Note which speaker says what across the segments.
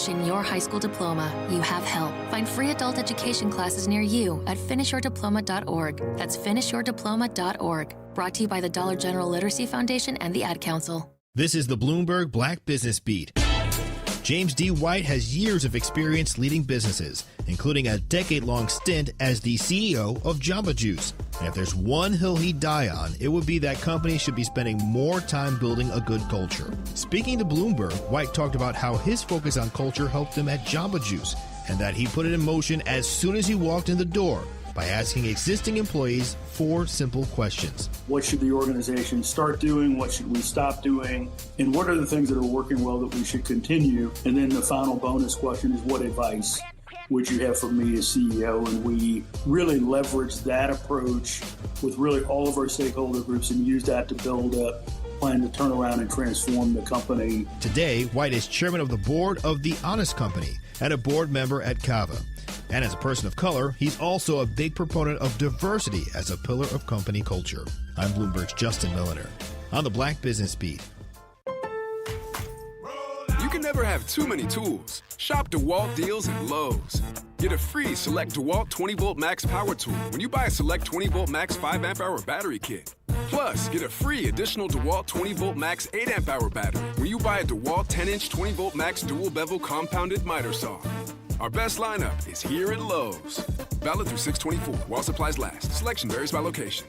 Speaker 1: finishing your high school diploma, you have help. Find free adult education classes near you at finishyourdiploma.org. That's finishyourdiploma.org. Brought to you by the Dollar General Literacy Foundation and the Ad Council.
Speaker 2: This is the Bloomberg Black Business Beat. James D. White has years of experience leading businesses, including a decade-long stint as the CEO of Jamba Juice. And if there's one hill he'd die on, it would be that companies should be spending more time building a good culture. Speaking to Bloomberg, White talked about how his focus on culture helped him at Jamba Juice, and that he put it in motion as soon as he walked in the door by asking existing employees 4 simple questions.
Speaker 3: What should the organization start doing? What should we stop doing? And what are the things that are working well that we should continue? And then the final bonus question is, what advice would you have for me as CEO? And we really leverage that approach with really all of our stakeholder groups and use that to build a plan to turn around and transform the company.
Speaker 2: Today, White is chairman of the board of The Honest Company and a board member at Kava. And as a person of color, he's also a big proponent of diversity as a pillar of company culture. I'm Bloomberg's Justin Milliner on the Black Business Beat.
Speaker 4: You can never have too many tools. Shop DeWalt deals at Lowe's. Get a free Select DeWalt 20-Volt Max Power Tool when you buy a Select 20-Volt Max 5-amp-hour battery kit. Plus, get a free additional DeWalt 20-Volt Max 8-amp-hour battery when you buy a DeWalt 10-inch 20-Volt Max dual-bevel compounded miter saw. Our best lineup is here at Lowe's. Valid through 6/24 while supplies last. Selection varies by location.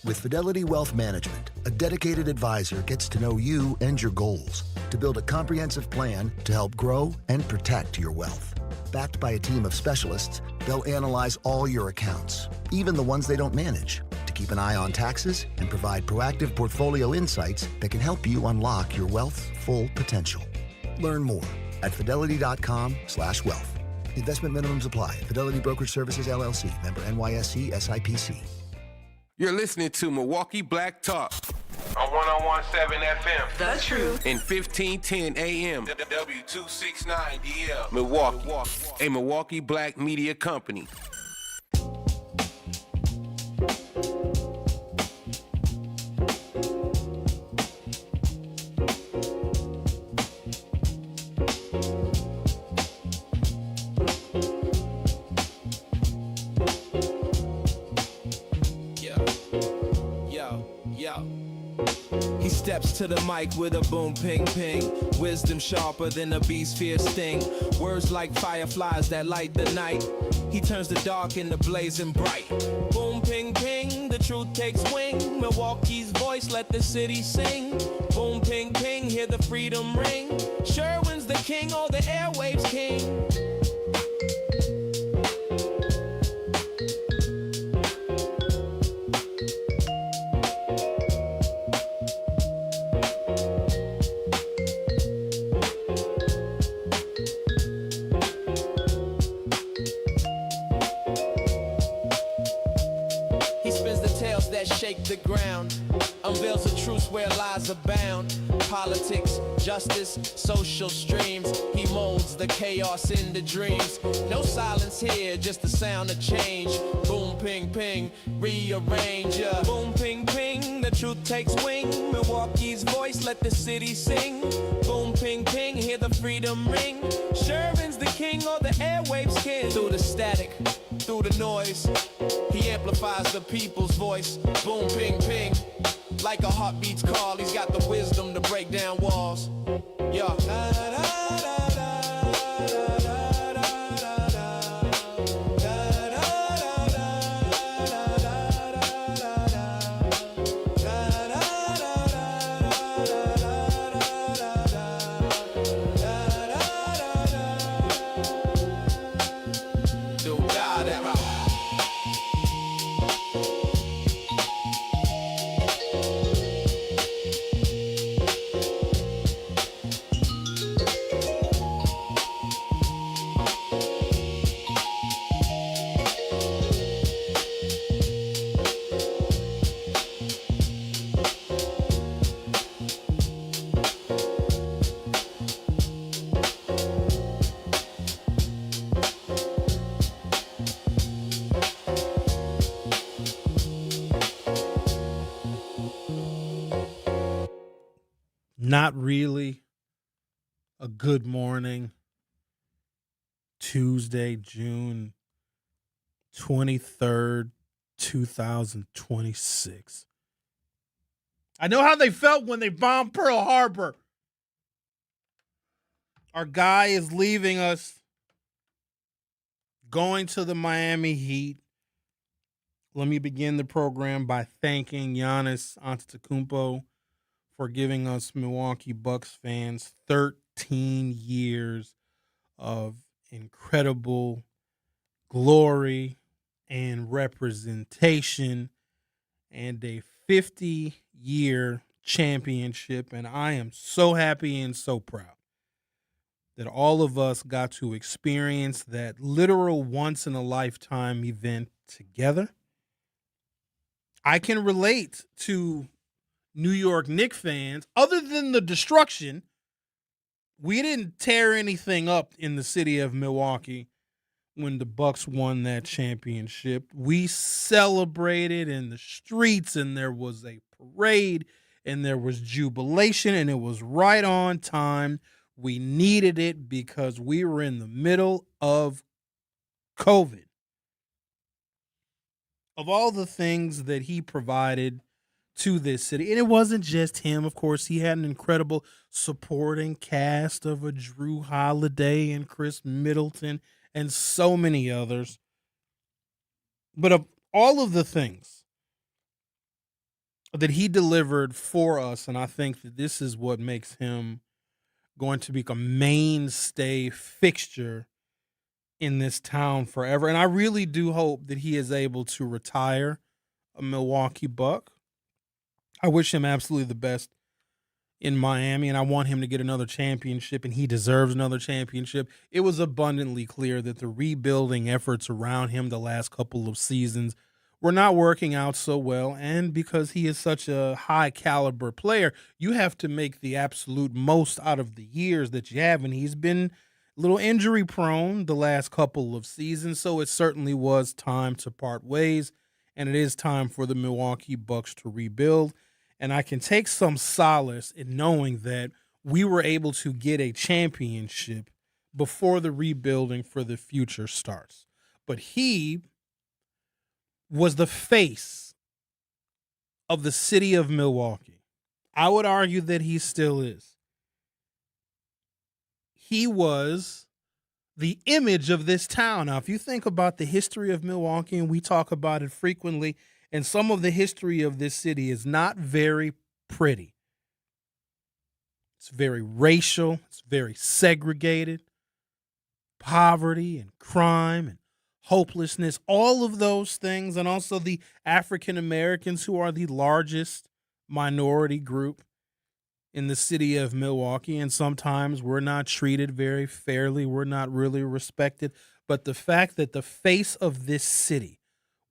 Speaker 5: With Fidelity Wealth Management, a dedicated advisor gets to know you and your goals to build a comprehensive plan to help grow and protect your wealth. Backed by a team of specialists, they'll analyze all your accounts, even the ones they don't manage, to keep an eye on taxes and provide proactive portfolio insights that can help you unlock your wealth's full potential. Learn more at fidelity.com/wealth. Investment minimums apply. Fidelity Brokerage Services, LLC. Member NYSE SIPC.
Speaker 6: You're listening to Milwaukee Black Talk
Speaker 7: on 101.7 FM.
Speaker 8: The Truth.
Speaker 6: And 1510 AM.
Speaker 7: W269DL.
Speaker 6: Milwaukee. A Milwaukee Black media company.
Speaker 9: He steps to the mic with a boom ping ping. Wisdom sharper than a bee's fierce sting. Words like fireflies that light the night. He turns the dark into blazing bright. Boom ping ping, the truth takes wing. Milwaukee's voice, let the city sing. Boom ping ping, hear the freedom ring. Sherwin's the king, oh the airwaves king. Shake the ground, unveils the truth where lies abound. Politics, justice, social streams. He molds the chaos into dreams. No silence here, just the sound of change. Boom, ping, ping, rearrange. Boom, ping, ping, the truth takes wing. Milwaukee's voice, let the city sing. Boom, ping, ping, hear the freedom ring. Sherwin's the king, or the airwaves king. Through the static, through the noise, he amplifies the people's voice. Boom, ping, ping, like a heartbeat's call. He's got the wisdom to break down walls. Yeah.
Speaker 8: Not really a good morning. Tuesday, June 23rd, 2026. I know how they felt when they bombed Pearl Harbor. Our guy is leaving us, going to the Miami Heat. Let me begin the program by thanking Giannis Antetokounmpo for giving us Milwaukee Bucks fans 13 years of incredible glory and representation and a 50-year championship. And I am so happy and so proud that all of us got to experience that literal once-in-a-lifetime event together. I can relate to New York Knicks fans. Other than the destruction, we didn't tear anything up in the city of Milwaukee when the Bucks won that championship. We celebrated in the streets, and there was a parade, and there was jubilation, and it was right on time. We needed it because we were in the middle of COVID. Of all the things that he provided to this city, and it wasn't just him, of course, he had an incredible supporting cast of a Drew Holiday and Chris Middleton and so many others. But of all of the things that he delivered for us, and I think that this is what makes him going to be a mainstay fixture in this town forever. And I really do hope that he is able to retire a Milwaukee Buck. I wish him absolutely the best in Miami, and I want him to get another championship, and he deserves another championship. It was abundantly clear that the rebuilding efforts around him the last couple of seasons were not working out so well, and because he is such a high-caliber player, you have to make the absolute most out of the years that you have, and he's been a little injury-prone the last couple of seasons, so it certainly was time to part ways, and it is time for the Milwaukee Bucks to rebuild. And I can take some solace in knowing that we were able to get a championship before the rebuilding for the future starts. But he was the face of the city of Milwaukee. I would argue that he still is. He was the image of this town. Now, if you think about the history of Milwaukee, and we talk about it frequently, and some of the history of this city is not very pretty. It's very racial. It's very segregated. Poverty and crime and hopelessness, all of those things, and also the African Americans, who are the largest minority group in the city of Milwaukee, and sometimes we're not treated very fairly. We're not really respected. But the fact that the face of this city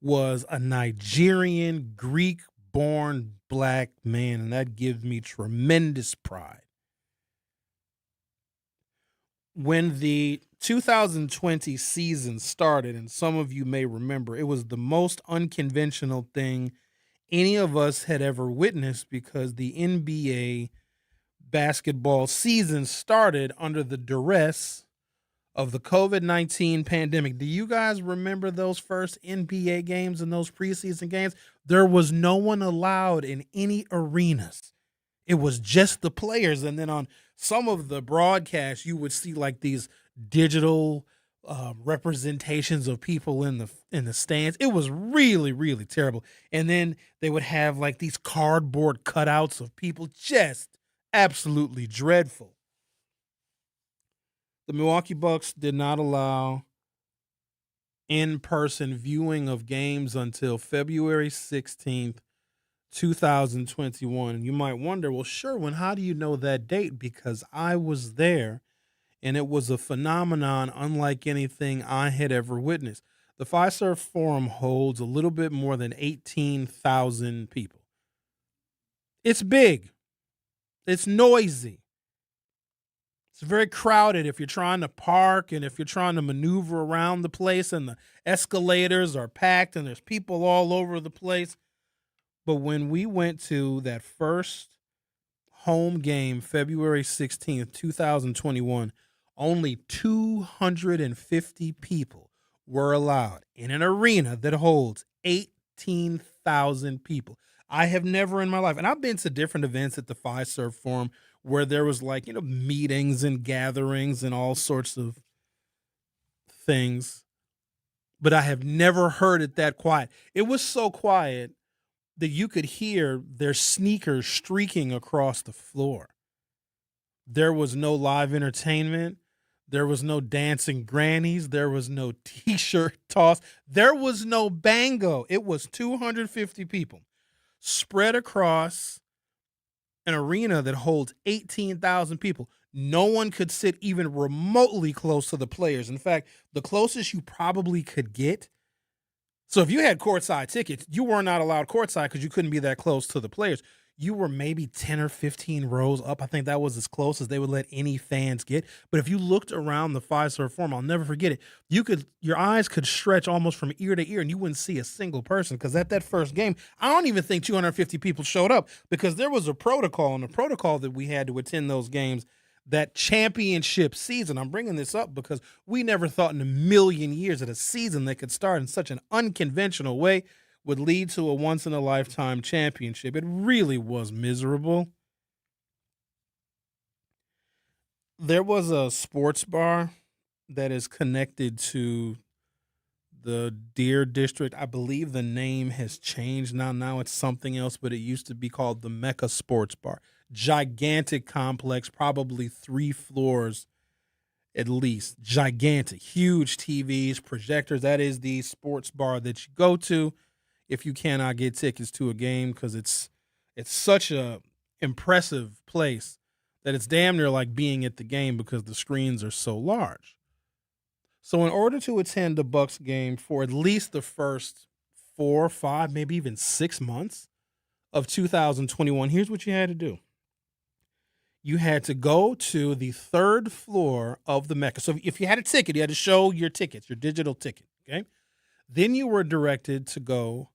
Speaker 8: was a Nigerian, Greek-born black man, and that gives me tremendous pride. When the 2020 season started, and some of you may remember, it was the most unconventional thing any of us had ever witnessed, because the NBA basketball season started under the duress of the COVID-19 pandemic. Do you guys remember those first NBA games and those preseason games? There was no one allowed in any arenas. It was just the players. And then on some of the broadcasts, you would see like these digital representations of people in the stands. It was really, really terrible. And then they would have like these cardboard cutouts of people, just absolutely dreadful. The Milwaukee Bucks did not allow in-person viewing of games until February 16th, 2021. And you might wonder, well, Sherwin, how do you know that date? Because I was there, and it was a phenomenon unlike anything I had ever witnessed. The Fiserv Forum holds a little bit more than 18,000 people. It's big. It's noisy. It's very crowded if you're trying to park and if you're trying to maneuver around the place, and the escalators are packed and there's people all over the place. But when we went to that first home game, February 16th, 2021, only 250 people were allowed in an arena that holds 18,000 people. I have never in my life, and I've been to different events at the Fiserv Forum where there was meetings and gatherings and all sorts of things, but I have never heard it that quiet. It was so quiet that you could hear their sneakers streaking across the floor. There was no live entertainment. There was no dancing grannies. There was no T-shirt toss. There was no bango. It was 250 people spread across an arena that holds 18,000 people. No one could sit even remotely close to the players. In fact, the closest you probably could get. So if you had courtside tickets, you were not allowed courtside because you couldn't be that close to the players. You were maybe 10 or 15 rows up. I think that was as close as they would let any fans get. But if you looked around the Fiserv Forum, I'll never forget it. Your eyes could stretch almost from ear to ear, and you wouldn't see a single person. Because at that first game, I don't even think 250 people showed up because there was a protocol, and the protocol that we had to attend those games that championship season. I'm bringing this up because we never thought in a million years that a season that could start in such an unconventional way would lead to a once-in-a-lifetime championship. It really was miserable. There was a sports bar that is connected to the Deer District. I believe the name has changed now. Now it's something else, but it used to be called the Mecca Sports Bar. Gigantic complex, probably 3 floors at least. Gigantic, huge TVs, projectors. That is the sports bar that you go to if you cannot get tickets to a game, because it's such a impressive place that it's damn near like being at the game because the screens are so large. So in order to attend the Bucks game for at least the first 4 or 5, maybe even 6 months of 2021, here's what you had to do. You had to go to the 3rd floor of the Mecca. So if you had a ticket, you had to show your tickets, your digital ticket, okay? Then you were directed to go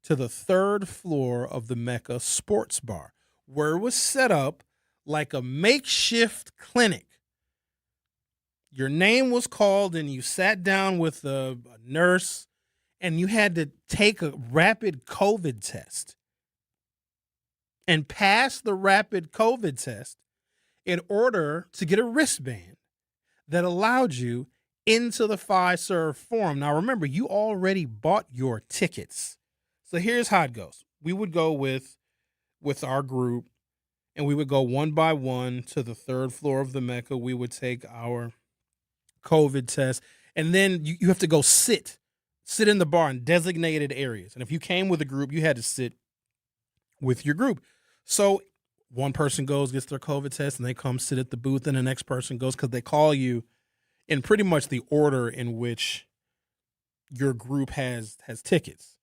Speaker 8: to the 3rd floor of the Mecca Sports Bar, where it was set up like a makeshift clinic. Your name was called and you sat down with a nurse and you had to take a rapid COVID test and pass the rapid COVID test in order to get a wristband that allowed you into the Fiserv Forum. Now, remember, you already bought your tickets. So here's how it goes. We would go with our group, and we would go one by one to the 3rd floor of the Mecca. We would take our COVID test, and then you have to go sit in the bar in designated areas. And if you came with a group, you had to sit with your group. So one person goes, gets their COVID test, and they come sit at the booth, and the next person goes, because they call you in pretty much the order in which your group has tickets.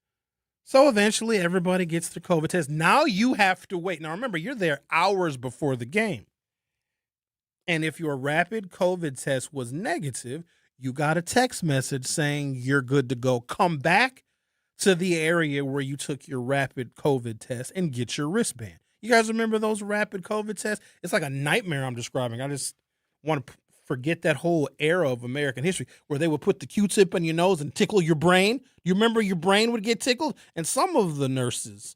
Speaker 8: So eventually everybody gets their COVID test. Now you have to wait. Now remember, you're there hours before the game. And if your rapid COVID test was negative, you got a text message saying you're good to go. Come back to the area where you took your rapid COVID test and get your wristband. You guys remember those rapid COVID tests? It's like a nightmare I'm describing. I just want to forget that whole era of American history where they would put the Q-tip in your nose and tickle your brain. You remember your brain would get tickled? And some of the nurses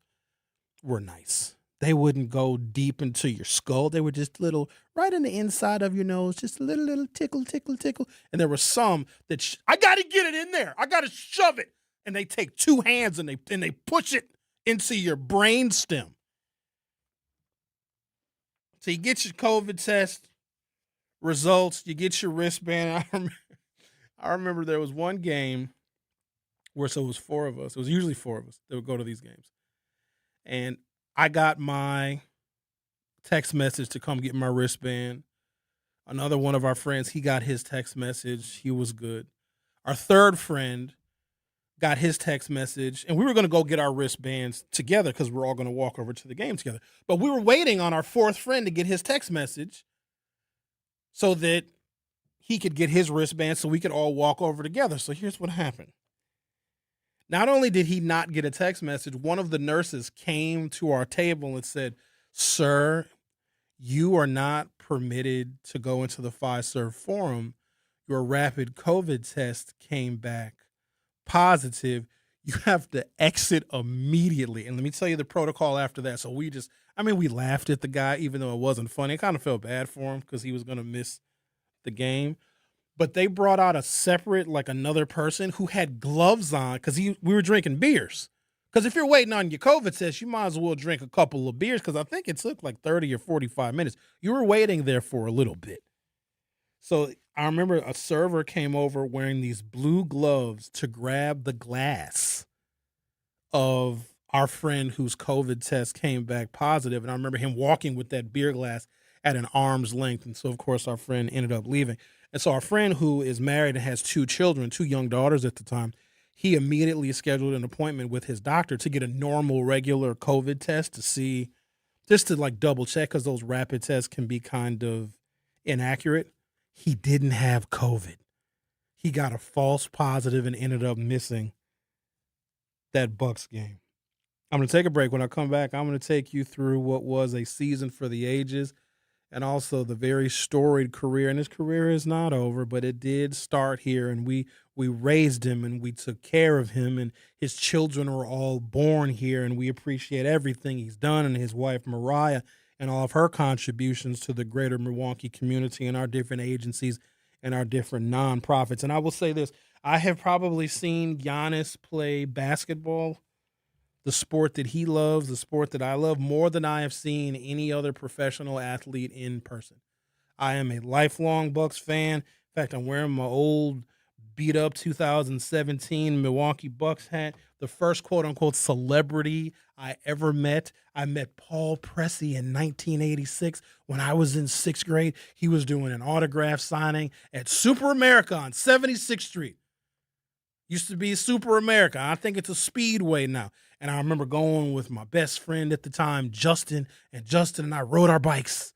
Speaker 8: were nice. They wouldn't go deep into your skull. They were just little, right in the inside of your nose, just a little tickle, tickle, tickle. And there were some that, I got to get it in there. I got to shove it. And they take 2 hands and they push it into your brain stem. So you get your COVID test results, you get your wristband. I remember there was one game where, so it was 4 of us. It was usually 4 of us that would go to these games. And I got my text message to come get my wristband. Another one of our friends, he got his text message. He was good. Our 3rd friend got his text message, and we were going to go get our wristbands together because we're all going to walk over to the game together. But we were waiting on our 4th friend to get his text message so that he could get his wristband so we could all walk over together. So here's what happened. Not only did he not get a text message, one of the nurses came to our table and said, "Sir, you are not permitted to go into the Fiserv Forum. Your rapid COVID test came back positive. You have to exit immediately. And let me tell you the protocol after that. So we laughed at the guy, even though it wasn't funny. I kind of felt bad for him because he was going to miss the game. But they brought out a separate, another person who had gloves on because we were drinking beers. Because if you're waiting on your COVID test, you might as well drink a couple of beers because I think it took 30 or 45 minutes. You were waiting there for a little bit. So I remember a server came over wearing these blue gloves to grab the glass of our friend whose COVID test came back positive. And I remember him walking with that beer glass at an arm's length. And so, of course, our friend ended up leaving. And so our friend who is married and has 2 children, 2 young daughters at the time, he immediately scheduled an appointment with his doctor to get a normal, regular COVID test to double check because those rapid tests can be kind of inaccurate. He didn't have COVID. He got a false positive and ended up missing that Bucks game. I'm going to take a break. When I come back, I'm going to take you through what was a season for the ages and also the very storied career. And his career is not over, but it did start here, and we raised him and we took care of him, and his children were all born here, and we appreciate everything he's done, and his wife Mariah and all of her contributions to the greater Milwaukee community and our different agencies and our different nonprofits. And I will say this, I have probably seen Giannis play basketball, the sport that he loves, the sport that I love, more than I have seen any other professional athlete in person. I am a lifelong Bucks fan. In fact, I'm wearing my old beat-up 2017 Milwaukee Bucks hat. The first quote-unquote celebrity I ever met. I met Paul Pressey in 1986 when I was in 6th grade. He was doing an autograph signing at Super America on 76th Street. Used to be Super America. I think it's a Speedway now. And I remember going with my best friend at the time, Justin, and I rode our bikes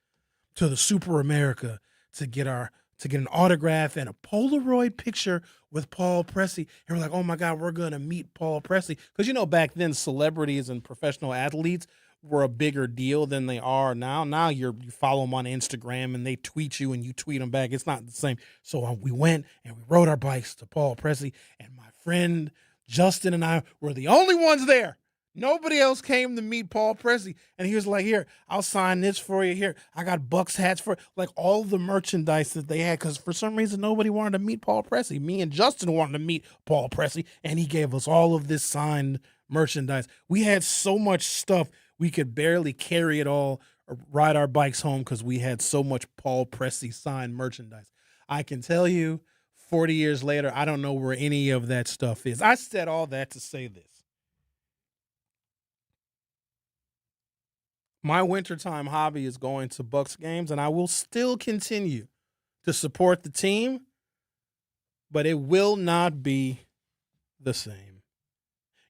Speaker 8: to the Super America to get an autograph and a Polaroid picture with Paul Pressey. And we're like, oh my God, we're going to meet Paul Pressey. Because, back then celebrities and professional athletes were a bigger deal than they are now. Now you follow them on Instagram and they tweet you and you tweet them back. It's not the same. So we went and we rode our bikes to Paul Pressey, and my friend Justin and I were the only ones there. Nobody else came to meet Paul Pressey. And he was like, here, I'll sign this for you. Here, I got Bucks hats for all the merchandise that they had. Because for some reason, nobody wanted to meet Paul Pressey. Me and Justin wanted to meet Paul Pressey. And he gave us all of this signed merchandise. We had so much stuff, we could barely carry it all, or ride our bikes home because we had so much Paul Pressey signed merchandise. I can tell you, 40 years later, I don't know where any of that stuff is. I said all that to say this. My wintertime hobby is going to Bucks games, and I will still continue to support the team, but it will not be the same.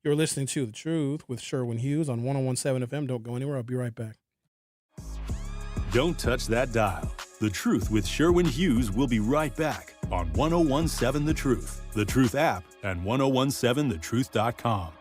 Speaker 8: You're listening to The Truth with Sherwin Hughes on 101.7 FM. Don't go anywhere. I'll be right back.
Speaker 10: Don't touch that dial. The Truth with Sherwin Hughes will be right back on 101.7 The Truth, The Truth app, and 1017thetruth.com.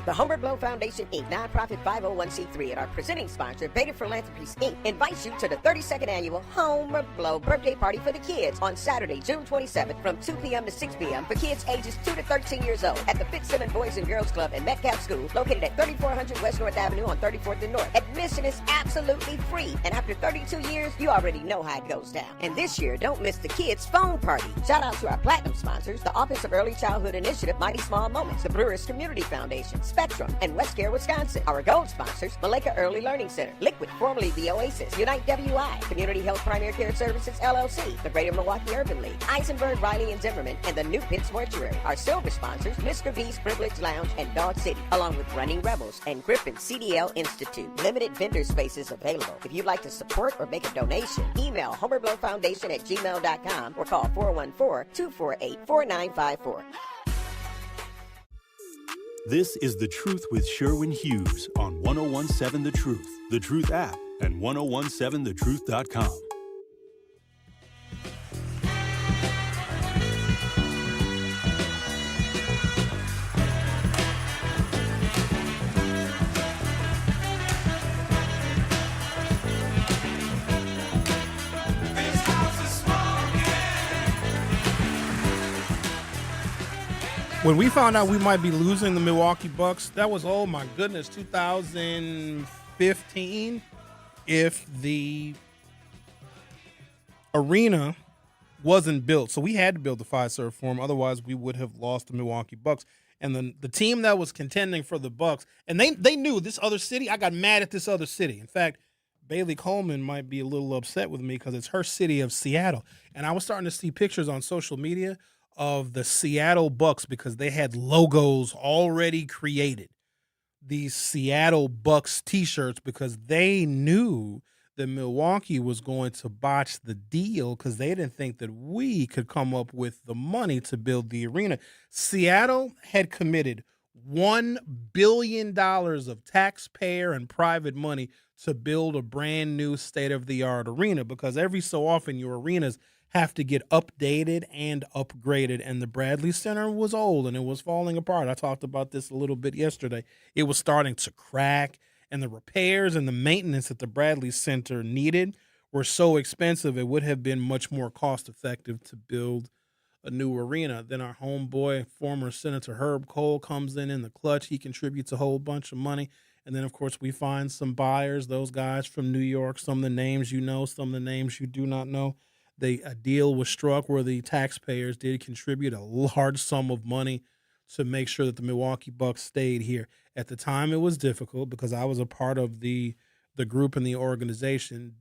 Speaker 11: The Homer Blow Foundation, Inc., nonprofit 501c3, and our presenting sponsor, Beta Philanthropies, Inc., invites you to the 32nd annual Homer Blow birthday party for the kids on Saturday, June 27th from 2 p.m. to 6 p.m. for kids ages 2 to 13 years old at the Fitzsimmons Boys and Girls Club and Metcalf School, located at 3400 West North Avenue on 34th and North. Admission is absolutely free, and after 32 years, you already know how it goes down. And this year, don't miss the kids' phone party. Shout out to our platinum sponsors, the Office of Early Childhood Initiative, Mighty Small Moments, the Brewers Community Foundation, Spectrum, and Westcare, Wisconsin. Our gold sponsors, Maleka Early Learning Center, Liquid, formerly the Oasis, Unite WI, Community Health Primary Care Services, LLC, the Greater Milwaukee Urban League, Eisenberg, Riley, and Zimmerman, and the New Pitts Mortuary. Our silver sponsors, Mr. B's Privilege Lounge and Dog City, along with Running Rebels and Griffin CDL Institute. Limited vendor spaces available. If you'd like to support or make a donation, email homerblowfoundation@gmail.com or call 414-248-4954.
Speaker 10: This is The Truth with Sherwin Hughes on 1017 The Truth, The Truth app, and 1017thetruth.com.
Speaker 8: When we found out we might be losing the Milwaukee Bucks, that was, oh my goodness, 2015. If the arena wasn't built, so we had to build the Fiserv Forum, otherwise we would have lost the Milwaukee Bucks. And then the team that was contending for the Bucks, and they knew this other city. I got mad at this other city. In fact, Bailey Coleman might be a little upset with me because it's her city of Seattle. And I was starting to see pictures on social media of the Seattle Bucks because they had logos already created. These Seattle Bucks t-shirts because they knew that Milwaukee was going to botch the deal because they didn't think that we could come up with the money to build the arena. Seattle had committed $1 billion of taxpayer and private money to build a brand new state-of-the-art arena because every so often your arenas have to get updated and upgraded, and the Bradley Center was old and it was falling apart. I talked about this a little bit yesterday. It was starting to crack, and the repairs and the maintenance that the Bradley Center needed were so expensive it would have been much more cost-effective to build a new arena. Then our homeboy, former Senator Herb Cole, comes in the clutch. He contributes a whole bunch of money. And then, of course, we find some buyers, those guys from New York, some of the names you know, some of the names you do not know. A deal was struck where the taxpayers did contribute a large sum of money to make sure that the Milwaukee Bucks stayed here. At the time, it was difficult because I was a part of the group and the organization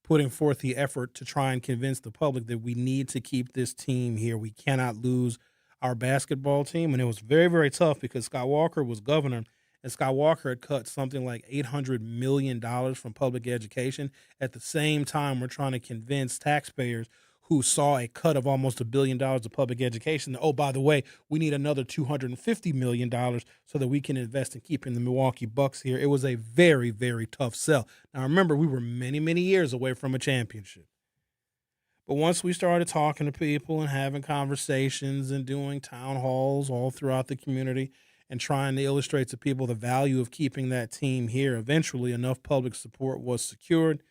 Speaker 8: putting forth the effort to try and convince the public that we need to keep this team here. We cannot lose our basketball team. And it was very, very tough because Scott Walker was governor, and Scott Walker had cut something like $800 million from public education. At the same time, we're trying to convince taxpayers who saw a cut of almost $1 billion of public education, oh, by the way, we need another $250 million so that we can invest in keeping the Milwaukee Bucks here. It was a very, very tough sell. Now, remember, we were many, many years away from a championship. But once we started talking to people and having conversations and doing town halls all throughout the community and trying to illustrate to people the value of keeping that team here, eventually enough public support was secured,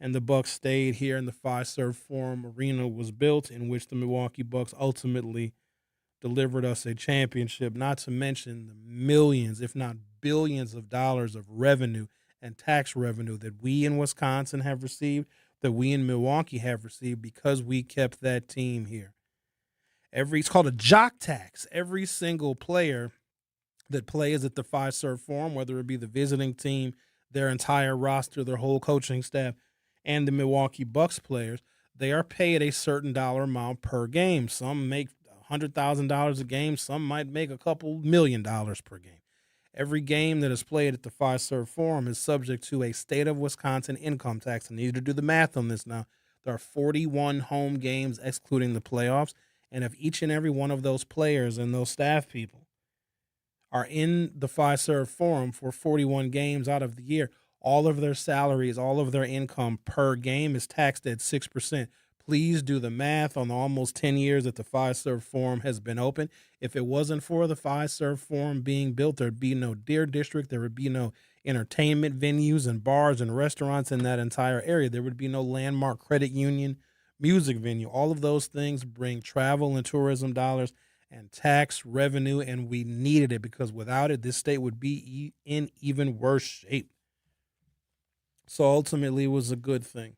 Speaker 8: and the Bucks stayed here, and the Fiserv Forum Arena was built, in which the Milwaukee Bucks ultimately delivered us a championship, not to mention the millions, if not billions of dollars of revenue and tax revenue that we in Wisconsin have received, that we in Milwaukee have received because we kept that team here. It's called a jock tax. Every single player that plays at the Fiserv Forum, whether it be the visiting team, their entire roster, their whole coaching staff, and the Milwaukee Bucks players, they are paid a certain dollar amount per game. Some make $100,000 a game. Some might make a couple $1 million per game. Every game that is played at the Fiserv Forum is subject to a state of Wisconsin income tax. I need you to do the math on this now. There are 41 home games, excluding the playoffs, and if each and every one of those players and those staff people are in the Fiserv Forum for 41 games out of the year, all of their salaries, all of their income per game is taxed at 6%. Please do the math on the almost 10 years that the Fiserv Forum has been open. If it wasn't for the Fiserv Forum being built, there'd be no Deer District. There would be no entertainment venues and bars and restaurants in that entire area. There would be no Landmark Credit Union music venue. All of those things bring travel and tourism dollars and tax revenue, and we needed it because without it, this state would be in even worse shape. So ultimately, it was a good thing.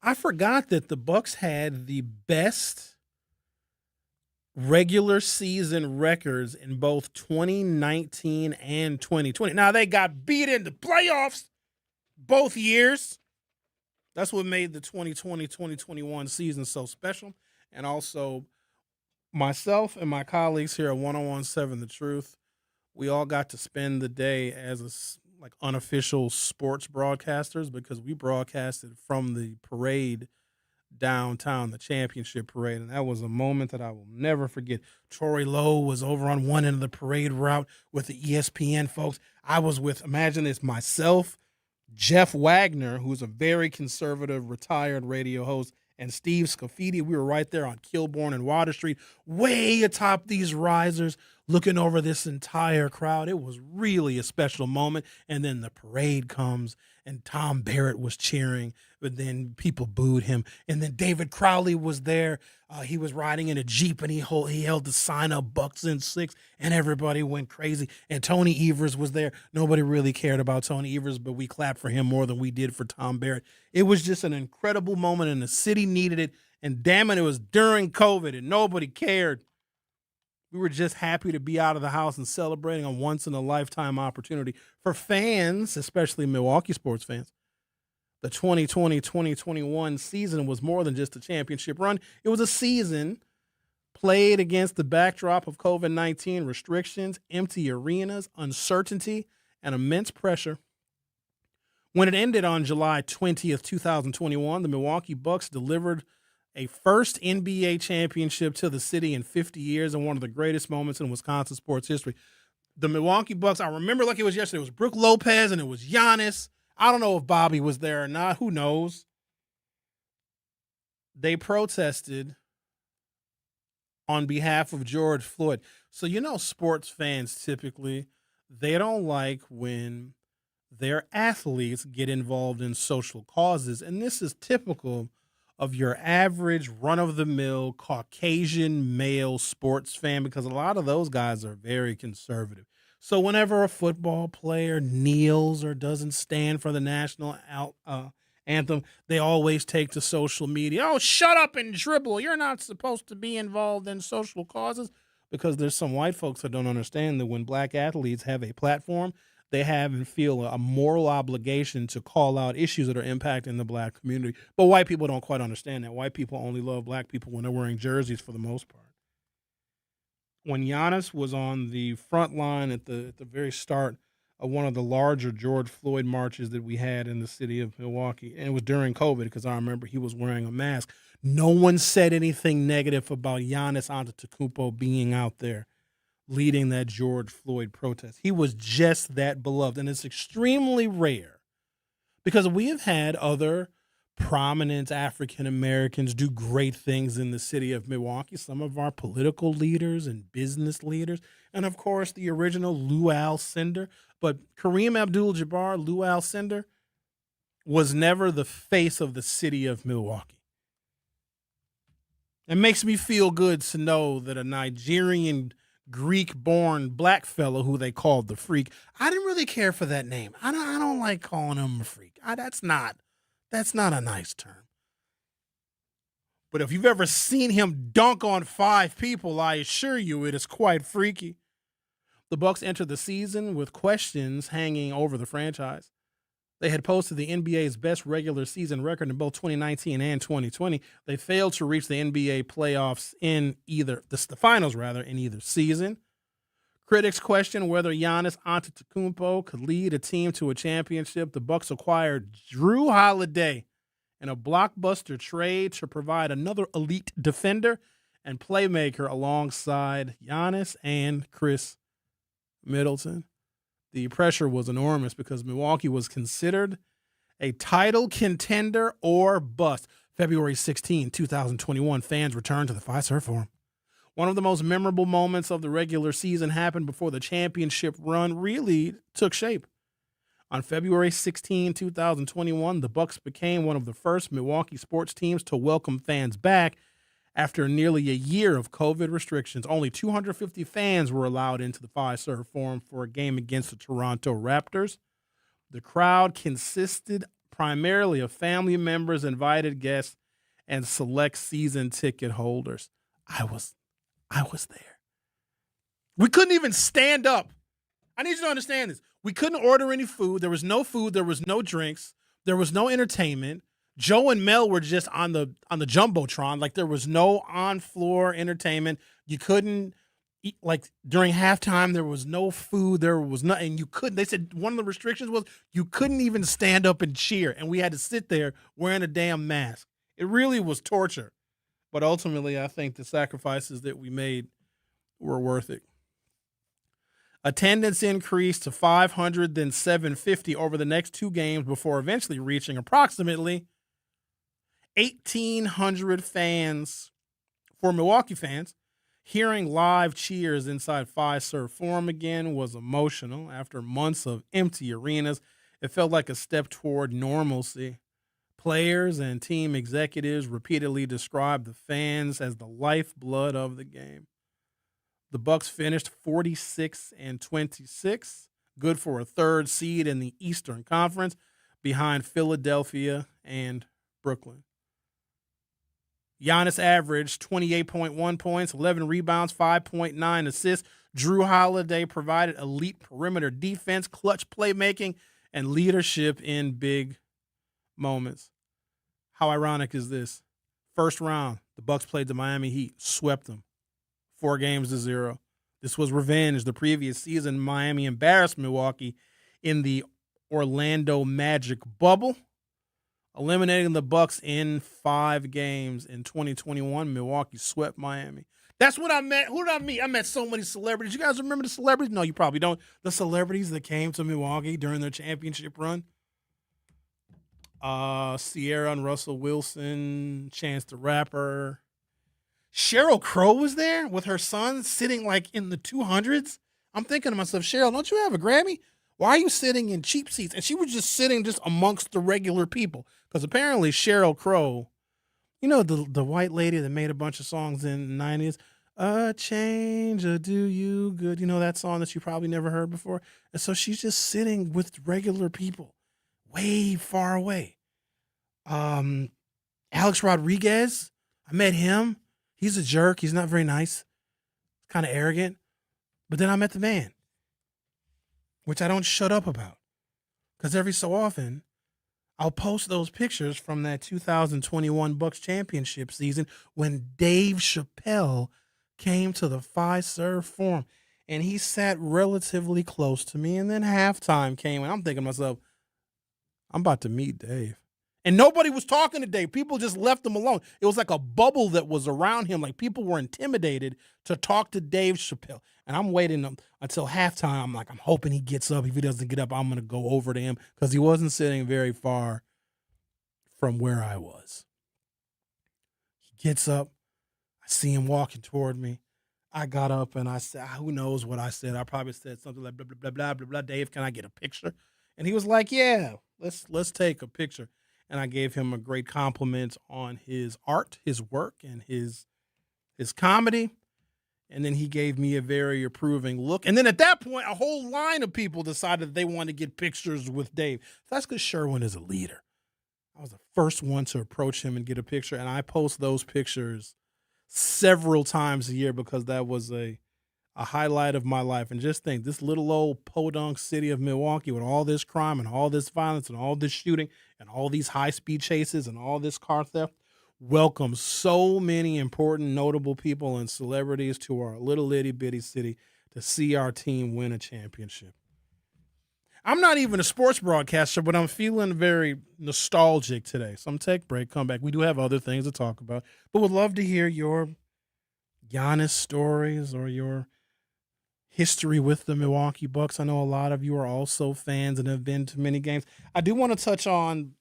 Speaker 8: I forgot that the Bucks had the best regular season records in both 2019 and 2020. Now, they got beat in the playoffs both years. That's what made the 2020-2021 season so special. And also, myself and my colleagues here at 1017 The Truth, we all got to spend the day as unofficial sports broadcasters because we broadcasted from the parade downtown, the championship parade, and that was a moment that I will never forget. Troy Lowe was over on one end of the parade route with the ESPN folks. I was with, imagine this, myself, Jeff Wagner, who's a very conservative retired radio host, and Steve Scafidi. We were right there on Kilbourne and Water Street, way atop these risers, looking over this entire crowd. It was really a special moment. And then the parade comes, and Tom Barrett was cheering, but then people booed him. And then David Crowley was there. He was riding in a Jeep, and he held the sign up Bucks in 6, and everybody went crazy. And Tony Evers was there. Nobody really cared about Tony Evers, but we clapped for him more than we did for Tom Barrett. It was just an incredible moment, and the city needed it. And damn it was during COVID, and nobody cared. We were just happy to be out of the house and celebrating a once-in-a-lifetime opportunity. For fans, especially Milwaukee sports fans, the 2020-2021 season was more than just a championship run. It was a season played against the backdrop of COVID-19 restrictions, empty arenas, uncertainty, and immense pressure. When it ended on July 20th, 2021, the Milwaukee Bucks delivered a first NBA championship to the city in 50 years and one of the greatest moments in Wisconsin sports history. The Milwaukee Bucks, I remember like it was yesterday, it was Brook Lopez and it was Giannis. I don't know if Bobby was there or not. Who knows? They protested on behalf of George Floyd. So, sports fans typically, they don't like when their athletes get involved in social causes. And this is typical of your average run-of-the-mill Caucasian male sports fan, because a lot of those guys are very conservative. So whenever a football player kneels or doesn't stand for the national anthem, they always take to social media. Oh, shut up and dribble. You're not supposed to be involved in social causes, because there's some white folks that don't understand that when black athletes have a platform, they have and feel a moral obligation to call out issues that are impacting the black community. But white people don't quite understand that. White people only love black people when they're wearing jerseys for the most part. When Giannis was on the front line at the very start of one of the larger George Floyd marches that we had in the city of Milwaukee, and it was during COVID because I remember he was wearing a mask, no one said anything negative about Giannis Antetokounmpo being out there leading that George Floyd protest. He was just that beloved, and it's extremely rare because we have had other prominent African Americans do great things in the city of Milwaukee, some of our political leaders and business leaders, and of course the original Lou Alcindor. But Kareem Abdul-Jabbar, Lou Alcindor, was never the face of the city of Milwaukee. It makes me feel good to know that a Nigerian Greek-born black fellow who they called the Freak, I didn't really care for that name. I don't like calling him a freak. That's not a nice term. But if you've ever seen him dunk on 5 people, I assure you it is quite freaky. The Bucks entered the season with questions hanging over the franchise. They had posted the NBA's best regular season record in both 2019 and 2020. They failed to reach the NBA playoffs in the finals in either season. Critics questioned whether Giannis Antetokounmpo could lead a team to a championship. The Bucks acquired Jrue Holiday in a blockbuster trade to provide another elite defender and playmaker alongside Giannis and Chris Middleton. The pressure was enormous because Milwaukee was considered a title contender or bust. February 16, 2021, fans returned to the Fiserv Forum. One of the most memorable moments of the regular season happened before the championship run really took shape. On February 16, 2021, the Bucks became one of the first Milwaukee sports teams to welcome fans back after nearly a year of COVID restrictions. Only 250 fans were allowed into the Fiserv Forum for a game against the Toronto Raptors. The crowd consisted primarily of family members, invited guests, and select season ticket holders. I was there. We couldn't even stand up. I need you to understand this. We couldn't order any food. There was no food. There was no drinks. There was no entertainment. Joe and Mel were just on the Jumbotron. Like, there was no on-floor entertainment. You couldn't eat, like, during halftime, there was no food. There was nothing. You couldn't. They said one of the restrictions was you couldn't even stand up and cheer, and we had to sit there wearing a damn mask. It really was torture. But ultimately, I think the sacrifices that we made were worth it. Attendance increased to 500, then 750 over the next 2 games before eventually reaching approximately 1,800 fans for Milwaukee fans. Hearing live cheers inside Fiserv Forum again was emotional. After months of empty arenas, it felt like a step toward normalcy. Players and team executives repeatedly described the fans as the lifeblood of the game. The Bucks finished 46-26, good for a third seed in the Eastern Conference, behind Philadelphia and Brooklyn. Giannis averaged 28.1 points, 11 rebounds, 5.9 assists. Jrue Holiday provided elite perimeter defense, clutch playmaking, and leadership in big moments. How ironic is this? First round, the Bucks played the Miami Heat, swept them 4-0. This was revenge. The previous season, Miami embarrassed Milwaukee in the Orlando Magic bubble, eliminating the Bucks in 5 games. In 2021, Milwaukee swept Miami. That's what I met. Who did I meet? I met so many celebrities. You guys remember the celebrities? No, you probably don't. The celebrities that came to Milwaukee during their championship run. Sierra and Russell Wilson, Chance the Rapper. Sheryl Crow was there with her son sitting like in the 200s. I'm thinking to myself, Sheryl, don't you have a Grammy? Why are you sitting in cheap seats? And she was just sitting just amongst the regular people. Because apparently Sheryl Crow, you know, the white lady that made a bunch of songs in the 90s, A Change will Do You Good. You know that song that you probably never heard before? And so she's just sitting with regular people way far away. Alex Rodriguez, I met him. He's a jerk. He's not very nice. Kind of arrogant. But then I met the man, which I don't shut up about. Because every so often, I'll post those pictures from that 2021 Bucks championship season when Dave Chappelle came to the Fiserv Forum. And he sat relatively close to me. And then halftime came, and I'm thinking to myself, I'm about to meet Dave. And nobody was talking to Dave. People just left him alone. It was like a bubble that was around him. Like people were intimidated to talk to Dave Chappelle. And I'm waiting until halftime. I'm hoping he gets up. If he doesn't get up, I'm going to go over to him because he wasn't sitting very far from where I was. He gets up. I see him walking toward me. I got up and I said, who knows what I said? I probably said something like, blah, blah, blah, blah, blah, blah. Dave, can I get a picture? And he was like, yeah, let's take a picture. And I gave him a great compliment on his art, his work, and his comedy. And then he gave me a very approving look. And then at that point, a whole line of people decided that they wanted to get pictures with Dave. That's because Sherwin is a leader. I was the first one to approach him and get a picture. And I post those pictures several times a year because that was a highlight of my life. And just think, this little old podunk city of Milwaukee with all this crime and all this violence and all this shooting and all these high-speed chases and all this car theft welcomes so many important, notable people and celebrities to our little itty-bitty city to see our team win a championship. I'm not even a sports broadcaster, but I'm feeling very nostalgic today. So I'm take a break, come back. We do have other things to talk about, but would love to hear your Giannis stories or your history with the Milwaukee Bucks. I know a lot of you are also fans and have been to many games. I do want to touch on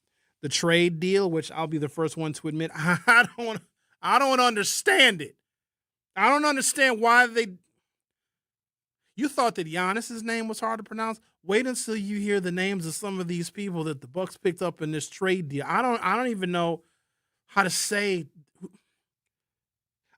Speaker 8: the trade deal, which I'll be the first one to admit I don't understand it. I don't understand why you thought that Giannis's name was hard to pronounce. Wait until you hear the names of some of these people that the Bucks picked up in this trade deal. I don't even know how to say.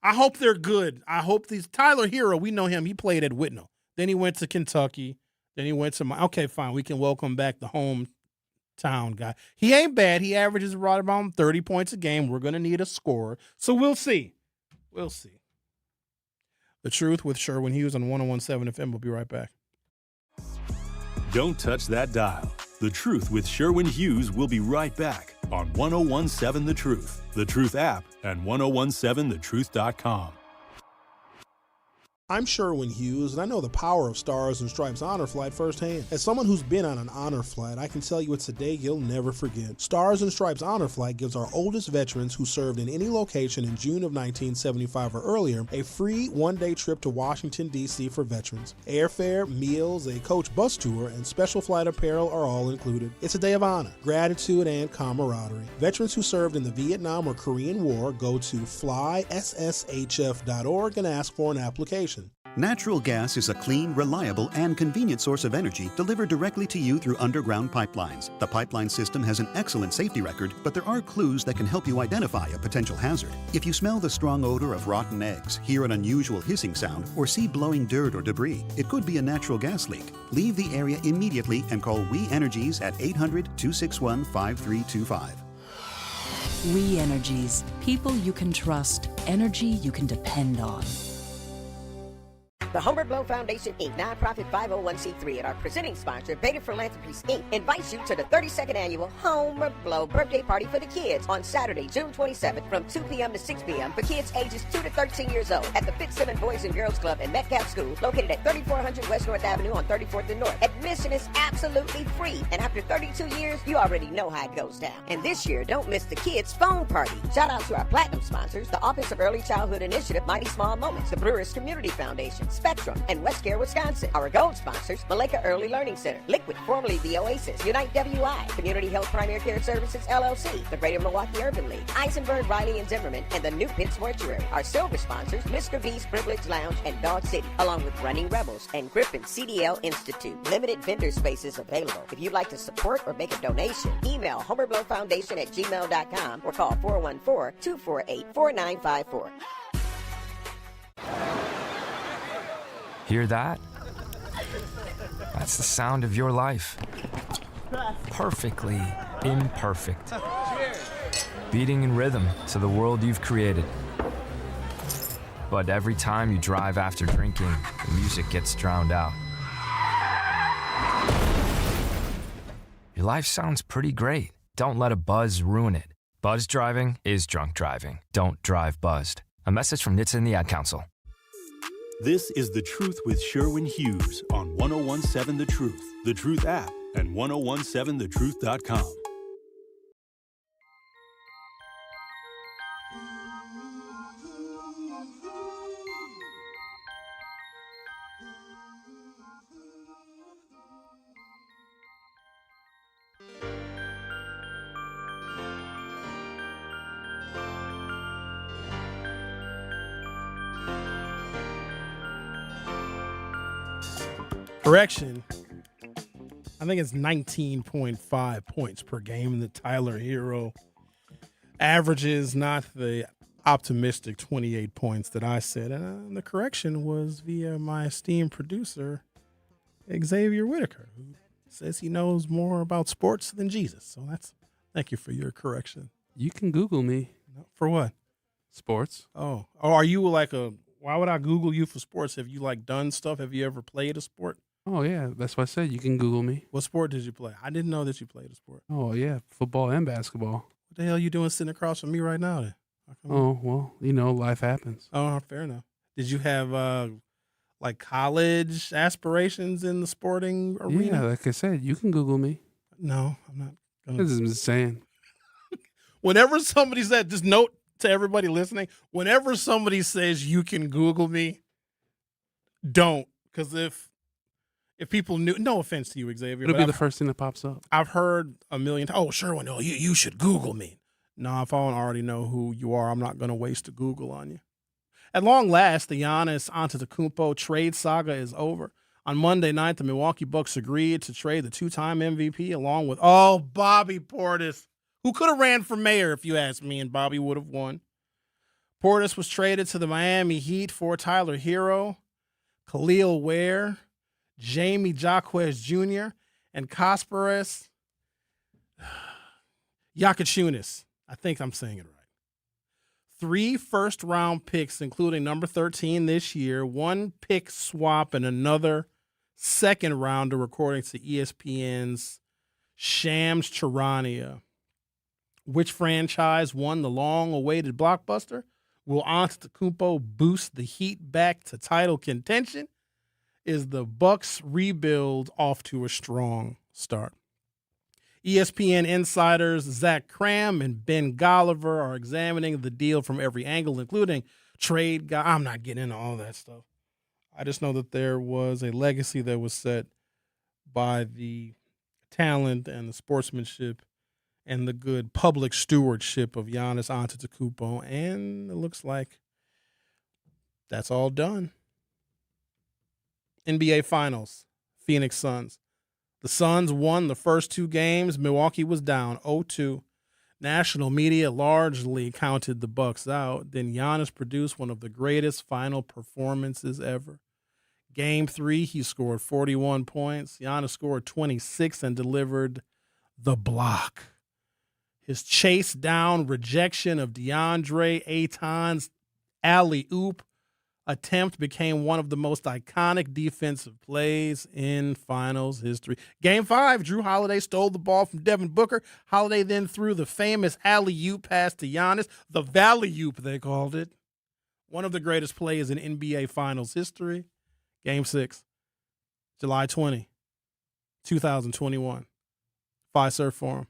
Speaker 8: I hope they're good. I hope these Tyler Hero, we know him. He played at Whitnall. Then he went to Kentucky. Then he went to okay, fine. We can welcome back the hometown guy. He ain't bad. He averages right around 30 points a game. We're going to need a scorer. So we'll see. We'll see. The Truth with Sherwin Hughes on 101.7 FM. We'll be right back.
Speaker 10: Don't touch that dial. The Truth with Sherwin Hughes will be right back on 101.7 The Truth, The Truth app, and 101.7thetruth.com.
Speaker 12: I'm Sherwin Hughes, and I know the power of Stars and Stripes Honor Flight firsthand. As someone who's been on an honor flight, I can tell you it's a day you'll never forget. Stars and Stripes Honor Flight gives our oldest veterans who served in any location in June of 1975 or earlier a free one-day trip to Washington, D.C. for veterans. Airfare, meals, a coach bus tour, and special flight apparel are all included. It's a day of honor, gratitude, and camaraderie. Veterans who served in the Vietnam or Korean War go to flySSHF.org and ask for an application.
Speaker 13: Natural gas is a clean, reliable, and convenient source of energy delivered directly to you through underground pipelines. The pipeline system has an excellent safety record, but there are clues that can help you identify a potential hazard. If you smell the strong odor of rotten eggs, hear an unusual hissing sound, or see blowing dirt or debris, it could be a natural gas leak. Leave the area immediately and call We Energies at 800-261-5325.
Speaker 14: We Energies. People you can trust. Energy you can depend on.
Speaker 11: The Homer Blow Foundation, Inc., nonprofit 501c3, and our presenting sponsor, Beta Philanthropies, Inc., invites you to the 32nd annual Homer Blow birthday party for the kids on Saturday, June 27th from 2 p.m. to 6 p.m. for kids ages 2 to 13 years old at the Fitzsimmons Boys and Girls Club in Metcalf School, located at 3400 West North Avenue on 34th and North. Admission is absolutely free, and after 32 years, you already know how it goes down. And this year, don't miss the kids' phone party. Shout out to our platinum sponsors, the Office of Early Childhood Initiative, Mighty Small Moments, the Brewers Community Foundation, Spectrum, and Westcare, Wisconsin. Our gold sponsors, Maleka Early Learning Center, Liquid, formerly the Oasis, Unite WI, Community Health Primary Care Services, LLC, the Greater Milwaukee Urban League, Eisenberg, Riley, and Zimmerman, and the New Pitts Mortuary. Our silver sponsors, Mr. B's Privilege Lounge and Dog City, along with Running Rebels and Griffin CDL Institute. Limited vendor spaces available. If you'd like to support or make a donation, email homerblowfoundation@gmail.com or call 414-248-4954.
Speaker 15: Hear that? That's the sound of your life. Perfectly imperfect. Beating in rhythm to the world you've created. But every time you drive after drinking, the music gets drowned out. Your life sounds pretty great. Don't let a buzz ruin it. Buzz driving is drunk driving. Don't drive buzzed. A message from NHTSA and the Ad Council.
Speaker 10: This is The Truth with Sherwin Hughes on 1017 The Truth, The Truth app, and 1017thetruth.com.
Speaker 8: Correction. I think it's 19.5 points per game that Tyler Hero averages, not the optimistic 28 points that I said. And the correction was via my esteemed producer, Xavier Whitaker, who says he knows more about sports than Jesus. So thank you for your correction.
Speaker 16: You can Google me.
Speaker 8: For what?
Speaker 16: Sports.
Speaker 8: Oh, are you like why would I Google you for sports? Have you done stuff? Have you ever played a sport?
Speaker 16: Oh, yeah. That's what I said. You can Google me.
Speaker 8: What sport did you play? I didn't know that you played a sport.
Speaker 16: Oh, yeah. Football and basketball.
Speaker 8: What the hell are you doing sitting across from me right now then?
Speaker 16: Oh, well, life happens.
Speaker 8: Oh, fair enough. Did you have college aspirations in the sporting arena?
Speaker 16: Yeah, like I said, you can Google me.
Speaker 8: No, I'm not going
Speaker 16: to. This is saying.
Speaker 8: Whenever somebody said, just note to everybody listening, whenever somebody says you can Google me, don't. Because if people knew, no offense to you, Xavier.
Speaker 16: It'll be the first thing that pops up.
Speaker 8: I've heard a million times, Sherwin, you should Google me. No, if I don't already know who you are, I'm not going to waste a Google on you. At long last, the Giannis Antetokounmpo trade saga is over. On Monday night, the Milwaukee Bucks agreed to trade the two-time MVP along with, Bobby Portis, who could have ran for mayor if you asked me, and Bobby would have won. Portis was traded to the Miami Heat for Tyler Hero, Khalil Ware, Jamie Jaquez Jr., and Kasparas Yakachunas. I think I'm saying it right. 3 first-round picks, including number 13 this year, 1 pick swap, and another second-rounder, according to ESPN's Shams Charania. Which franchise won the long-awaited blockbuster? Will Antetokounmpo boost the Heat back to title contention? Is the Bucks rebuild off to a strong start? ESPN insiders Zach Cram and Ben Golliver are examining the deal from every angle, including trade guy. I'm not getting into all that stuff. I just know that there was a legacy that was set by the talent and the sportsmanship and the good public stewardship of Giannis Antetokounmpo, and it looks like that's all done. NBA Finals, Phoenix Suns. The Suns won the first two games. Milwaukee was down 0-2. National media largely counted the Bucks out. Then Giannis produced one of the greatest final performances ever. Game 3, he scored 41 points. Giannis scored 26 and delivered the block. His chase down rejection of DeAndre Ayton's alley-oop attempt became one of the most iconic defensive plays in finals history. Game 5, Jrue Holiday stole the ball from Devin Booker. Holiday then threw the famous alley-oop pass to Giannis, the Valley-oop they called it. One of the greatest plays in NBA Finals history. Game 6, July 20, 2021, Fiserv Forum.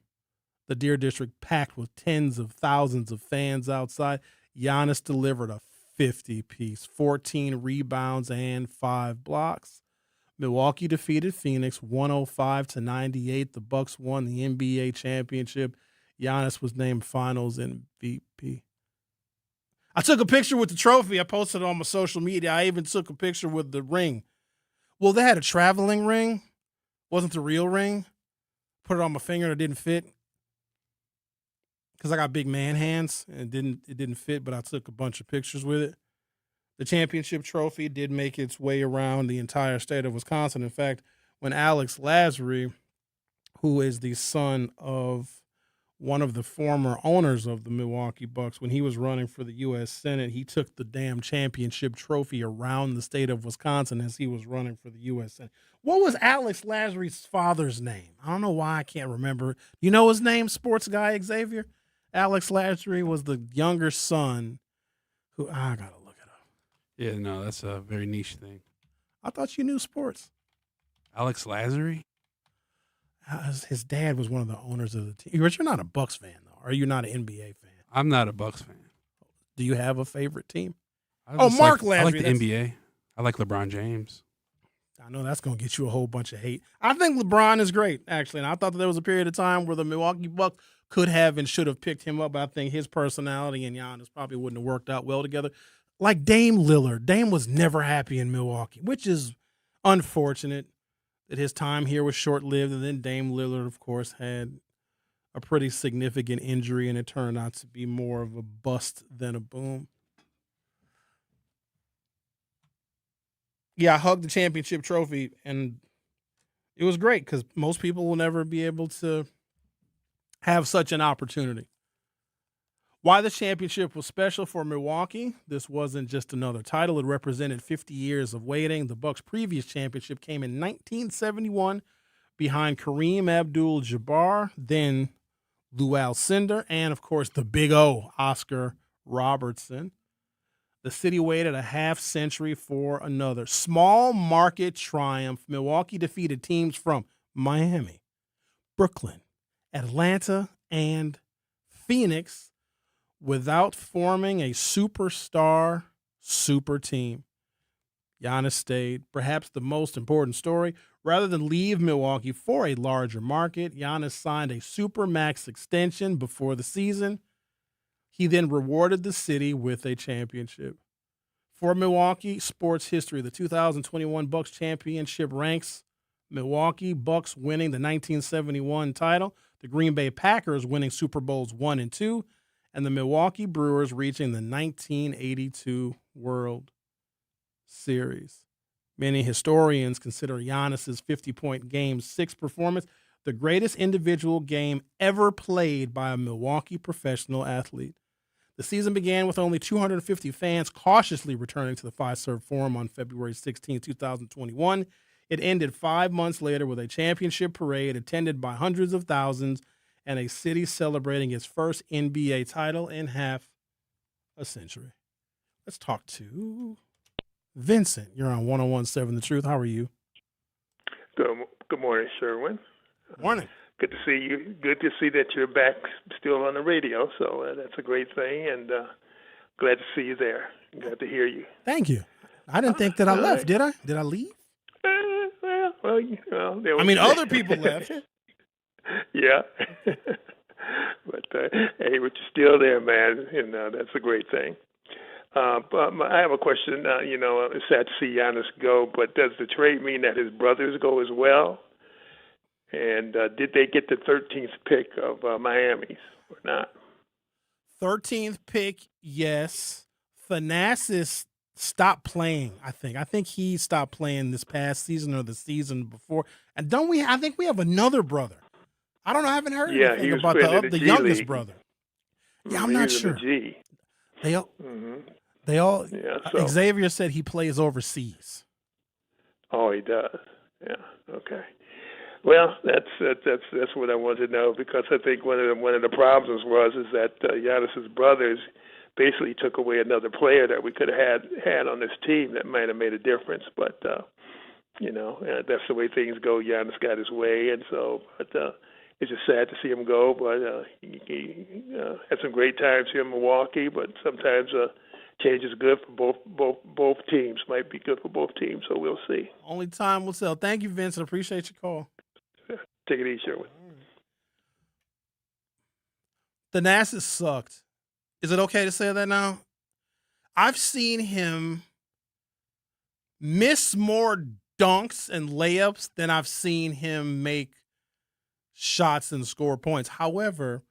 Speaker 8: The Deer District packed with tens of thousands of fans outside. Giannis delivered a 50-piece, 14 rebounds, and 5 blocks. Milwaukee defeated Phoenix 105-98. The Bucks won the NBA championship. Giannis was named Finals MVP. I took a picture with the trophy. I posted it on my social media. I even took a picture with the ring. Well, they had a traveling ring. Wasn't the real ring. Put it on my finger and it didn't fit. Because I got big man hands and it didn't fit, but I took a bunch of pictures with it. The championship trophy did make its way around the entire state of Wisconsin. In fact, when Alex Lazary, who is the son of one of the former owners of the Milwaukee Bucks, when he was running for the U.S. Senate, he took the damn championship trophy around the state of Wisconsin as he was running for the U.S. Senate. What was Alex Lazary's father's name? I don't know why I can't remember. You know his name, sports guy Xavier? Alex Lazary was the younger son who, I got to look it up.
Speaker 16: Yeah, no, that's a very niche thing.
Speaker 8: I thought you knew sports.
Speaker 16: Alex Lazary?
Speaker 8: His dad was one of the owners of the team. But you're not a Bucks fan, though. Or you're not an NBA fan?
Speaker 16: I'm not a Bucks fan.
Speaker 8: Do you have a favorite team?
Speaker 16: Mark
Speaker 8: Lazary.
Speaker 16: I like the NBA. I like LeBron James.
Speaker 8: I know that's going to get you a whole bunch of hate. I think LeBron is great, actually. And I thought that there was a period of time where the Milwaukee Bucks could have and should have picked him up. But I think his personality and Giannis probably wouldn't have worked out well together. Like Dame Lillard. Dame was never happy in Milwaukee, which is unfortunate that his time here was short-lived. And then Dame Lillard, of course, had a pretty significant injury, and it turned out to be more of a bust than a boom. Yeah, I hugged the championship trophy, and it was great because most people will never be able to have such an opportunity. Why the championship was special for Milwaukee? This wasn't just another title. It represented 50 years of waiting. The Bucks' previous championship came in 1971 behind Kareem Abdul-Jabbar, then Lou Alcindor, and, of course, the Big O, Oscar Robertson. The city waited a half century for another small market triumph. Milwaukee defeated teams from Miami, Brooklyn, Atlanta, and Phoenix without forming a superstar super team. Giannis stayed. Perhaps the most important story, rather than leave Milwaukee for a larger market, Giannis signed a supermax extension before the season. He then rewarded the city with a championship. For Milwaukee sports history, the 2021 Bucks championship ranks Milwaukee Bucks winning the 1971 title, the Green Bay Packers winning Super Bowls 1 and 2, and the Milwaukee Brewers reaching the 1982 World Series. Many historians consider Giannis's 50-point Game 6 performance the greatest individual game ever played by a Milwaukee professional athlete. The season began with only 250 fans cautiously returning to the Fiserv Forum on February 16, 2021. It ended 5 months later with a championship parade attended by hundreds of thousands and a city celebrating its first NBA title in half a century. Let's talk to Vincent. You're on 101.7 The Truth. How are you?
Speaker 17: Good morning, Sherwin.
Speaker 8: Morning.
Speaker 17: Good to see you. Good to see that you're back still on the radio. So that's a great thing, and glad to see you there. Glad to hear you.
Speaker 8: Thank you. I didn't think that I left, did I? Did I leave? Other people left.
Speaker 17: Yeah. But hey, but you're still there, man, and that's a great thing. But I have a question. It's sad to see Giannis go, but does the trade mean that his brothers go as well? And did they get the 13th pick of Miami's or not?
Speaker 8: 13th pick, yes. Thanasis stopped playing, I think. I think he stopped playing this past season or the season before. And I think we have another brher. I don't know. I haven't heard anything about the youngest
Speaker 17: League.
Speaker 8: Brother. Yeah, I'm not sure.
Speaker 17: G.
Speaker 8: They all. Yeah, so. Xavier said he plays overseas.
Speaker 17: Oh, he does. Yeah. Okay. Well, that's what I wanted to know, because I think one of the problems was that Giannis's brothers basically took away another player that we could have had on this team that might have made a difference. But that's the way things go. Giannis got his way, and so it's just sad to see him go. But he had some great times here in Milwaukee. But sometimes change is good for both teams. Might be good for both teams. So we'll see.
Speaker 8: Only time will tell. Thank you, Vincent. Appreciate your call.
Speaker 17: Take it easy, Sherwin.
Speaker 8: Thanasis sucked. Is it okay to say that now? I've seen him miss more dunks and layups than I've seen him make shots and score points. However,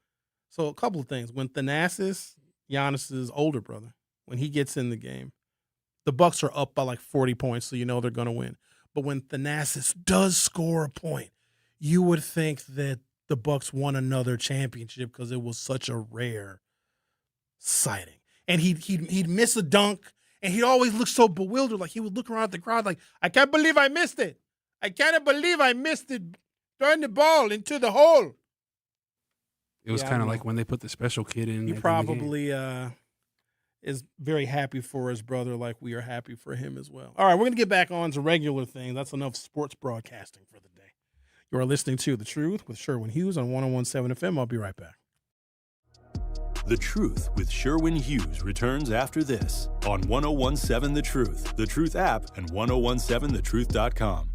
Speaker 8: so a couple of things. When Thanasis, Giannis's older brother, when he gets in the game, the Bucks are up by like 40 points, so you know they're going to win. But when Thanasis does score a point, you would think that the Bucks won another championship because it was such a rare sighting. And he'd miss a dunk, and he'd always look so bewildered, like he would look around at the crowd like, I can't believe I missed it. I can't believe I missed it. Throwing the ball into the hole.
Speaker 16: It was kind of like when they put the special kid in.
Speaker 8: He probably is very happy for his brother, like we are happy for him as well. All right, we're going to get back on to regular things. That's enough sports broadcasting for the day. You are listening to The Truth with Sherwin Hughes on 101.7 FM. I'll be right back.
Speaker 10: The Truth with Sherwin Hughes returns after this on 101.7 The Truth app, and 1017thetruth.com.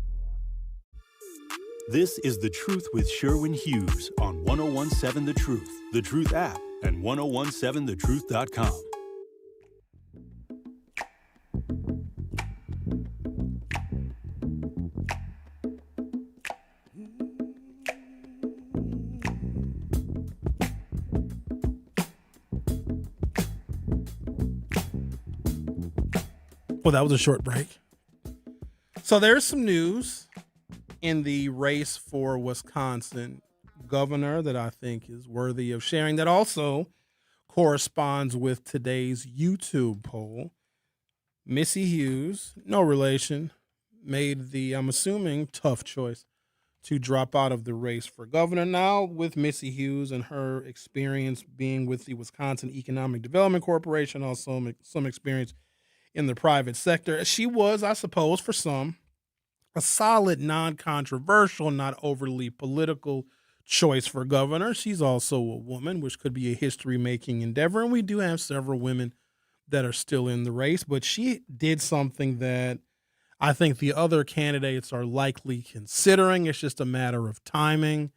Speaker 10: This is The Truth with Sherwin Hughes on 101.7 The Truth app, and 1017thetruth.com.
Speaker 8: Well, that was a short break. So there's some news in the race for Wisconsin governor that I think is worthy of sharing, that also corresponds with today's YouTube poll. Missy Hughes, no relation, made the, I'm assuming, tough choice to drop out of the race for governor. Now, with Missy Hughes and her experience being with the Wisconsin Economic Development Corporation, also some experience in the private sector, she was, I suppose, for some, a solid, non-controversial, not overly political choice for governor. She's also a woman, which could be a history-making endeavor, and we do have several women that are still in the race, but she did something that I think the other candidates are likely considering. It's just a matter of timing.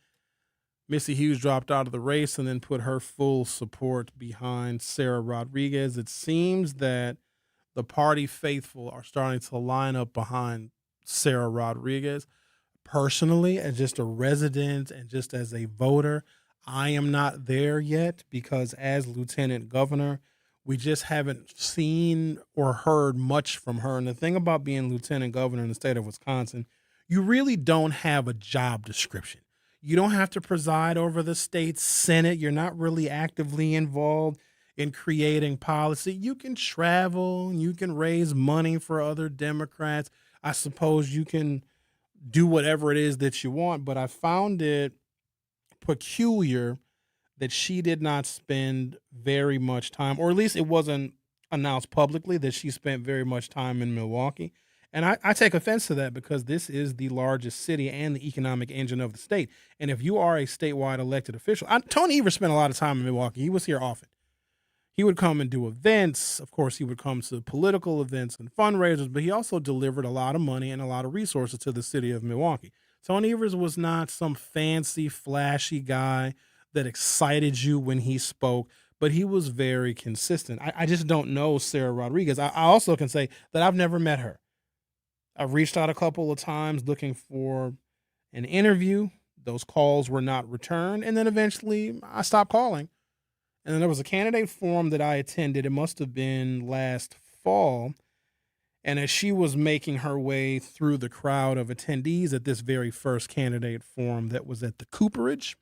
Speaker 8: Missy Hughes dropped out of the race and then put her full support behind Sarah Rodriguez. It seems that the party faithful are starting to line up behind Sarah Rodriguez. Personally, as just a resident and just as a voter, I am not there yet because as lieutenant governor, we just haven't seen or heard much from her. And the thing about being lieutenant governor in the state of Wisconsin, you really don't have a job description. You don't have to preside over the state Senate. You're not really actively involved in creating policy. You can travel, you can raise money for other Democrats. I suppose you can do whatever it is that you want, but I found it peculiar that she did not spend very much time, or at least it wasn't announced publicly that she spent very much time in Milwaukee. And I take offense to that because this is the largest city and the economic engine of the state. And if you are a statewide elected official, Tony Evers spent a lot of time in Milwaukee. He was here often. He would come and do events. Of course, he would come to political events and fundraisers, but he also delivered a lot of money and a lot of resources to the city of Milwaukee. Tony Evers was not some fancy, flashy guy that excited you when he spoke, but he was very consistent. I just don't know Sarah Rodriguez. I also can say that I've never met her. I've reached out a couple of times looking for an interview. Those calls were not returned, and then eventually I stopped calling. And then there was a candidate forum that I attended. It must have been last fall. And as she was making her way through the crowd of attendees at this very first candidate forum that was at the Cooperage,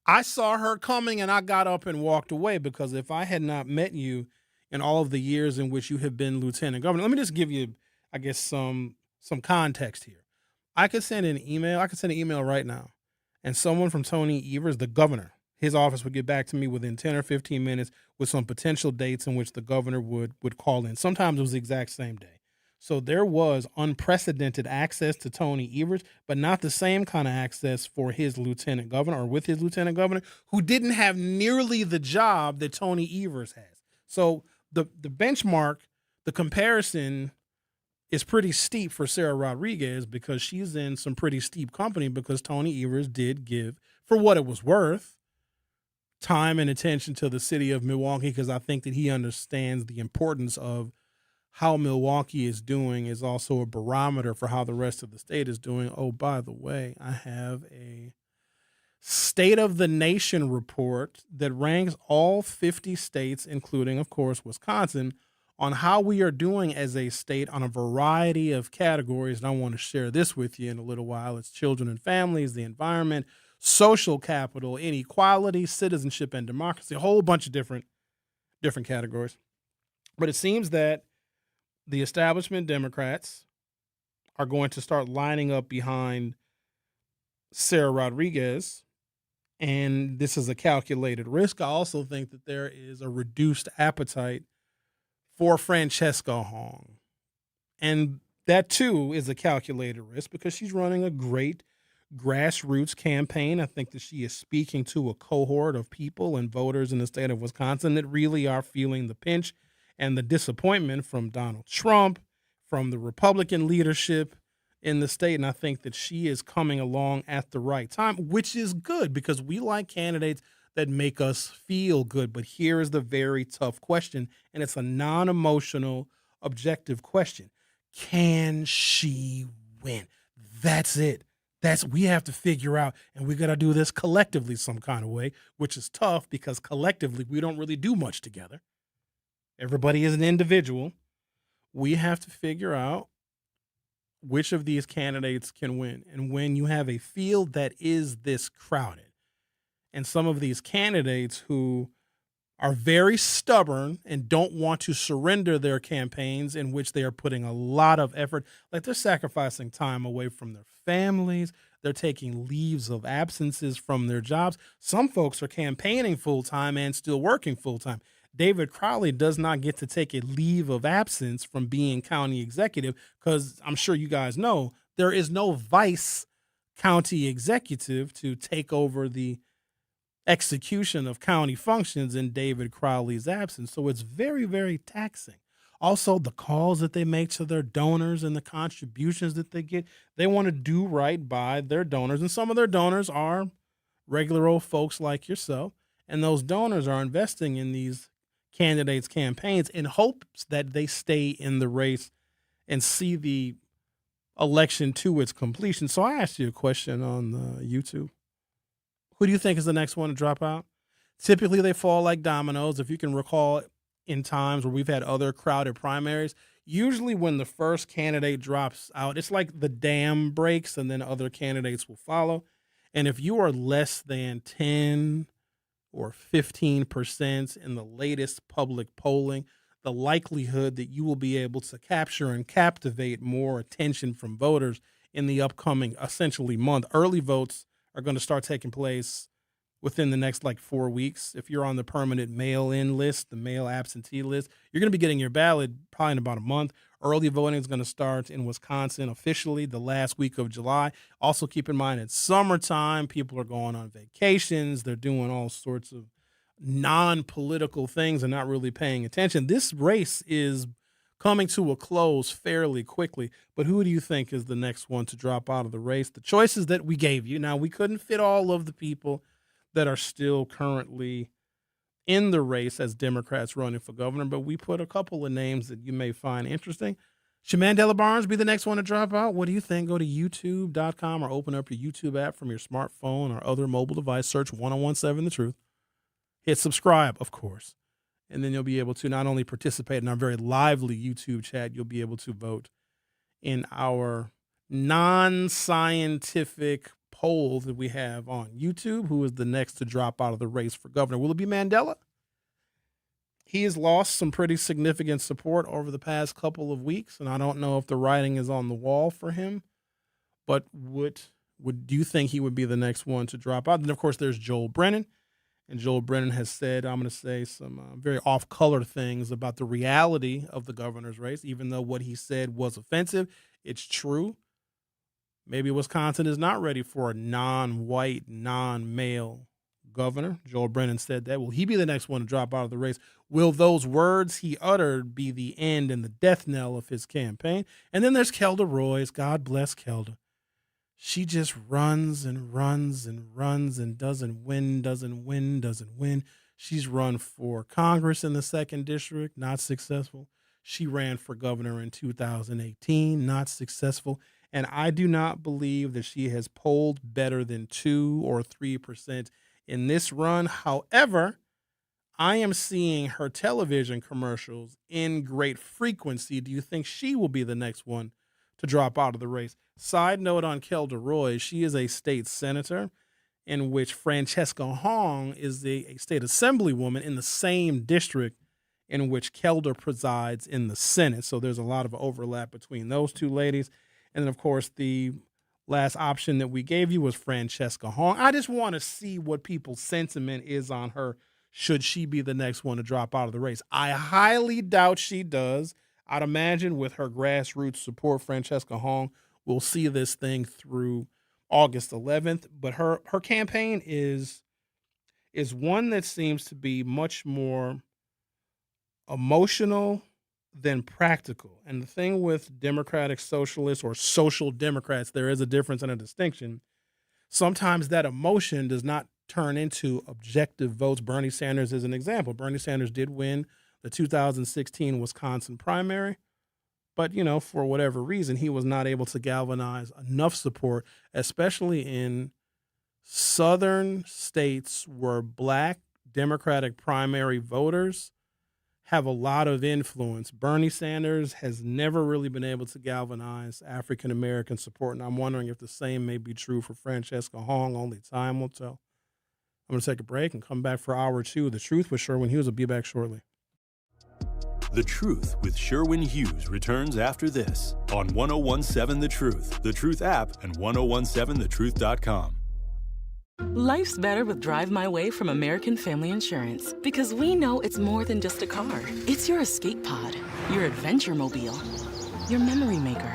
Speaker 8: I saw her coming and I got up and walked away, because if I had not met you in all of the years in which you have been lieutenant governor, let me just give you, I guess, some context here. I could send an email right now, and someone from Tony Evers, the governor, his office would get back to me within 10 or 15 minutes with some potential dates in which the governor would call in. Sometimes it was the exact same day. So there was unprecedented access to Tony Evers, but not the same kind of access for his lieutenant governor, or with his lieutenant governor, who didn't have nearly the job that Tony Evers has. So the benchmark, the comparison is pretty steep for Sarah Rodriguez, because she's in some pretty steep company, because Tony Evers did give, for what it was worth, time and attention to the city of Milwaukee, because I think that he understands the importance of how Milwaukee is doing is also a barometer for how the rest of the state is doing. Oh, by the way, I have a State of the Nation report that ranks all 50 states, including, of course, Wisconsin, on how we are doing as a state on a variety of categories. And I want to share this with you in a little while. It's children and families, the environment, social capital, inequality, citizenship, and democracy, a whole bunch of different categories. But it seems that the establishment Democrats are going to start lining up behind Sarah Rodriguez, and this is a calculated risk. I also think that there is a reduced appetite for Francesca Hong, and that too is a calculated risk, because she's running a great grassroots campaign. I think that she is speaking to a cohort of people and voters in the state of Wisconsin that really are feeling the pinch and the disappointment from Donald Trump, from the Republican leadership in the state. And I think that she is coming along at the right time, which is good, because we like candidates that make us feel good. But here is the very tough question, and it's a non-emotional, objective question. Can she win? That's it. We have to figure out, and we got to do this collectively some kind of way, which is tough because collectively we don't really do much together. Everybody is an individual. We have to figure out which of these candidates can win. And when you have a field that is this crowded, and some of these candidates who are very stubborn and don't want to surrender their campaigns, in which they are putting a lot of effort, like they're sacrificing time away from their families. They're taking leaves of absences from their jobs. Some folks are campaigning full-time and still working full-time. David Crowley does not get to take a leave of absence from being county executive, because I'm sure you guys know there is no vice county executive to take over the execution of county functions in David Crowley's absence. So it's very, very taxing. Also, the calls that they make to their donors and the contributions that they get, they want to do right by their donors. And some of their donors are regular old folks like yourself. And those donors are investing in these candidates' campaigns in hopes that they stay in the race and see the election to its completion. So I asked you a question on YouTube. Who do you think is the next one to drop out? Typically, they fall like dominoes. If you can recall, in times where we've had other crowded primaries, usually when the first candidate drops out, it's like the dam breaks and then other candidates will follow. And if you are less than 10 or 15% in the latest public polling, the likelihood that you will be able to capture and captivate more attention from voters in the upcoming, essentially, month. Early votes are going to start taking place within the next 4 weeks. If you're on the permanent mail-in list, the mail absentee list, you're going to be getting your ballot probably in about a month. Early voting is going to start in Wisconsin officially the last week of July. Also keep in mind it's summertime. People are going on vacations. They're doing all sorts of non-political things and not really paying attention. This race is coming to a close fairly quickly. But who do you think is the next one to drop out of the race? The choices that we gave you. Now, we couldn't fit all of the people that are still currently in the race as Democrats running for governor, but we put a couple of names that you may find interesting. Should Mandela Barnes be the next one to drop out? What do you think? Go to youtube.com or open up your YouTube app from your smartphone or other mobile device. Search 1017 The Truth. Hit subscribe, of course. And then you'll be able to not only participate in our very lively YouTube chat, you'll be able to vote in our non-scientific poll that we have on YouTube. Who is the next to drop out of the race for governor? Will it be Mandela? He has lost some pretty significant support over the past couple of weeks, and I don't know if the writing is on the wall for him. But do you think he would be the next one to drop out? And, of course, there's Joel Brennan. And Joel Brennan has said, I'm going to say some very off-color things about the reality of the governor's race, even though what he said was offensive. It's true. Maybe Wisconsin is not ready for a non-white, non-male governor. Joel Brennan said that. Will he be the next one to drop out of the race? Will those words he uttered be the end and the death knell of his campaign? And then there's Kelda Roys. God bless Kelda. She just runs and runs and runs and doesn't win. She's run for Congress in the 2nd District, not successful. She ran for governor in 2018, not successful. And I do not believe that she has polled better than 2 or 3% in this run. However, I am seeing her television commercials in great frequency. Do you think she will be the next one to drop out of the race? Side note on Kelda Roy, she is a state senator in which Francesca Hong is a state assemblywoman in the same district in which Kelda presides in the Senate. So there's a lot of overlap between those two ladies. And then, of course, the last option that we gave you was Francesca Hong. I just want to see what people's sentiment is on her. Should she be the next one to drop out of the race? I highly doubt she does. I'd imagine with her grassroots support, Francesca Hong will see this thing through August 11th. But her campaign is one that seems to be much more emotional than practical. And the thing with Democratic Socialists or social Democrats, there is a difference and a distinction. Sometimes that emotion does not turn into objective votes. Bernie Sanders is an example. Bernie Sanders did win the 2016 Wisconsin primary, but, for whatever reason, he was not able to galvanize enough support, especially in southern states where black Democratic primary voters have a lot of influence. Bernie Sanders has never really been able to galvanize African-American support, and I'm wondering if the same may be true for Francesca Hong. Only time will tell. I'm going to take a break and come back for hour 2. The Truth with Sherwin Hughes will be back shortly.
Speaker 10: The Truth with Sherwin Hughes returns after this on 1017 The Truth app, and 1017thetruth.com.
Speaker 18: Life's better with Drive My Way from American Family Insurance, because we know it's more than just a car. It's your escape pod, your adventure mobile, your memory maker.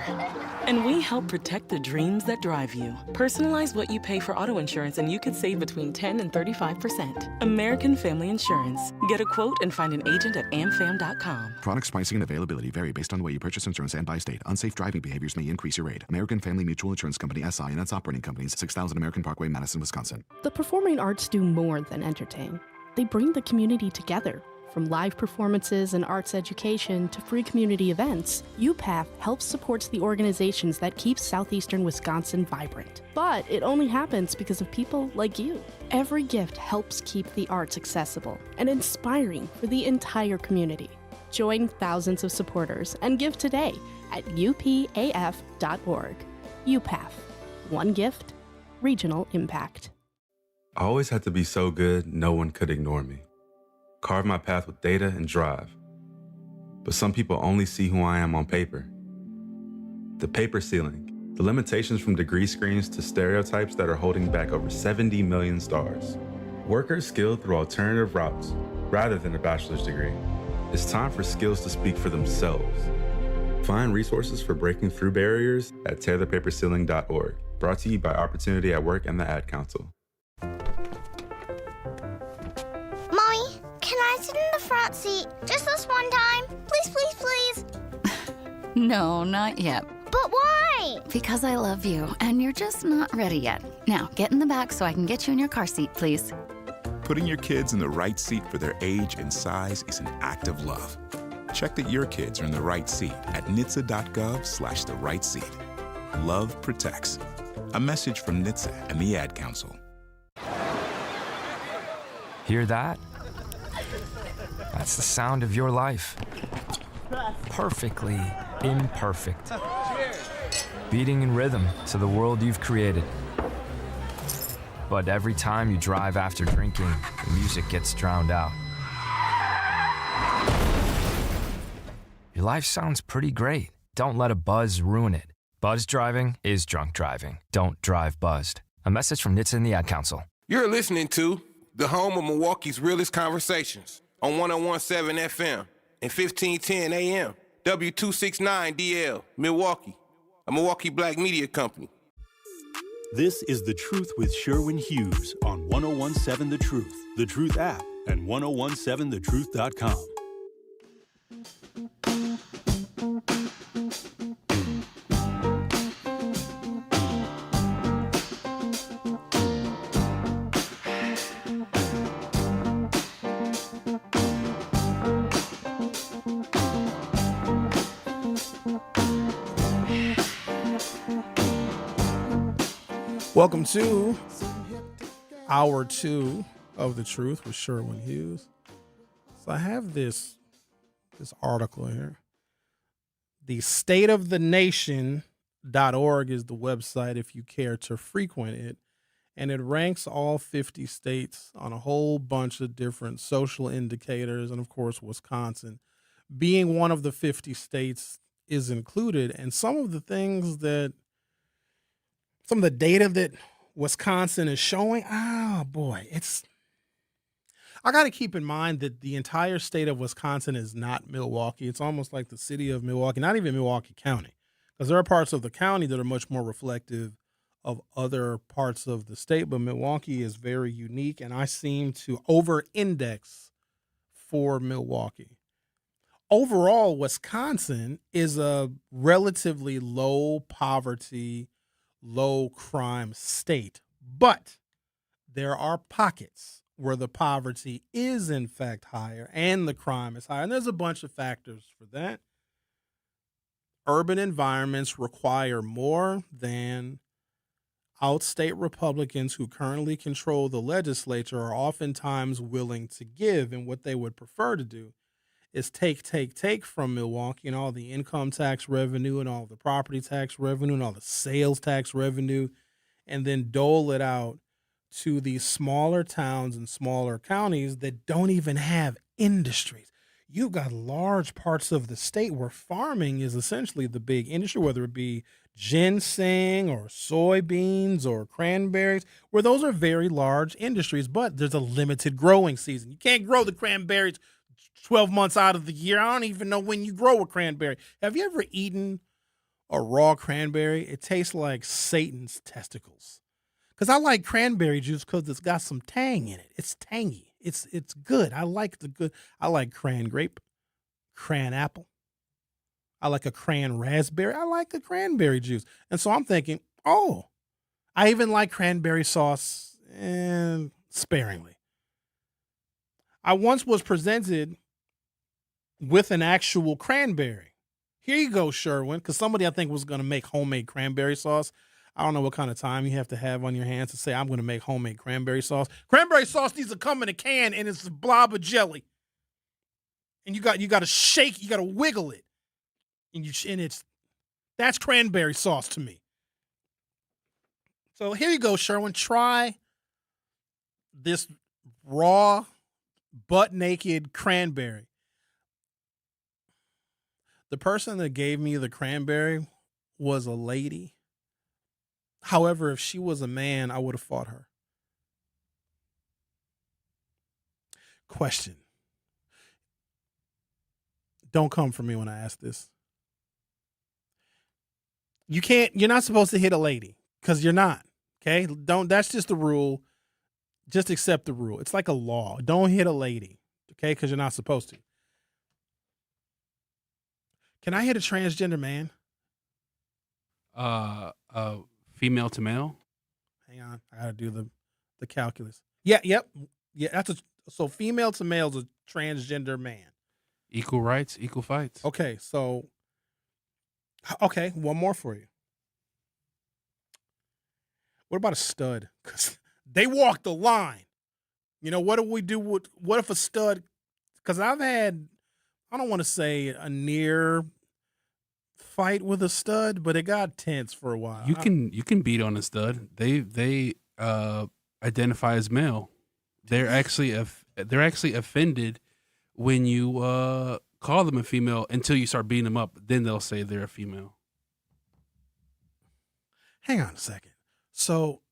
Speaker 18: And we help protect the dreams that drive you. Personalize what you pay for auto insurance and you could save between 10 and 35%. American Family Insurance. Get a quote and find an agent at amfam.com.
Speaker 19: Products, pricing, and availability vary based on the way you purchase insurance and by state. Unsafe driving behaviors may increase your rate. American Family Mutual Insurance Company, SI, and its operating companies, 6000 American Parkway, Madison, Wisconsin.
Speaker 20: The performing arts do more than entertain. They bring the community together. From live performances and arts education to free community events, UPath helps support the organizations that keep southeastern Wisconsin vibrant. But it only happens because of people like you. Every gift helps keep the arts accessible and inspiring for the entire community. Join thousands of supporters and give today at upaf.org. UPath. One gift, regional impact.
Speaker 21: I always had to be so good, no one could ignore me. Carve my path with data and drive. But some people only see who I am on paper. The paper ceiling, the limitations from degree screens to stereotypes that are holding back over 70 million stars. Work are skilled through alternative routes rather than a bachelor's degree. It's time for skills to speak for themselves. Find resources for breaking through barriers at tearthepaperceiling.org. Brought to you by Opportunity at Work and the Ad Council.
Speaker 1: Mommy, can I sit in the front seat just this one time? Please, please, please.
Speaker 22: No, not yet.
Speaker 1: But why?
Speaker 22: Because I love you, and you're just not ready yet. Now, get in the back so I can get you in your car seat, please.
Speaker 23: Putting your kids in the right seat for their age and size is an act of love. Check that your kids are in the right seat at NHTSA.gov/the right seat. Love protects. A message from NHTSA and the Ad Council.
Speaker 15: Hear that? That's the sound of your life. Perfectly imperfect. Beating in rhythm to the world you've created. But every time you drive after drinking, the music gets drowned out. Your life sounds pretty great. Don't let a buzz ruin it. Buzz driving is drunk driving. Don't drive buzzed. A message from NHTSA and the Ad Council.
Speaker 7: You're listening to the home of Milwaukee's realest conversations on 101.7 FM and 1510 AM. W269DL, Milwaukee, a Milwaukee Black Media Company.
Speaker 10: This is The Truth with Sherwin Hughes on 101.7 The Truth app, and 1017thetruth.com.
Speaker 8: Welcome to Hour 2 of The Truth with Sherwin Hughes. So I have this article here. The stateofthenation.org is the website if you care to frequent it. And it ranks all 50 states on a whole bunch of different social indicators. And of course, Wisconsin being one of the 50 states is included. And some of the data that Wisconsin is showing, I got to keep in mind that the entire state of Wisconsin is not Milwaukee. It's almost like the city of Milwaukee, not even Milwaukee County, because there are parts of the county that are much more reflective of other parts of the state, but Milwaukee is very unique, and I seem to over-index for Milwaukee. Overall, Wisconsin is a relatively low poverty, low crime state, but there are pockets where the poverty is in fact higher and the crime is higher. And there's a bunch of factors for that. Urban environments require more than outstate Republicans who currently control the legislature are oftentimes willing to give. And what they would prefer to do is take from Milwaukee and all the income tax revenue and all the property tax revenue and all the sales tax revenue, and then dole it out to these smaller towns and smaller counties that don't even have industries. You've got large parts of the state where farming is essentially the big industry, whether it be ginseng or soybeans or cranberries, where those are very large industries, but there's a limited growing season. You can't grow the cranberries 12 months out of the year. I don't even know when you grow a cranberry. Have you ever eaten a raw cranberry? It tastes like Satan's testicles. Because I like cranberry juice because it's got some tang in it. It's tangy. It's good. I like cran grape, cran apple. I like a cran raspberry. I like the cranberry juice. And so I'm thinking, I even like cranberry sauce and sparingly. I once was presented with an actual cranberry. Here you go, Sherwin, because somebody I think was going to make homemade cranberry sauce. I don't know what kind of time you have to have on your hands to say, I'm going to make homemade cranberry sauce. Cranberry sauce needs to come in a can, and it's a blob of jelly. And you got to shake, you got to wiggle it. That's cranberry sauce to me. So here you go, Sherwin. Try this raw, butt-naked cranberry. The person that gave me the cranberry was a lady. However, if she was a man, I would have fought her. Question. Don't come for me when I ask this. You're not supposed to hit a lady because you're not. Okay? That's just the rule. Just accept the rule. It's like a law. Don't hit a lady. Okay? Because you're not supposed to. Can I hit a transgender man?
Speaker 16: Female to male.
Speaker 8: Hang on. I gotta do the calculus. Yeah, yep. Yeah, so female to male is a transgender man.
Speaker 16: Equal rights, equal fights.
Speaker 8: Okay, one more for you. What about a stud? Because they walk the line. What do we do what if a stud? Because I've had, I don't want to say a near fight with a stud, but it got tense for a while.
Speaker 16: You can beat on a stud. They identify as male. They're actually offended when you call them a female until you start beating them up. Then they'll say they're a female.
Speaker 8: Hang on a second. So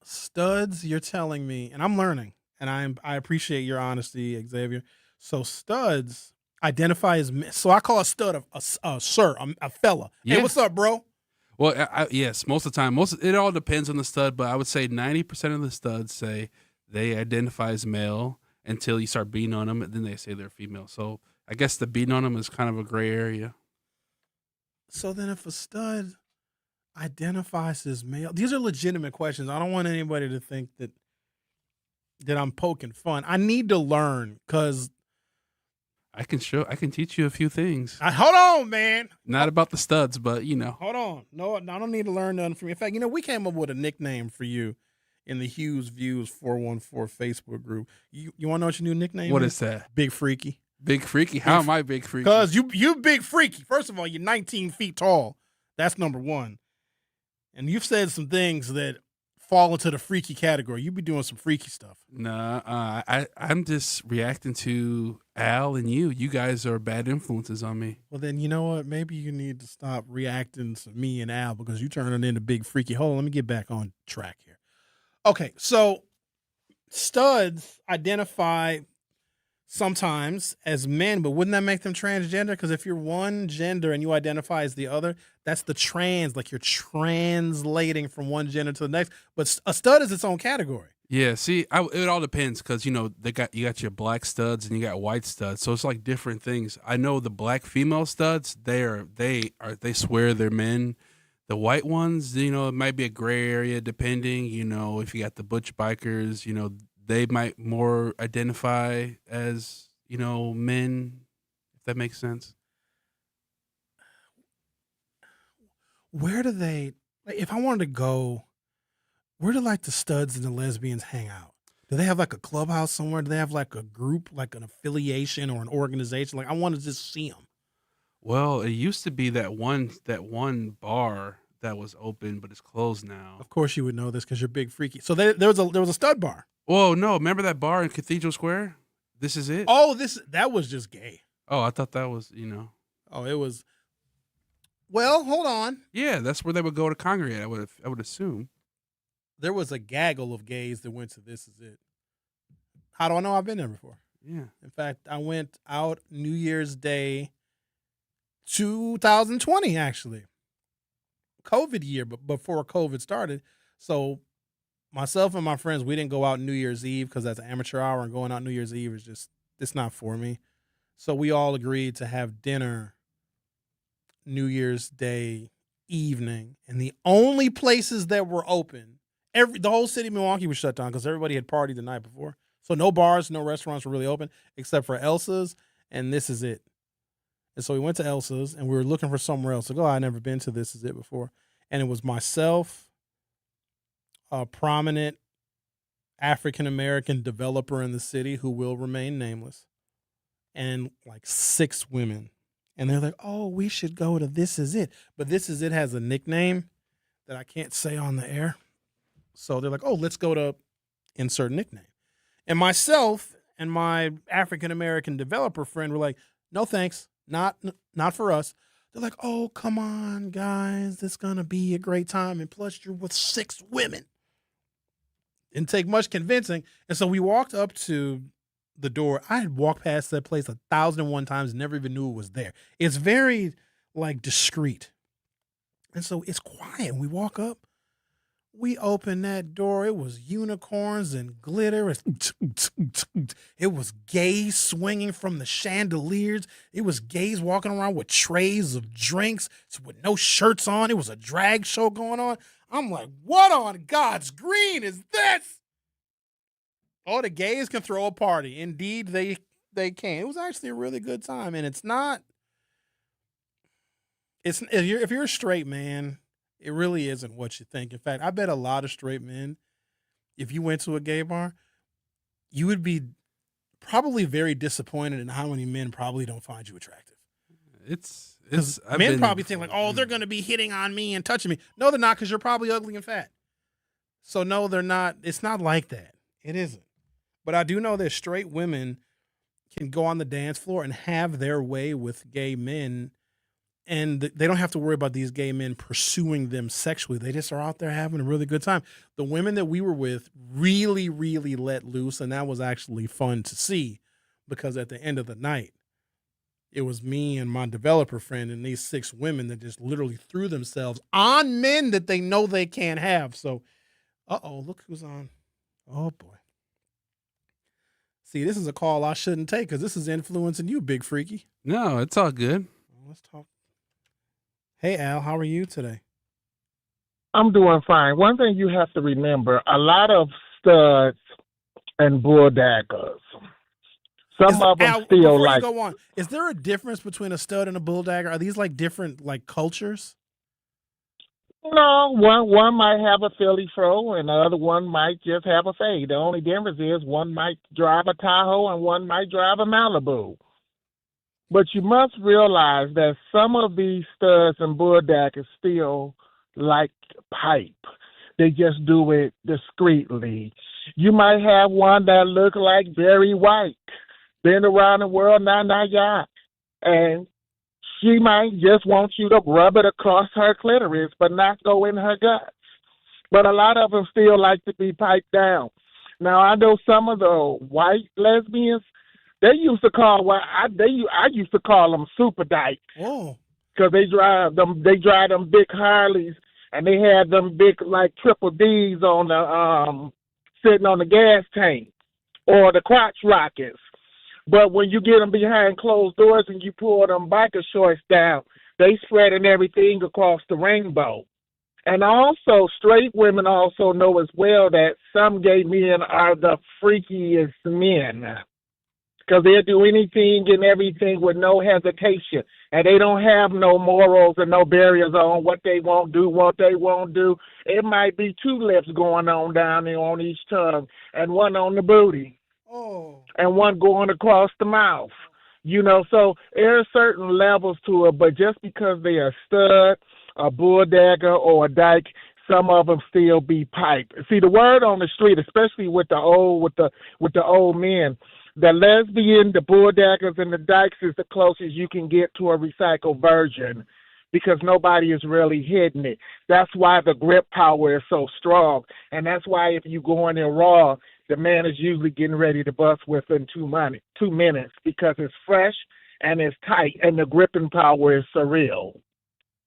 Speaker 8: studs, you're telling me, and I'm learning, and I appreciate your honesty, Xavier. So studs identify as men. So I call a stud a sir, a fella.
Speaker 16: Yeah.
Speaker 8: Hey, what's up, bro?
Speaker 16: Well, yes, most of the time. It all depends on the stud, but I would say 90% of the studs say they identify as male until you start beating on them, and then they say they're female. So I guess the beating on them is kind of a gray area.
Speaker 8: So then if a stud identifies as male, these are legitimate questions. I don't want anybody to think that I'm poking fun. I need to learn because
Speaker 16: I can teach you a few things.
Speaker 8: Hold on, man.
Speaker 16: Not about the studs, but
Speaker 8: Hold on. No, I don't need to learn nothing from you. In fact, we came up with a nickname for you in the Hughes Views 414 Facebook group. You want to know what your new nickname
Speaker 16: What
Speaker 8: is?
Speaker 16: is that?
Speaker 8: Big Freaky.
Speaker 16: Big Freaky? How am I Big Freaky?
Speaker 8: Because you big freaky. First of all, you're 19 feet tall. That's number one. And you've said some things that fall into the freaky category. You be doing some freaky stuff.
Speaker 16: Nah, I'm just reacting to Al and you. You guys are bad influences on me.
Speaker 8: Well, then you know what? Maybe you need to stop reacting to me and Al because you turning into big freaky. Hold on, let me get back on track here. Okay, so studs identify sometimes as men, but wouldn't that make them transgender? Because if you're one gender and you identify as the other, that's the trans, like you're translating from one gender to the next. But a stud is its own category.
Speaker 16: Yeah, see, it all depends because you got your black studs and you got white studs, so it's like different things. I know the black female studs, they swear they're men. The white ones, it might be a gray area depending. If you got the butch bikers, they might more identify as, men, if that makes sense.
Speaker 8: Where do they, if I wanted to go, where do the studs and the lesbians hang out? Do they have a clubhouse somewhere? Do they have a group, an affiliation or an organization? I want to just see them.
Speaker 16: Well, it used to be that one bar that was open, but it's closed now.
Speaker 8: Of course you would know this because you're big freaky. So there was a stud bar.
Speaker 16: Oh no! Remember that bar in Cathedral Square? This is it.
Speaker 8: Oh, that was just gay.
Speaker 16: Oh, I thought that was
Speaker 8: Oh, it was. Well, hold on.
Speaker 16: Yeah, that's where they would go to congregate. I would assume.
Speaker 8: There was a gaggle of gays that went to This Is It. How do I know? I've been there before.
Speaker 16: Yeah.
Speaker 8: In fact, I went out New Year's Day 2020, actually. COVID year, but before COVID started. So myself and my friends, we didn't go out New Year's Eve because that's an amateur hour, and going out New Year's Eve is it's not for me. So we all agreed to have dinner New Year's Day evening, and the only places that were open, the whole city of Milwaukee was shut down because everybody had partied the night before. So no bars, no restaurants were really open except for Elsa's, and This Is It. And so we went to Elsa's, and we were looking for somewhere else. I'd never been to This Is It before. And it was myself, a prominent African-American developer in the city who will remain nameless, and 6 women. And they're like, oh, we should go to This Is It. But This Is It has a nickname that I can't say on the air. So they're like, oh, let's go to insert nickname. And myself and my African-American developer friend were like, no, thanks. Not for us. They're like, oh, come on, guys. It's going to be a great time. And plus, you're with 6 women. Didn't take much convincing. And so we walked up to the door. I had walked past that place 1,001 times, never even knew it was there. It's very like discreet. And so it's quiet. We walk up, we open that door. It was unicorns and glitter. It was gays swinging from the chandeliers. It was gays walking around with trays of drinks with no shirts on. It was a drag show going on. I'm like, what on God's green is this? Oh, the gays can throw a party. Indeed, they can. It was actually a really good time. And it's not, if you're a straight man, it really isn't what you think. In fact, I bet a lot of straight men, if you went to a gay bar, you would be probably very disappointed in how many men probably don't find you attractive.
Speaker 16: It's
Speaker 8: men probably think like, oh, they're going to be hitting on me and touching me. No, they're not, because you're probably ugly and fat. So no, they're not. It's not like that. It isn't. But I do know that straight women can go on the dance floor and have their way with gay men, and they don't have to worry about these gay men pursuing them sexually. They just are out there having a really good time. The women that we were with really, really let loose, and that was actually fun to see, because at the end of the night, it was me and my developer friend and these 6 women that just literally threw themselves on men that they know they can't have. So, look who's on. Oh, boy. See, this is a call I shouldn't take, because this is influencing you, big freaky.
Speaker 16: No, it's all good.
Speaker 8: Let's talk. Hey, Al, how are you today?
Speaker 2: I'm doing fine. One thing you have to remember, a lot of studs and bulldaggers, some of them
Speaker 8: Al,
Speaker 2: still
Speaker 8: before
Speaker 2: like...
Speaker 8: you go on, is there a difference between a stud and a bulldagger? Are these like different like cultures?
Speaker 2: No, one might have a Philly fro and the other one might just have a fade. The only difference is one might drive a Tahoe and one might drive a Malibu. But you must realize that some of these studs and bulldaggers still like pipe. They just do it discreetly. You might have one that look like Barry White, been around the world, yeah. And she might just want you to rub it across her clitoris, but not go in her guts. But a lot of them still like to be piped down. Now, I know some of the white lesbians, they used to call I used to call them super dykes.
Speaker 8: Oh,
Speaker 2: because they drive them big Harleys, and they had them big like triple D's on the sitting on the gas tank or the crotch rockets. But when you get them behind closed doors and you pull them biker shorts down, they spreading everything across the rainbow. And also, straight women also know as well that some gay men are the freakiest men, because they'll do anything and everything with no hesitation. And they don't have no morals and no barriers on what they won't do, what they won't do. It might be 2 lips going on down there on each tongue and one on the booty.
Speaker 8: Oh.
Speaker 2: And one going across the mouth. You know, so there are certain levels to it, but just because they are a stud, a bulldagger, or a dyke, some of them still be piped. See, the word on the street, especially with the old men, the lesbian, the bulldaggers, and the dykes is the closest you can get to a recycled version, because nobody is really hitting it. That's why the grip power is so strong, and that's why if you go in there raw, the man is usually getting ready to bust within 2 minutes, because it's fresh and it's tight, and the gripping power is surreal.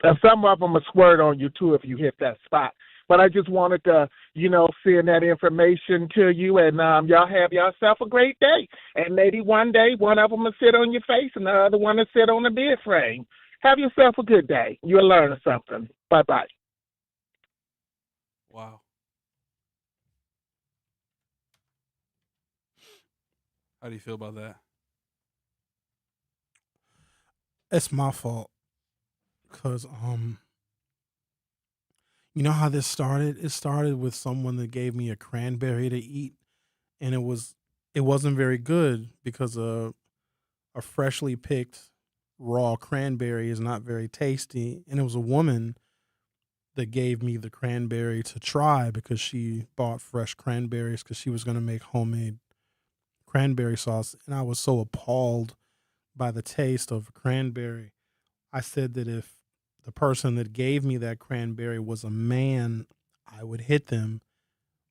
Speaker 2: And some of them will squirt on you, too, if you hit that spot. But I just wanted to, send that information to you, and y'all have yourself a great day. And maybe one day, one of them will sit on your face, and the other one will sit on the bed frame. Have yourself a good day. You'll learn something. Bye-bye.
Speaker 16: Wow. How do you feel about that?
Speaker 8: It's my fault, because you know how this started? It started with someone that gave me a cranberry to eat, and it wasn't very good, because a freshly picked raw cranberry is not very tasty. And it was a woman that gave me the cranberry to try, because she bought fresh cranberries because she was going to make homemade cranberry sauce. And I was so appalled by the taste of cranberry. I said that if the person that gave me that cranberry was a man, I would hit them.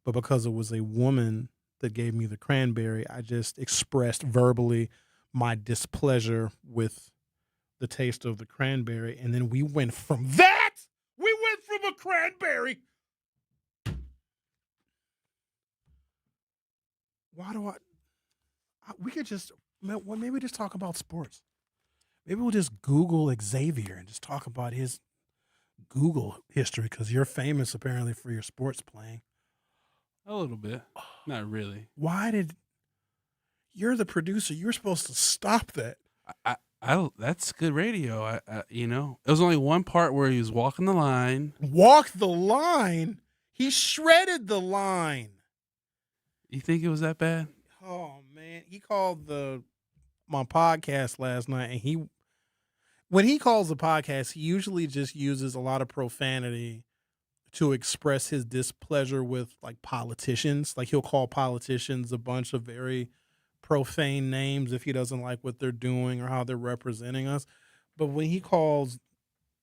Speaker 8: But because it was a woman that gave me the cranberry, I just expressed verbally my displeasure with the taste of the cranberry. And then we went from a cranberry. We could just, maybe just talk about sports. Maybe we'll just Google Xavier and just talk about his Google history, because you're famous apparently for your sports playing.
Speaker 16: A little bit. Not really.
Speaker 8: You're the producer. You're supposed to stop that.
Speaker 16: That's good radio. It was only one part where he was walking the line.
Speaker 8: Walk the line? He shredded the line.
Speaker 16: You think it was that bad?
Speaker 8: Oh man, he called my podcast last night, and when he calls the podcast, he usually just uses a lot of profanity to express his displeasure with like politicians. Like he'll call politicians a bunch of very profane names if he doesn't like what they're doing or how they're representing us. But when he calls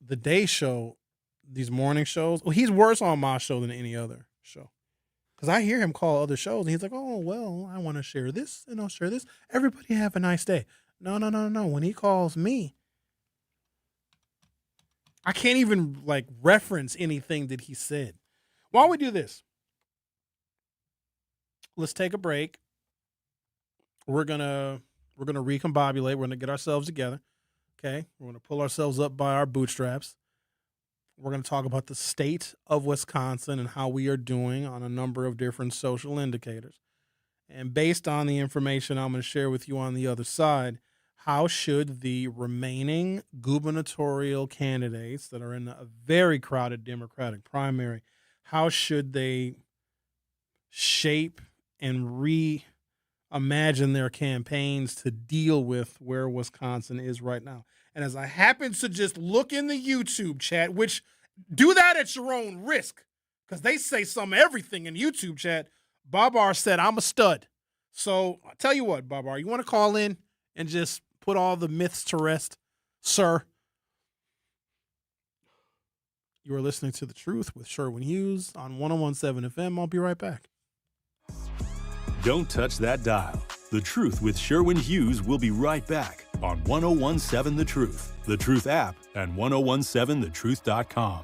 Speaker 8: the day show, these morning shows, well, he's worse on my show than any other show. Because I hear him call other shows, and he's like, oh, well, I want to share this, and I'll share this. Everybody have a nice day. No. When he calls me, I can't even, like, reference anything that he said. Why don't we do this? Let's take a break. We're gonna recombobulate. We're gonna get ourselves together. Okay? We're gonna pull ourselves up by our bootstraps. We're going to talk about the state of Wisconsin and how we are doing on a number of different social indicators. And based on the information I'm going to share with you on the other side, how should the remaining gubernatorial candidates that are in a very crowded Democratic primary, how should they shape and reimagine their campaigns to deal with where Wisconsin is right now? And as I happen to just look in the YouTube chat, which do that at your own risk, because they say everything in YouTube chat, Babar said, I'm a stud. So I'll tell you what, Babar, you want to call in and just put all the myths to rest, sir? You are listening to The Truth with Sherwin Hughes on 101.7 FM. I'll be right back.
Speaker 10: Don't touch that dial. The Truth with Sherwin Hughes will be right back on 101.7 The Truth, The Truth app, and 101.7thetruth.com.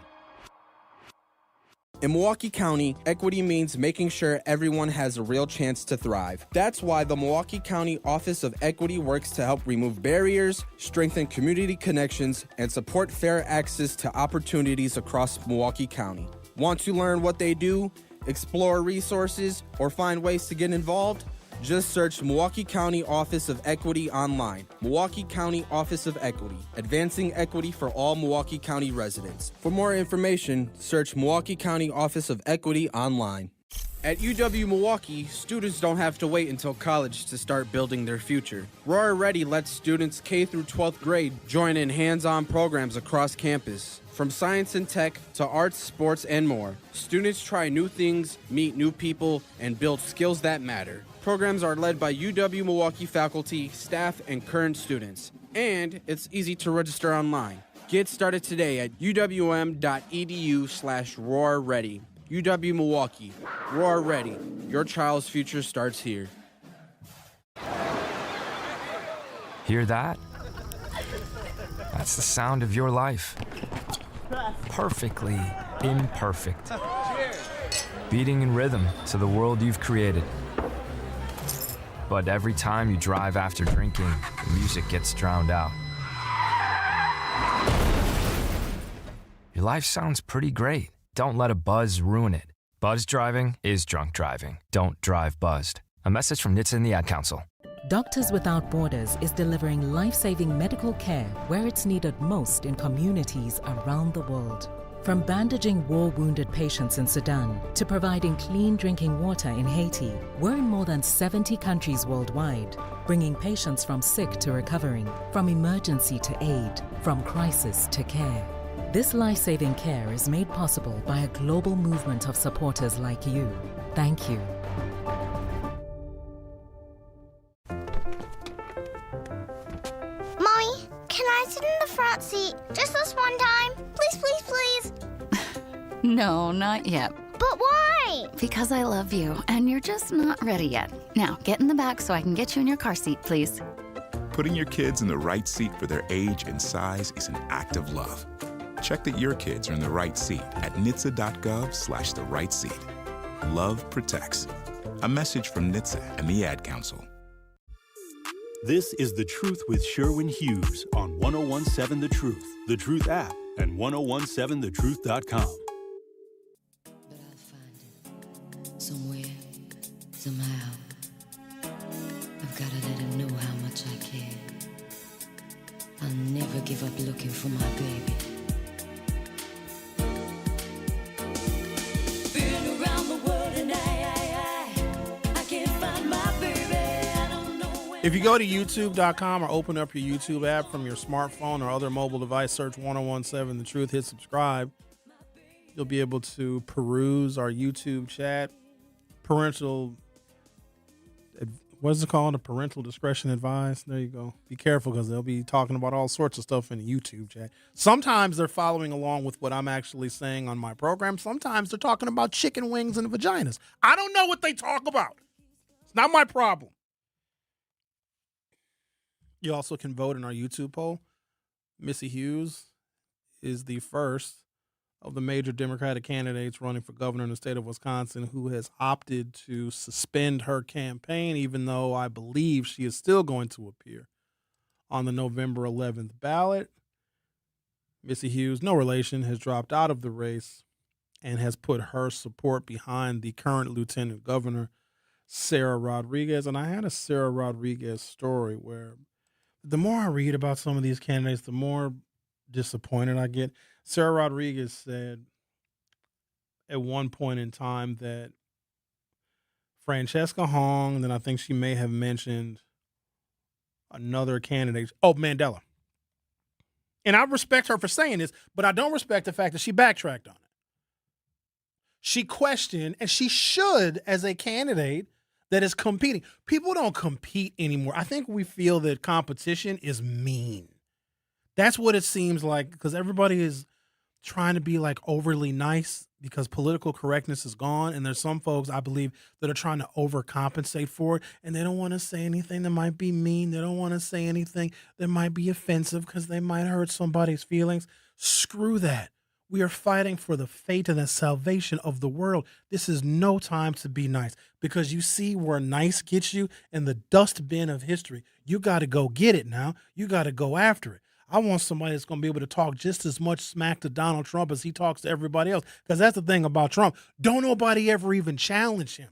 Speaker 3: In Milwaukee County, equity means making sure everyone has a real chance to thrive. That's why the Milwaukee County Office of Equity works to help remove barriers, strengthen community connections, and support fair access to opportunities across Milwaukee County. Want to learn what they do, explore resources, or find ways to get involved? Just search Milwaukee County Office of Equity online. Milwaukee County Office of Equity, advancing equity for all Milwaukee County residents. For more information, search Milwaukee County Office of Equity online. At UW-Milwaukee, students don't have to wait until college to start building their future. Roar Ready lets students K through 12th grade join in hands-on programs across campus. From science and tech to arts, sports, and more, students try new things, meet new people, and build skills that matter. Programs are led by UW-Milwaukee faculty, staff, and current students. And it's easy to register online. Get started today at uwm.edu/roarready. UW-Milwaukee. Roar Ready. Your child's future starts here.
Speaker 15: Hear that? That's the sound of your life. Perfectly imperfect. Beating in rhythm to the world you've created. But every time you drive after drinking, the music gets drowned out. Your life sounds pretty great. Don't let a buzz ruin it. Buzz driving is drunk driving. Don't drive buzzed. A message from NHTSA and the Ad Council.
Speaker 18: Doctors Without Borders is delivering life-saving medical care where it's needed most in communities around the world. From bandaging war-wounded patients in Sudan to providing clean drinking water in Haiti, we're in more than 70 countries worldwide, bringing patients from sick to recovering, from emergency to aid, from crisis to care. This life-saving care is made possible by a global movement of supporters like you. Thank you.
Speaker 1: Mommy, can I sit in the front seat just this one time? Please, please, please.
Speaker 22: No, not yet.
Speaker 1: But why? Why?
Speaker 22: Because I love you, and you're just not ready yet. Now, get in the back so I can get you in your car seat, please.
Speaker 23: Putting your kids in the right seat for their age and size is an act of love. Check that your kids are in the right seat at nhtsa.gov/the right seat. Love protects. A message from NHTSA and the Ad Council.
Speaker 10: This is The Truth with Sherwin Hughes on 1017 The Truth, The Truth app, and 1017thetruth.com.
Speaker 4: Somewhere, somehow, I've got to let him know how much I care. I'll never give up looking for my baby. Been around the world and I can't find my baby. I don't know where.
Speaker 8: If you go to youtube.com or open up your YouTube app from your smartphone or other mobile device, search 1017 The Truth, hit subscribe. You'll be able to peruse our YouTube chat. Parental, what is it called? A parental discretion advised. There you go. Be careful because they'll be talking about all sorts of stuff in the YouTube chat. Sometimes they're following along with what I'm actually saying on my program. Sometimes they're talking about chicken wings and vaginas. I don't know what they talk about. It's not my problem. You also can vote in our YouTube poll. Missy Hughes is the first of the major Democratic candidates running for governor in the state of Wisconsin who has opted to suspend her campaign, even though I believe she is still going to appear on the November 11th ballot. Missy Hughes, no relation, has dropped out of the race and has put her support behind the current lieutenant governor, Sarah Rodriguez. And I had a Sarah Rodriguez story where the more I read about some of these candidates, the more disappointed I get. Sarah Rodriguez said at one point in time that Francesca Hong, then I think she may have mentioned another candidate. Oh, Mandela. And I respect her for saying this, but I don't respect the fact that she backtracked on it. She questioned, and she should as a candidate that is competing. People don't compete anymore. I think we feel that competition is mean. That's what it seems like because everybody is trying to be like overly nice because political correctness is gone. And there's some folks, I believe, that are trying to overcompensate for it. And they don't want to say anything that might be mean. They don't want to say anything that might be offensive because they might hurt somebody's feelings. Screw that. We are fighting for the fate and the salvation of the world. This is no time to be nice because you see where nice gets you in the dustbin of history. You got to go get it now. You got to go after it. I want somebody that's going to be able to talk just as much smack to Donald Trump as he talks to everybody else. Because that's the thing about Trump. Don't nobody ever even challenge him.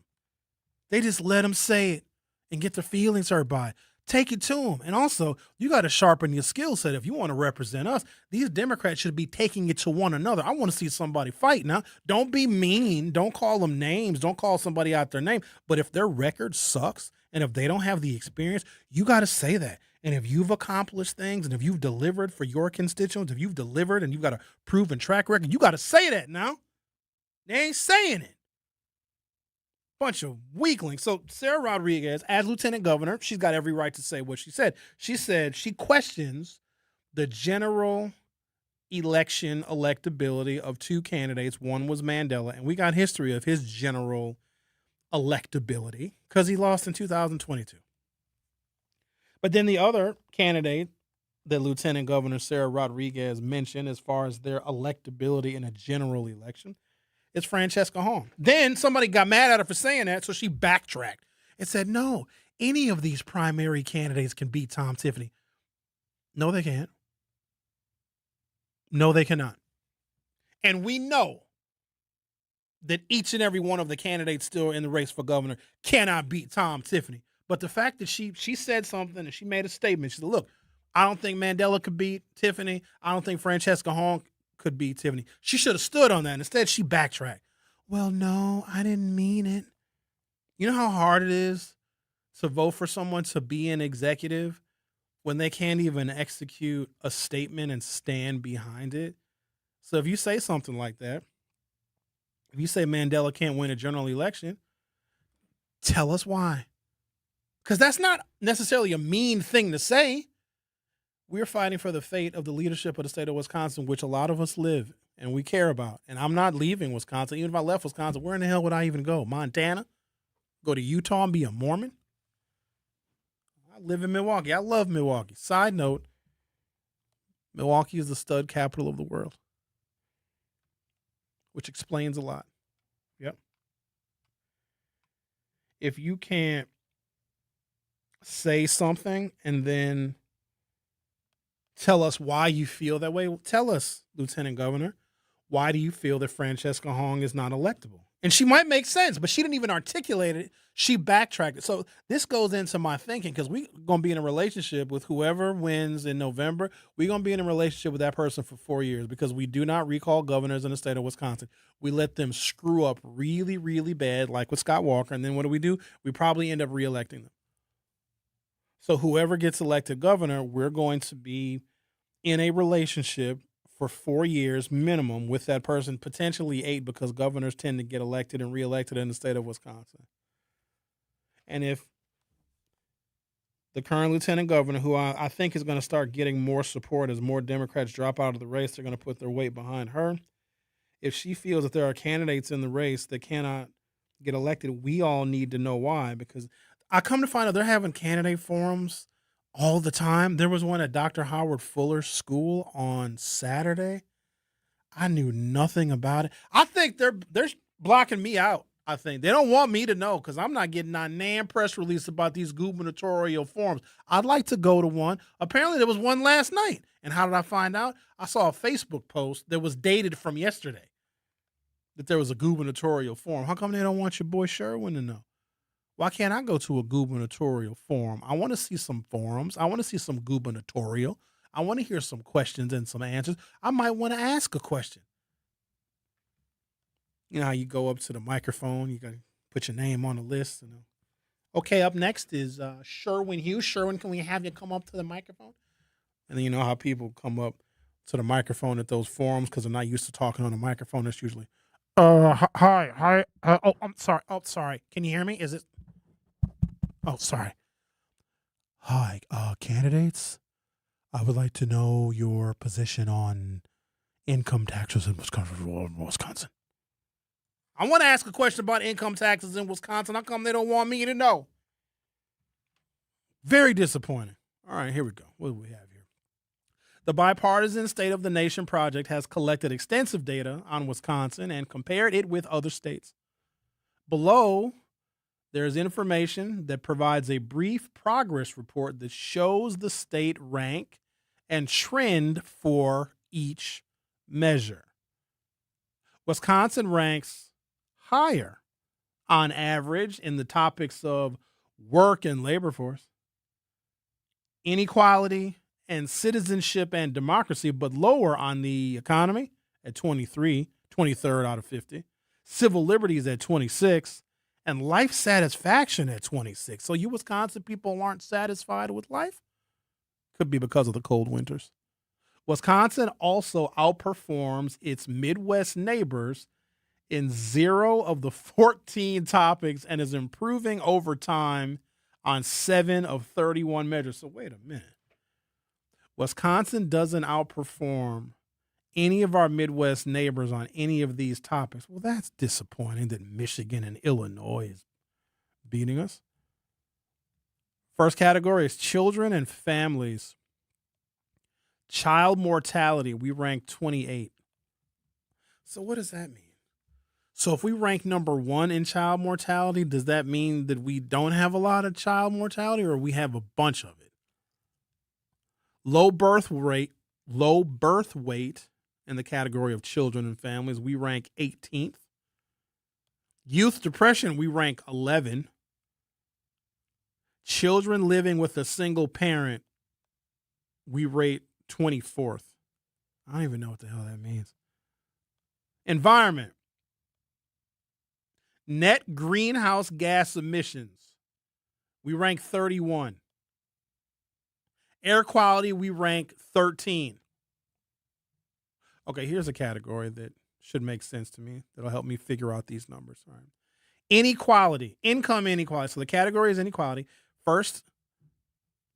Speaker 8: They just let him say it and get their feelings hurt by it. Take it to him. And also, you got to sharpen your skill set. If you want to represent us, these Democrats should be taking it to one another. I want to see somebody fight now. Don't be mean. Don't call them names. Don't call somebody out their name. But if their record sucks and if they don't have the experience, you got to say that. And if you've accomplished things and if you've delivered for your constituents, if you've delivered and you've got a proven track record, you got to say that now. They ain't saying it. Bunch of weaklings. So Sarah Rodriguez, as lieutenant governor, she's got every right to say what she said. She said she questions the general election electability of two candidates. One was Mandela, and we got history of his general electability because he lost in 2022. But then the other candidate that Lieutenant Governor Sarah Rodriguez mentioned as far as their electability in a general election is Francesca Hong. Then somebody got mad at her for saying that, so she backtracked and said, no, any of these primary candidates can beat Tom Tiffany. No, they can't. No, they cannot. And we know that each and every one of the candidates still in the race for governor cannot beat Tom Tiffany. But the fact that she said something and she made a statement, she said, look, I don't think Mandela could beat Tiffany. I don't think Francesca Hong could beat Tiffany. She should have stood on that. Instead, she backtracked. Well, no, I didn't mean it. You know how hard it is to vote for someone to be an executive when they can't even execute a statement and stand behind it? So if you say something like that, if you say Mandela can't win a general election, tell us why. Because that's not necessarily a mean thing to say. We're fighting for the fate of the leadership of the state of Wisconsin, which a lot of us live and we care about. And I'm not leaving Wisconsin. Even if I left Wisconsin, where in the hell would I even go? Montana? Go to Utah and be a Mormon? I live in Milwaukee. I love Milwaukee. Side note, Milwaukee is the stud capital of the world, which explains a lot. Yep. If you can't say something and then tell us why you feel that way, tell us, Lieutenant Governor, why do you feel that Francesca Hong is not electable? And she might make sense, but she didn't even articulate it. She backtracked it. So this goes into my thinking, because we're going to be in a relationship with whoever wins in November. We're going to be in a relationship with that person for 4 years, because we do not recall governors in the state of Wisconsin. We let them screw up really, really bad, like with Scott Walker. And then what do? We probably end up reelecting them. So whoever gets elected governor, we're going to be in a relationship for 4 years minimum with that person, potentially 8, because governors tend to get elected and reelected in the state of Wisconsin. And if the current lieutenant governor, who I think is going to start getting more support as more Democrats drop out of the race, they're going to put their weight behind her. If she feels that there are candidates in the race that cannot get elected, we all need to know why, because I come to find out they're having candidate forums all the time. There was one at Dr. Howard Fuller's school on Saturday. I knew nothing about it. I think they're blocking me out. I think they don't want me to know, because I'm not getting a damn press release about these gubernatorial forums. I'd like to go to one. Apparently there was one last night. And how did I find out? I saw a Facebook post that was dated from yesterday that there was a gubernatorial forum. How come they don't want your boy Sherwin to know? Why can't I go to a gubernatorial forum? I want to see some forums. I want to see some gubernatorial. I want to hear some questions and some answers. I might want to ask a question. You know how you go up to the microphone, you got to put your name on the list. Okay, up next is Sherwin Hughes. Sherwin, can we have you come up to the microphone? And then you know how people come up to the microphone at those forums because they're not used to talking on a microphone. It's usually, hi. I'm sorry. Can you hear me? Is it? Oh, sorry. Hi, candidates. I would like to know your position on income taxes in Wisconsin. I want to ask a question about income taxes in Wisconsin. How come they don't want me to know? Very disappointing. All right, here we go. What do we have here? The Bipartisan State of the Nation Project has collected extensive data on Wisconsin and compared it with other states. Below, there's information that provides a brief progress report that shows the state rank and trend for each measure. Wisconsin ranks higher on average in the topics of work and labor force, inequality, and citizenship and democracy, but lower on the economy at 23rd out of 50, civil liberties at 26, and life satisfaction at 26. So you Wisconsin people aren't satisfied with life? Could be because of the cold winters. Wisconsin also outperforms its Midwest neighbors in 0 of the 14 topics and is improving over time on 7 of 31 measures. So wait a minute. Wisconsin doesn't outperform any of our Midwest neighbors on any of these topics. Well, that's disappointing that Michigan and Illinois is beating us. First category is children and families. Child mortality, we rank 28. So what does that mean? So if we rank number 1 in child mortality, does that mean that we don't have a lot of child mortality, or we have a bunch of it? Low birth weight in the category of children and families, we rank 18th. Youth depression, we rank 11. Children living with a single parent, we rate 24th. I don't even know what the hell that means. Environment. Net greenhouse gas emissions, we rank 31. Air quality, we rank 13. Okay, here's a category that should make sense to me. That'll help me figure out these numbers. All right. Inequality, income inequality. So the category is inequality. First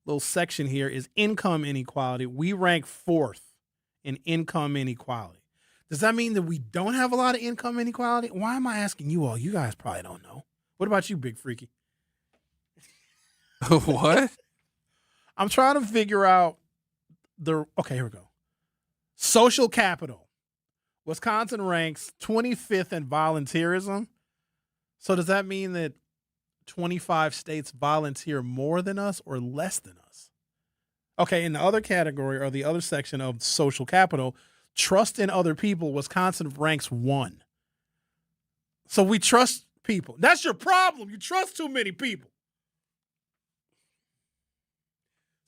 Speaker 8: little section here is income inequality. We rank 4th in income inequality. Does that mean that we don't have a lot of income inequality? Why am I asking you all? You guys probably don't know. What about you, Big Freaky?
Speaker 16: What?
Speaker 8: I'm trying to figure out okay, here we go. Social capital. Wisconsin ranks 25th in volunteerism. So does that mean that 25 states volunteer more than us or less than us? Okay, in the other category or the other section of social capital, trust in other people, Wisconsin ranks 1. So we trust people. That's your problem. You trust too many people.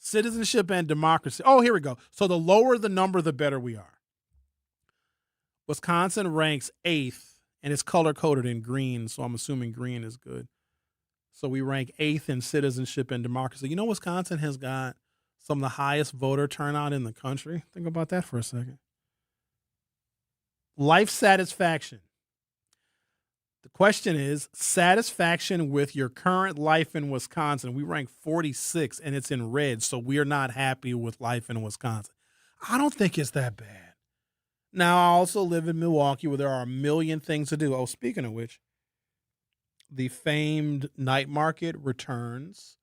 Speaker 8: Citizenship and democracy. Oh, here we go. So the lower the number, the better we are. Wisconsin ranks 8th, and it's color-coded in green, so I'm assuming green is good. So we rank 8th in citizenship and democracy. You know, Wisconsin has got some of the highest voter turnout in the country. Think about that for a second. Life satisfaction. The question is satisfaction with your current life in Wisconsin. We rank 46, and it's in red, so we are not happy with life in Wisconsin. I don't think it's that bad. Now, I also live in Milwaukee where there are a million things to do. Oh, speaking of which, the famed night market returns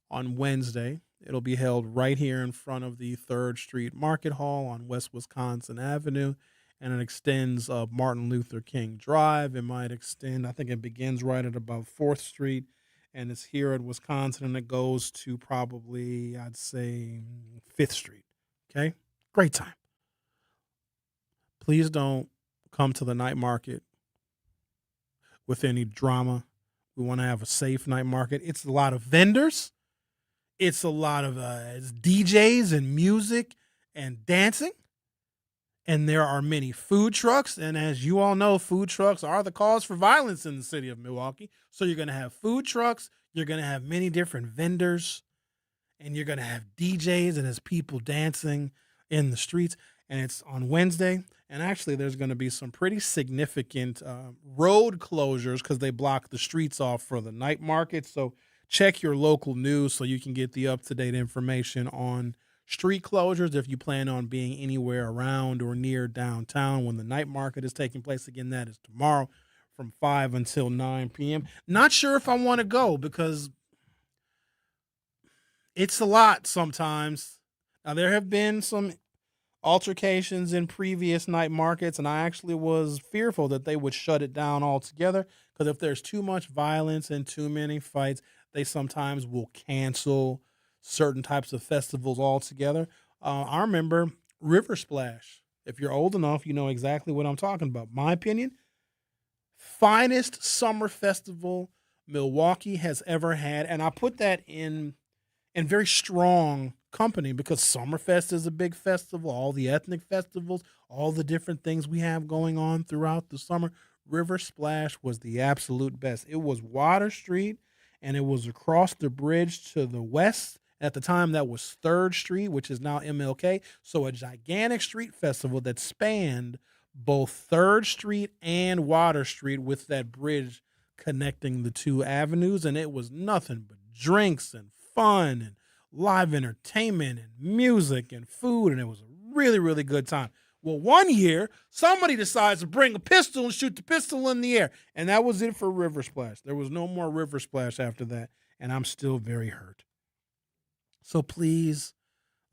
Speaker 8: on Wednesday. It'll be held right here in front of the 3rd Street Market Hall on West Wisconsin Avenue, and it extends up Martin Luther King Drive. It might extend, I think it begins right at about 4th Street, and it's here at Wisconsin, and it goes to probably, I'd say, 5th Street. Okay? Great time. Please don't come to the night market with any drama. We want to have a safe night market. It's a lot of vendors. It's a lot of it's DJs and music and dancing. And there are many food trucks. And as you all know, food trucks are the cause for violence in the city of Milwaukee. So you're going to have food trucks. You're going to have many different vendors. And you're going to have DJs and there's people dancing in the streets. And it's on Wednesday. And actually, there's going to be some pretty significant road closures because they block the streets off for the night market. So check your local news so you can get the up-to-date information on street closures if you plan on being anywhere around or near downtown when the night market is taking place. Again, that is tomorrow from 5 until 9 p.m. Not sure if I want to go because it's a lot sometimes. Now, there have been some altercations in previous night markets, and I actually was fearful that they would shut it down altogether because if there's too much violence and too many fights, they sometimes will cancel certain types of festivals altogether. I remember River Splash. If you're old enough, you know exactly what I'm talking about. My opinion, finest summer festival Milwaukee has ever had, and I put that in very strong company because Summerfest is a big festival, all the ethnic festivals, all the different things we have going on throughout the summer. River Splash was the absolute best. It was Water Street, and it was across the bridge to the west. At the time, that was 3rd Street, which is now MLK. So a gigantic street festival that spanned both 3rd Street and Water Street with that bridge connecting the two avenues. And it was nothing but drinks and fun and live entertainment and music and food, and it was a really, really good time. Well, one year, somebody decides to bring a pistol and shoot the pistol in the air, and that was it for River Splash. There was no more River Splash after that, and I'm still very hurt. So please,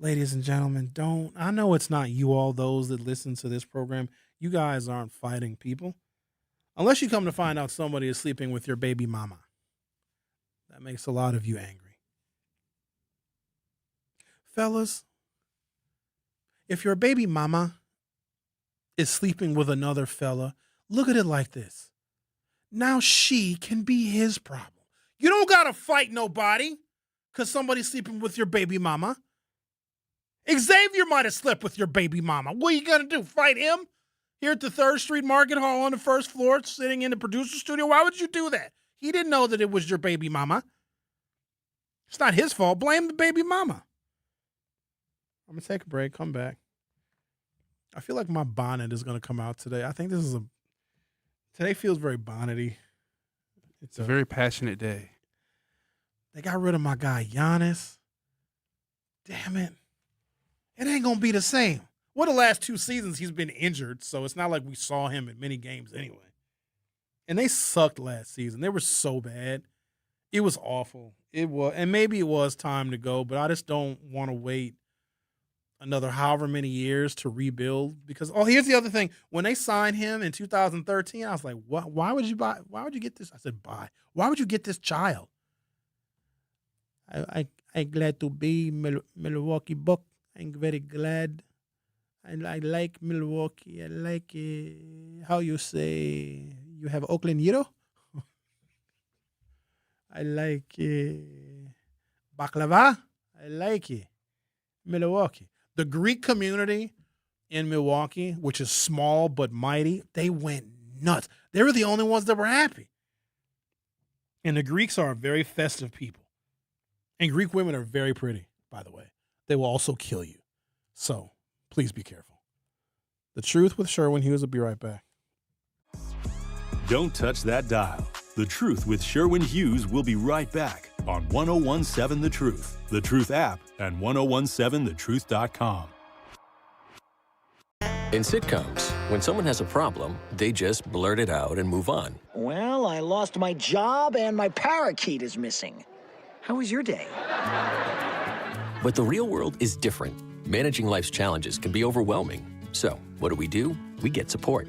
Speaker 8: ladies and gentlemen, I know it's not you all, those that listen to this program. You guys aren't fighting people. Unless you come to find out somebody is sleeping with your baby mama. That makes a lot of you angry. Fellas, if your baby mama is sleeping with another fella, look at it like this. Now she can be his problem. You don't got to fight nobody because somebody's sleeping with your baby mama. Xavier might have slept with your baby mama. What are you going to do? Fight him here at the 3rd Street Market Hall on the 1st floor sitting in the producer studio? Why would you do that? He didn't know that it was your baby mama. It's not his fault. Blame the baby mama. I'm going to take a break, come back. I feel like my bonnet is going to come out today. I think today feels very bonnety.
Speaker 16: It's a very passionate day.
Speaker 8: They got rid of my guy, Giannis. damn it. It ain't going to be the same. Well, the last 2 seasons he's been injured, so it's not like we saw him in many games anyway. And they sucked last season. They were so bad. It was awful. It was, and maybe it was time to go, but I just don't want to wait another however many years to rebuild. Because here's the other thing: when they signed him in 2013, I was like, "What? Why would you buy? Why would you get this?" I said, "Buy. Why would you get this child?" I glad to be Milwaukee Buck. I'm very glad. I like Milwaukee. I like how you say you have Oakland Hero. I like baklava. I like it. Milwaukee. The Greek community in Milwaukee, which is small but mighty, they went nuts. They were the only ones that were happy. And the Greeks are a very festive people. And Greek women are very pretty, by the way. They will also kill you. So please be careful. The Truth with Sherwin Hughes will be right back.
Speaker 10: Don't touch that dial. The Truth with Sherwin Hughes will be right back on 1017 The Truth, The Truth app, and 1017thetruth.com.
Speaker 5: In sitcoms, when someone has a problem, they just blurt it out and move on.
Speaker 6: Well, I lost my job and my parakeet is missing. How was your day?
Speaker 5: But the real world is different. Managing life's challenges can be overwhelming. So, what do? We get support.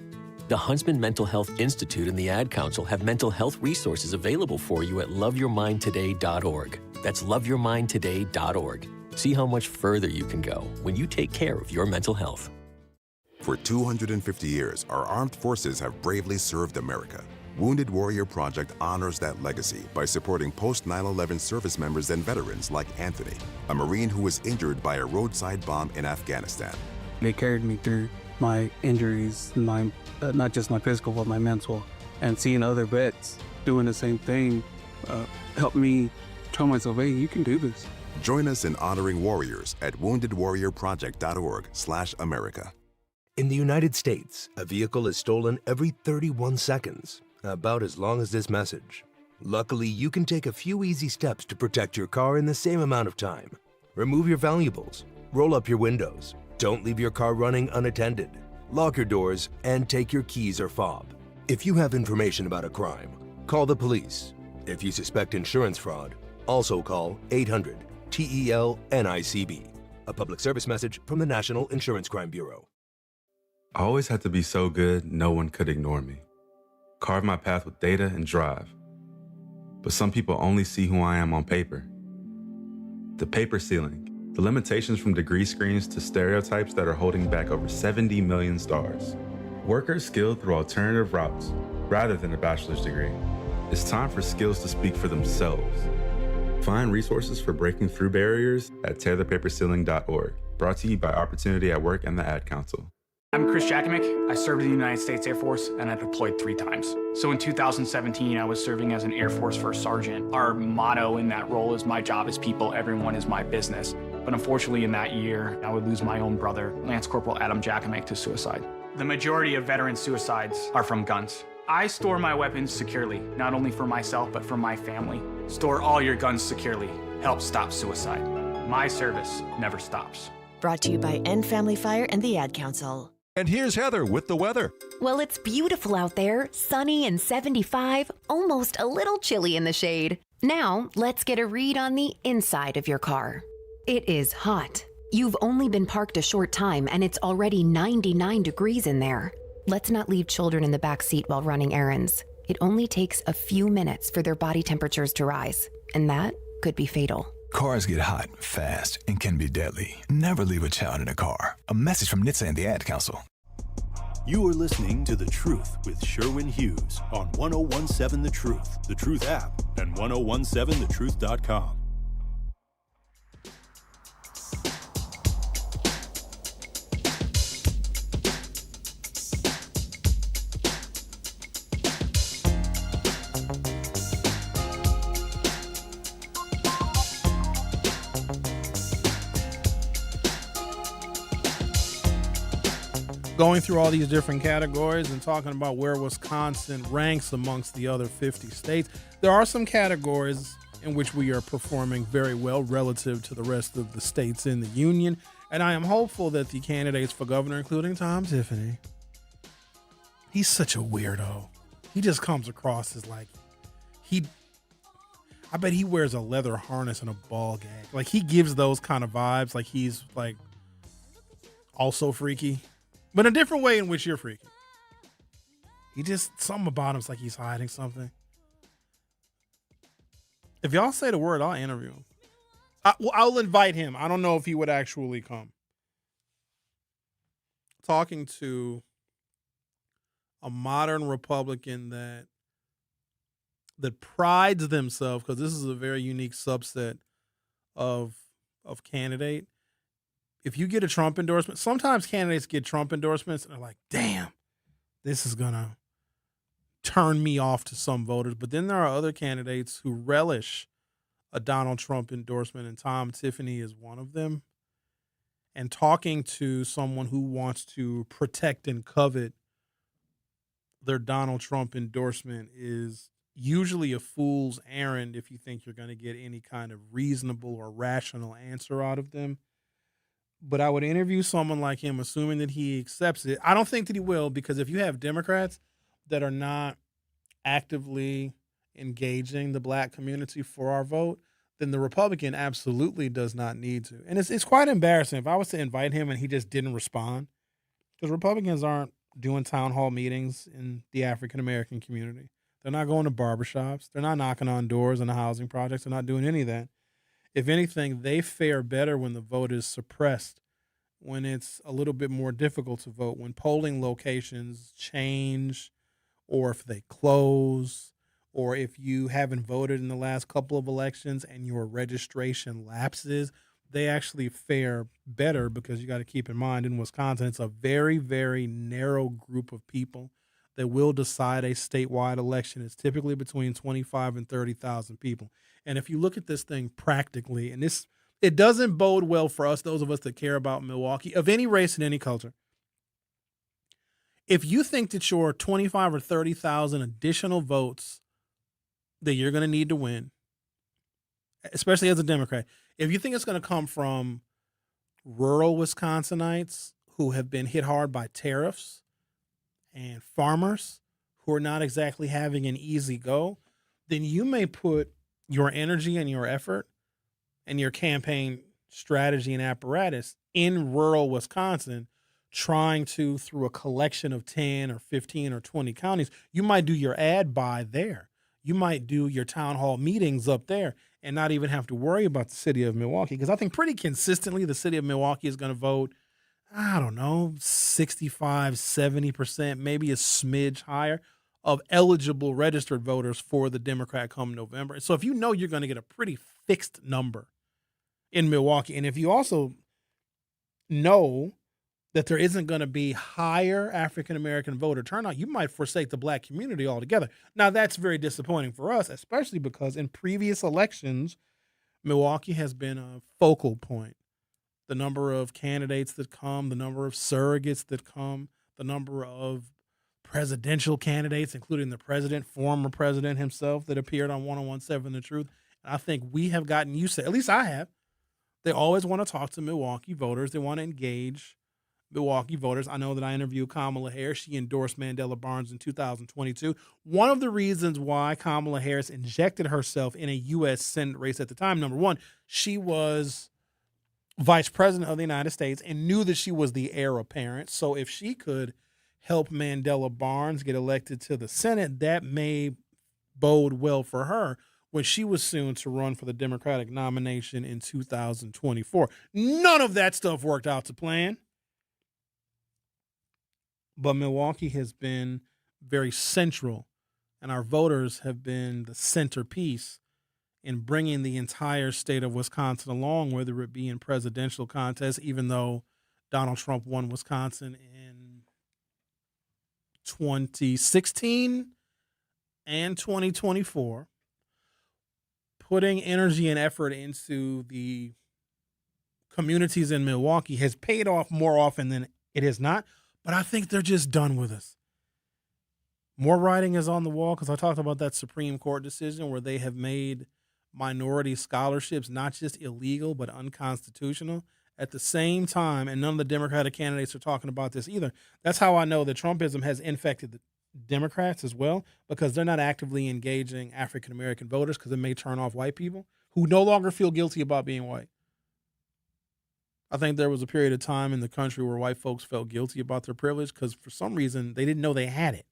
Speaker 5: The Huntsman Mental Health Institute and the Ad Council have mental health resources available for you at loveyourmindtoday.org. That's loveyourmindtoday.org. See how much further you can go when you take care of your mental health.
Speaker 9: For 250 years, our armed forces have bravely served America. Wounded Warrior Project honors that legacy by supporting post-9/11 service members and veterans like Anthony, a Marine who was injured by a roadside bomb in Afghanistan.
Speaker 24: They carried me through my injuries, not just my physical, but my mental. And seeing other vets doing the same thing helped me tell myself, hey, you can do this.
Speaker 9: Join us in honoring warriors at woundedwarriorproject.org/America.
Speaker 25: In the United States, a vehicle is stolen every 31 seconds, about as long as this message. Luckily, you can take a few easy steps to protect your car in the same amount of time. Remove your valuables, roll up your windows, don't leave your car running unattended, lock your doors, and take your keys or fob. If you have information about a crime, call the police. If you suspect insurance fraud, also call 800-TEL-NICB. A public service message from the National Insurance Crime Bureau.
Speaker 21: I always had to be so good, no one could ignore me. Carve my path with data and drive. But some people only see who I am on paper. The paper ceiling, the limitations from degree screens to stereotypes that are holding back over 70 million stars. Workers skilled through alternative routes rather than a bachelor's degree. It's time for skills to speak for themselves. Find resources for breaking through barriers at tearthepaperceiling.org. Brought to you by Opportunity at Work and the Ad Council.
Speaker 26: I'm Chris Jakimick. I served in the United States Air Force and I deployed 3 times. So in 2017, I was serving as an Air Force First Sergeant. Our motto in that role is my job is people, everyone is my business. But unfortunately in that year, I would lose my own brother, Lance Corporal Adam Jakimick, to suicide. The majority of veteran suicides are from guns. I store my weapons securely, not only for myself, but for my family. Store all your guns securely. Help stop suicide. My service never stops.
Speaker 27: Brought to you by End Family Fire and the Ad Council.
Speaker 28: And here's Heather with the weather.
Speaker 29: Well, it's beautiful out there, sunny and 75, almost a little chilly in the shade. Now, let's get a read on the inside of your car. It is hot. You've only been parked a short time and it's already 99 degrees in there. Let's not leave children in the back seat while running errands. It only takes a few minutes for their body temperatures to rise, and that could be fatal.
Speaker 28: Cars get hot, fast, and can be deadly. Never leave a child in a car. A message from NHTSA and the Ad Council.
Speaker 10: You are listening to The Truth with Sherwin Hughes on 1017 The Truth app, and 1017thetruth.com.
Speaker 8: Going through all these different categories and talking about where Wisconsin ranks amongst the other 50 states. There are some categories in which we are performing very well relative to the rest of the states in the union. And I am hopeful that the candidates for governor, including Tom Tiffany, he's such a weirdo. He just comes across as like, I bet he wears a leather harness and a ball gag. Like, he gives those kind of vibes. Like, he's like also freaky, but in a different way in which you're freaky. He just, something about him's like he's hiding something. If y'all say the word, I'll interview him. I'll invite him. I don't know if he would actually come. Talking to a modern Republican that prides themselves, because this is a very unique subset of candidate. If you get a Trump endorsement, sometimes candidates get Trump endorsements and they're like, damn, this is going to turn me off to some voters. But then there are other candidates who relish a Donald Trump endorsement, and Tom Tiffany is one of them. And talking to someone who wants to protect and covet their Donald Trump endorsement is usually a fool's errand if you think you're going to get any kind of reasonable or rational answer out of them. But I would interview someone like him, assuming that he accepts it. I don't think that he will, because if you have Democrats that are not actively engaging the black community for our vote, then the Republican absolutely does not need to. And it's quite embarrassing if I was to invite him and he just didn't respond, because Republicans aren't doing town hall meetings in the African-American community. They're not going to barbershops. They're not knocking on doors in the housing projects. They're not doing any of that. If anything, they fare better when the vote is suppressed, when it's a little bit more difficult to vote, when polling locations change, or if they close, or if you haven't voted in the last couple of elections and your registration lapses. They actually fare better, because you got to keep in mind, in Wisconsin, it's a very, very narrow group of people that will decide a statewide election. It's typically between 25 and 30,000 people. And if you look at this thing practically, and it doesn't bode well for us, those of us that care about Milwaukee, of any race and any culture. If you think that your 25 or 30,000 additional votes that you're going to need to win, especially as a Democrat, if you think it's going to come from rural Wisconsinites who have been hit hard by tariffs and farmers who are not exactly having an easy go, then you may put your energy and your effort and your campaign strategy and apparatus in rural Wisconsin, trying to, through a collection of 10 or 15 or 20 counties, you might do your ad buy there. You might do your town hall meetings up there and not even have to worry about the city of Milwaukee, because I think pretty consistently the city of Milwaukee is going to vote, I don't know, 65, 70%, maybe a smidge higher of eligible registered voters for the Democrat come November. And so if you know you're going to get a pretty fixed number in Milwaukee, and if you also know that there isn't going to be higher African-American voter turnout, you might forsake the black community altogether. Now, that's very disappointing for us, especially because in previous elections, Milwaukee has been a focal point. The number of candidates that come, the number of surrogates that come, the number of presidential candidates, including the president, former president himself, that appeared on 1017 The Truth. And I think we have gotten used to, at least I have, they always want to talk to Milwaukee voters. They want to engage Milwaukee voters. I know that I interviewed Kamala Harris. She endorsed Mandela Barnes in 2022. One of the reasons why Kamala Harris injected herself in a U.S. Senate race at the time, number one, she was vice president of the United States and knew that she was the heir apparent. So if she could help Mandela Barnes get elected to the Senate, that may bode well for her when she was soon to run for the Democratic nomination in 2024. None of that stuff worked out to plan. But Milwaukee has been very central, and our voters have been the centerpiece in bringing the entire state of Wisconsin along, whether it be in presidential contests, even though Donald Trump won Wisconsin in 2016 and 2024, putting energy and effort into the communities in Milwaukee has paid off more often than it has not. But I think they're just done with us. More writing is on the wall, because I talked about that Supreme Court decision where they have made minority scholarships, not just illegal, but unconstitutional at the same time. And none of the Democratic candidates are talking about this either. That's how I know that Trumpism has infected the Democrats as well, because they're not actively engaging African-American voters because it may turn off white people who no longer feel guilty about being white. I think there was a period of time in the country where white folks felt guilty about their privilege because for some reason they didn't know they had it.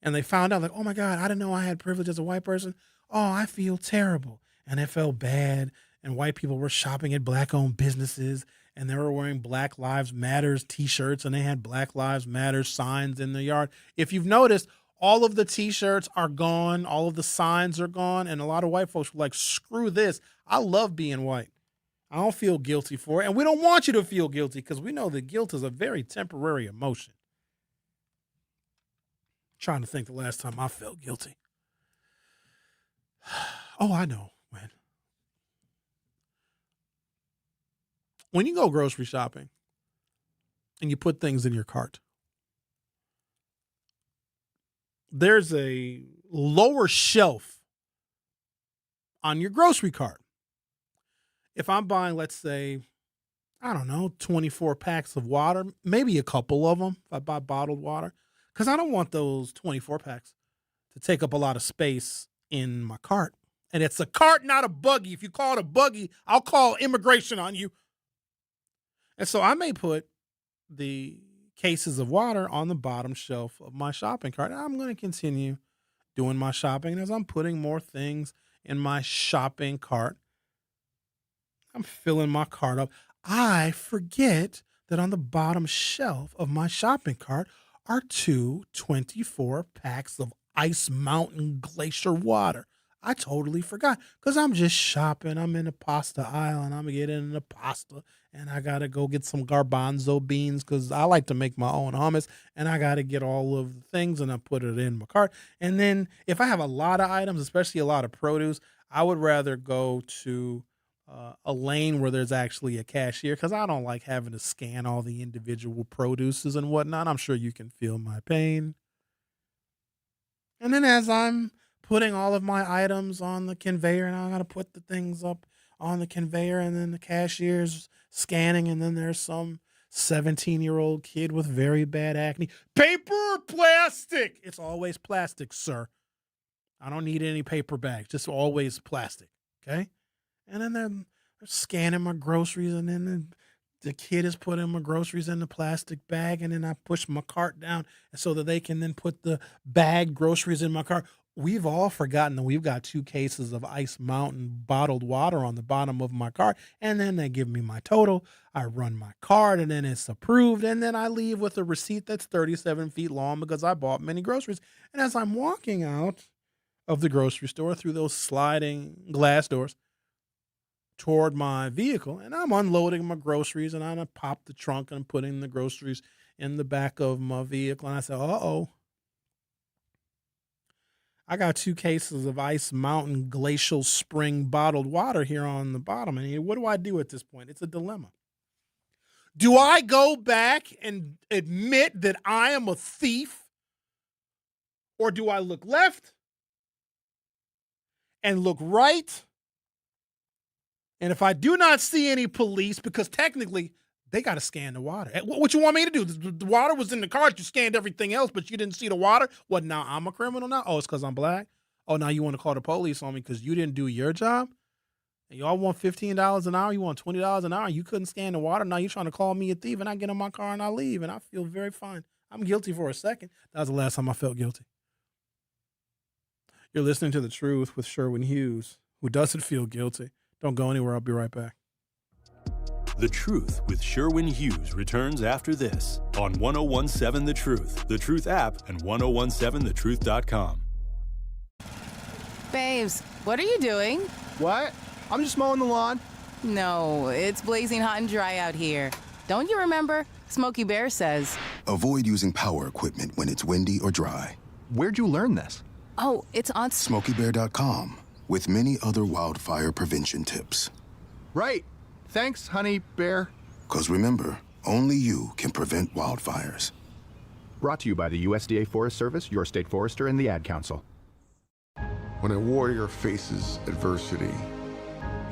Speaker 8: And they found out like, oh my God, I didn't know I had privilege as a white person. Oh, I feel terrible. And it felt bad. And white people were shopping at black-owned businesses and they were wearing Black Lives Matters t-shirts and they had Black Lives Matter signs in their yard. If you've noticed, all of the t-shirts are gone. All of the signs are gone. And a lot of white folks were like, screw this. I love being white. I don't feel guilty for it. And we don't want you to feel guilty because we know that guilt is a very temporary emotion. I'm trying to think the last time I felt guilty. Oh, I know, man. When you go grocery shopping and you put things in your cart, there's a lower shelf on your grocery cart. If I'm buying, let's say, I don't know, 24 packs of water, maybe a couple of them if I buy bottled water, because I don't want those 24 packs to take up a lot of space in my cart. And it's a cart, not a buggy. If you call it a buggy, I'll call immigration on you. And so I may put the cases of water on the bottom shelf of my shopping cart. And I'm going to continue doing my shopping. And as I'm putting more things in my shopping cart, I'm filling my cart up. I forget that on the bottom shelf of my shopping cart are two 24 packs of Ice Mountain Glacier water. I totally forgot because I'm just shopping. I'm in the pasta aisle and I'm getting the pasta and I got to go get some garbanzo beans because I like to make my own hummus and I got to get all of the things and I put it in my cart. And then if I have a lot of items, especially a lot of produce, I would rather go to a lane where there's actually a cashier because I don't like having to scan all the individual produces and whatnot. I'm sure you can feel my pain. And then as I'm putting all of my items on the conveyor and I got to put the things up on the conveyor and then the cashier's scanning and then there's some 17-year-old kid with very bad acne. Paper or plastic? It's always plastic, sir. I don't need any paper bags. Just always plastic. Okay? And then they're scanning my groceries and then the kid is putting my groceries in the plastic bag and then I push my cart down so that they can then put the bag groceries in my cart. We've all forgotten that we've got 2 cases of Ice Mountain bottled water on the bottom of my cart. And then they give me my total. I run my card and then it's approved. And then I leave with a receipt that's 37 feet long because I bought many groceries. And as I'm walking out of the grocery store through those sliding glass doors toward my vehicle, and I'm unloading my groceries and I pop the trunk and I'm putting the groceries in the back of my vehicle. And I say, uh-oh. I got 2 cases of Ice Mountain Glacial Spring bottled water here on the bottom. And what do I do at this point? It's a dilemma. Do I go back and admit that I am a thief? Or do I look left and look right? And if I do not see any police, because technically they got to scan the water. What you want me to do? The water was in the cart. You scanned everything else, but you didn't see the water. What, now I'm a criminal now? Oh, it's because I'm black? Oh, now you want to call the police on me because you didn't do your job? And y'all want $15 an hour? You want $20 an hour? You couldn't scan the water? Now you're trying to call me a thief, and I get in my car and I leave, and I feel very fine. I'm guilty for a second. That was the last time I felt guilty. You're listening to The Truth with Sherwin Hughes, who doesn't feel guilty. Don't go anywhere. I'll be right back.
Speaker 10: The Truth with Sherwin Hughes returns after this on 1017 The Truth app, and 1017thetruth.com.
Speaker 2: Babes, what are you doing?
Speaker 7: What? I'm just mowing the lawn.
Speaker 2: No, it's blazing hot and dry out here. Don't you remember? Smokey Bear says,
Speaker 11: avoid using power equipment when it's windy or dry.
Speaker 7: Where'd you learn this?
Speaker 2: oh, it's on
Speaker 11: SmokeyBear.com, with many other wildfire prevention tips.
Speaker 7: Right. Thanks, honey bear.
Speaker 11: Because remember, only you can prevent wildfires.
Speaker 7: Brought to you by the USDA Forest Service, your state forester, and the Ad Council.
Speaker 3: When a warrior faces adversity,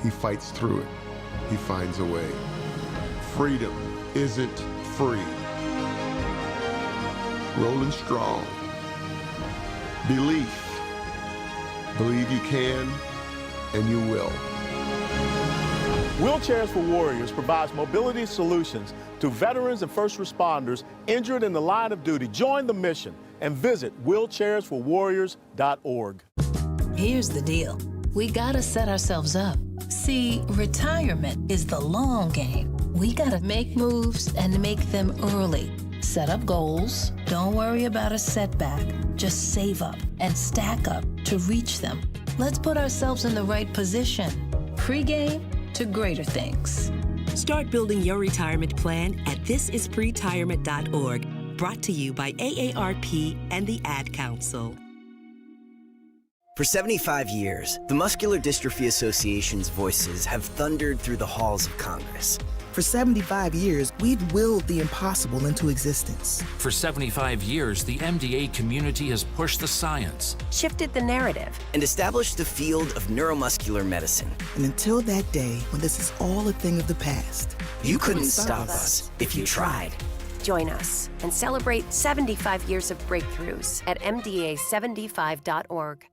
Speaker 3: he fights through it. He finds a way. Freedom isn't free. Rolling strong. Belief. Believe you can, and you will.
Speaker 12: Wheelchairs for Warriors provides mobility solutions to veterans and first responders injured in the line of duty. Join the mission and visit wheelchairsforwarriors.org.
Speaker 13: Here's the deal. We gotta set ourselves up. See, retirement is the long game. We gotta make moves and make them early. Set up goals. Don't worry about a setback. Just save up and stack up to reach them. Let's put ourselves in the right position. Pre-game to greater things.
Speaker 14: Start building your retirement plan at thisispretirement.org. Brought to you by AARP and the Ad Council.
Speaker 15: For 75 years, the Muscular Dystrophy Association's voices have thundered through the halls of Congress.
Speaker 17: For 75 years, we've willed the impossible into existence.
Speaker 18: For 75 years, the MDA community has pushed the science,
Speaker 15: shifted the narrative, and established the field of neuromuscular medicine.
Speaker 17: And until that day, when this is all a thing of the past,
Speaker 15: you couldn't stop us if you tried.
Speaker 19: Join us and celebrate 75 years of breakthroughs at MDA75.org.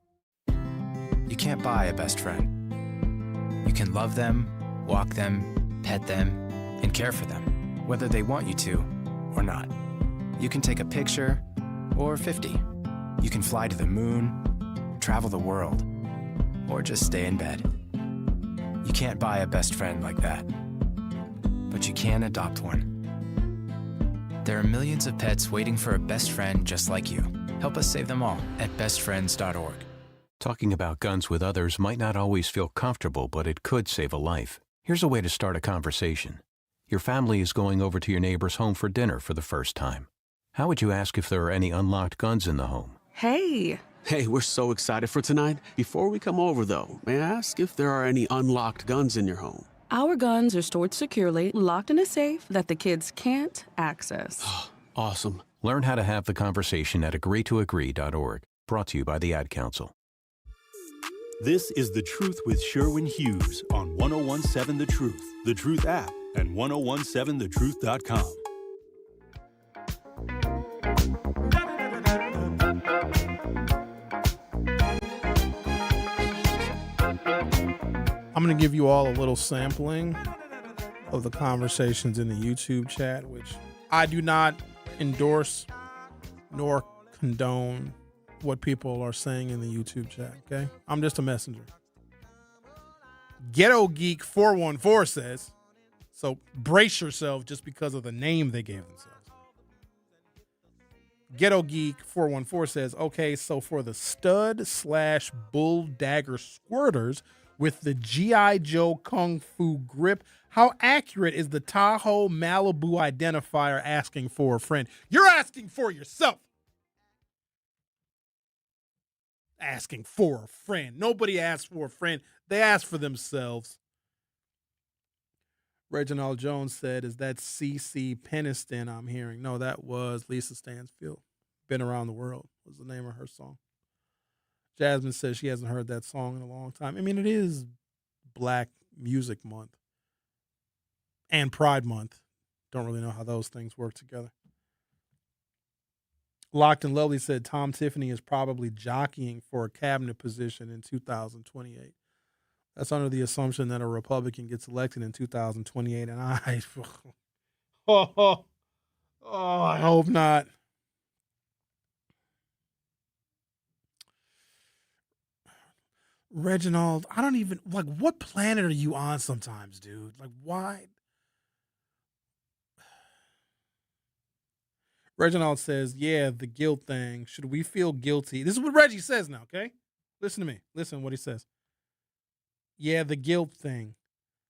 Speaker 20: You can't buy a best friend. You can love them, walk them, pet them, and care for them, whether they want you to or not. You can take a picture or 50. You can fly to the moon, travel the world, or just stay in bed. You can't buy a best friend like that, but you can adopt one. There are millions of pets waiting for a best friend just like you. Help us save them all at bestfriends.org.
Speaker 30: Talking about guns with others might not always feel comfortable, but it could save a life. Here's a way to start a conversation. Your family is going over to your neighbor's home for dinner for the first time. How would you ask if there are any unlocked guns in the home?
Speaker 31: Hey, we're so excited for tonight. Before we come over, though, may I ask if there are any unlocked guns in your home?
Speaker 32: Our guns are stored securely, locked in a safe that the kids can't access.
Speaker 31: Awesome.
Speaker 30: Learn how to have the conversation at agreetoagree.org. Brought to you by the Ad Council.
Speaker 10: This is The Truth with Sherwin Hughes on 1017 The Truth app, and 1017thetruth.com.
Speaker 8: I'm going to give you all a little sampling of the conversations in the YouTube chat, which I do not endorse nor condone what people are saying in the YouTube chat, okay? I'm just a messenger. Ghetto Geek 414 says, so brace yourself just because of the name they gave themselves. Ghetto Geek 414 says, okay, so for the stud/bull dagger squirters with the G.I. Joe Kung Fu grip, how accurate is the Tahoe Malibu identifier asking for a friend? You're asking for yourself. Asking for a friend. Nobody asks for a friend. They ask for themselves. Reginald Jones said, is that CeCe Peniston I'm hearing? No, that was Lisa Stansfield. Been Around the World was the name of her song. Jasmine says she hasn't heard that song in a long time. I mean, it is Black Music Month and Pride Month. Don't really know how those things work together. Locked and Lovely said Tom Tiffany is probably jockeying for a cabinet position in 2028. That's under the assumption that a Republican gets elected in 2028, and I hope not. Reginald, I don't even, what planet are you on sometimes, dude? Why? Reginald says, yeah, the guilt thing. Should we feel guilty? This is what Reggie says now, okay? Listen to me. Listen to what he says. Yeah, the guilt thing.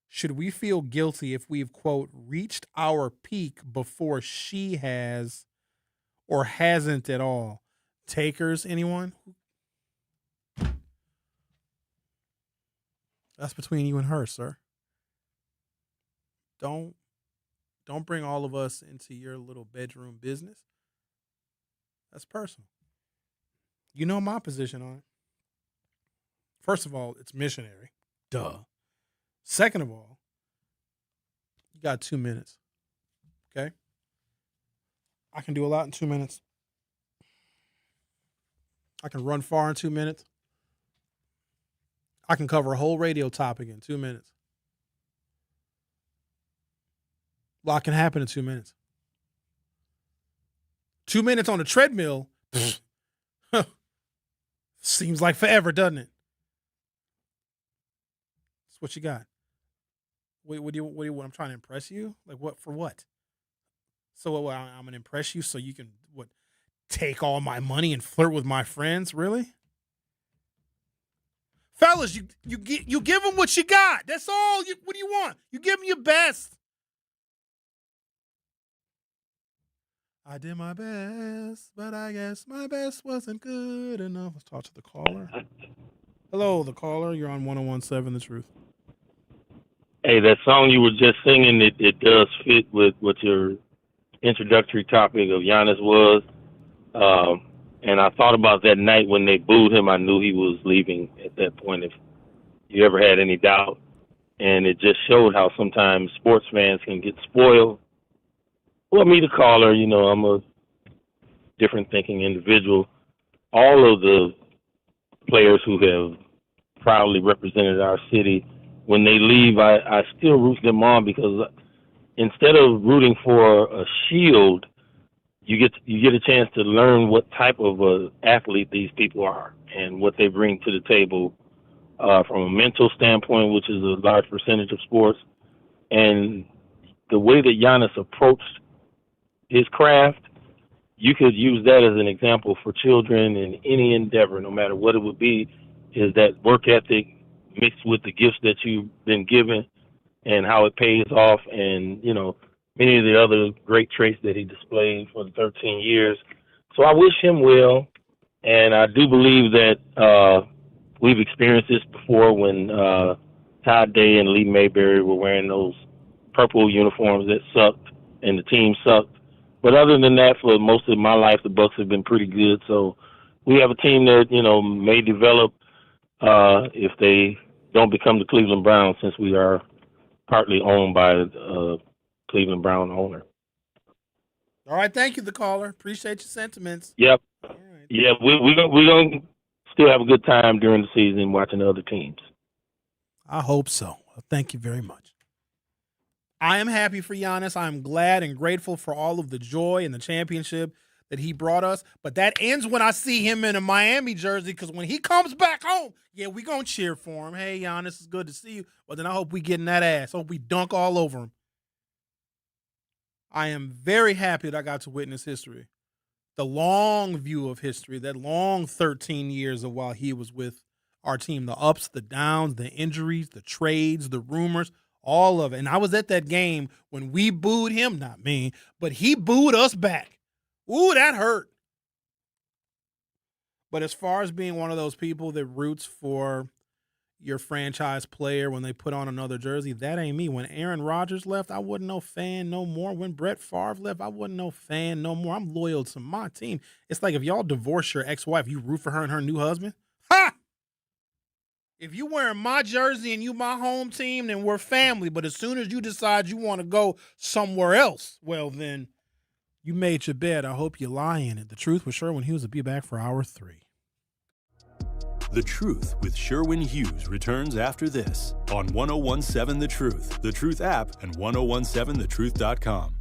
Speaker 8: Should we feel guilty if we've, quote, reached our peak before she has or hasn't at all? Takers, anyone? That's between you and her, sir. Don't bring all of us into your little bedroom business. That's personal. You know my position on it. First of all, it's missionary. Duh. Second of all, you got 2 minutes. Okay? I can do a lot in 2 minutes. I can run far in 2 minutes. I can cover a whole radio topic in 2 minutes. A lot can happen in 2 minutes. 2 minutes on the treadmill seems like forever, doesn't it? That's what you got. What do you want? I'm trying to impress you? Like what? For what? So what, I'm going to impress you so you can, take all my money and flirt with my friends? Really? Fellas, you give them what you got. That's all. What do you want? You give them your best. I did my best, but I guess my best wasn't good enough. Let's talk to the caller. Hello, the caller. You're on 101.7 The Truth.
Speaker 1: Hey, that song you were just singing, it does fit with what your introductory topic of Giannis was. And I thought about that night when they booed him. I knew he was leaving at that point, if you ever had any doubt. And it just showed how sometimes sports fans can get spoiled. Well, me, the caller, I'm a different thinking individual. All of the players who have proudly represented our city, when they leave, I still root them on, because instead of rooting for a shield, you get a chance to learn what type of athlete these people are and what they bring to the table from a mental standpoint, which is a large percentage of sports, and the way that Giannis approached his craft. You could use that as an example for children in any endeavor, no matter what it would be, is that work ethic mixed with the gifts that you've been given and how it pays off, and, many of the other great traits that he displayed for the 13 years. So I wish him well, and I do believe that we've experienced this before when Todd Day and Lee Mayberry were wearing those purple uniforms that sucked and the team sucked. But other than that, for most of my life, the Bucks have been pretty good. So we have a team that, may develop if they don't become the Cleveland Browns, since we are partly owned by a Cleveland Brown owner.
Speaker 8: All right. Thank you, the caller. Appreciate your sentiments.
Speaker 1: Yep. Right. Yeah, we're going to still have a good time during the season watching the other teams.
Speaker 8: I hope so. Thank you very much. I am happy for Giannis. I'm glad and grateful for all of the joy and the championship that he brought us. But that ends when I see him in a Miami jersey, because when he comes back home, we're going to cheer for him. Hey, Giannis, it's good to see you. But then I hope we get in that ass. I hope we dunk all over him. I am very happy that I got to witness history. The long view of history, that long 13 years of while he was with our team, the ups, the downs, the injuries, the trades, the rumors, all of it. And I was at that game when we booed him, not me, but he booed us back. Ooh, that hurt. But as far as being one of those people that roots for your franchise player when they put on another jersey, that ain't me. When Aaron Rodgers left, I wasn't no fan no more. When Brett Favre left, I wasn't no fan no more. I'm loyal to my team. It's like if y'all divorce your ex-wife, you root for her and her new husband? Ha! If you wearing my jersey and you my home team, then we're family. But as soon as you decide you want to go somewhere else, well, then you made your bed. I hope you lie in it. The Truth with Sherwin Hughes will be back for hour 3.
Speaker 10: The Truth with Sherwin Hughes returns after this on 101.7 The Truth, The Truth app, and 101.7thetruth.com.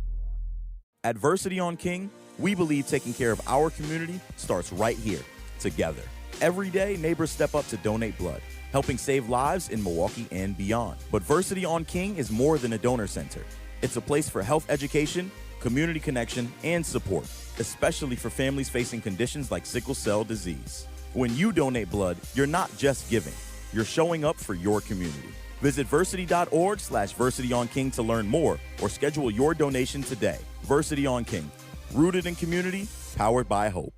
Speaker 4: At Versity on King, we believe taking care of our community starts right here, together. Every day, neighbors step up to donate blood, helping save lives in Milwaukee and beyond. But Versity on King is more than a donor center. It's a place for health education, community connection, and support, especially for families facing conditions like sickle cell disease. When you donate blood, you're not just giving, you're showing up for your community. Visit versity.org/VersityOnKing to learn more or schedule your donation today. Versity on King, rooted in community, powered by hope.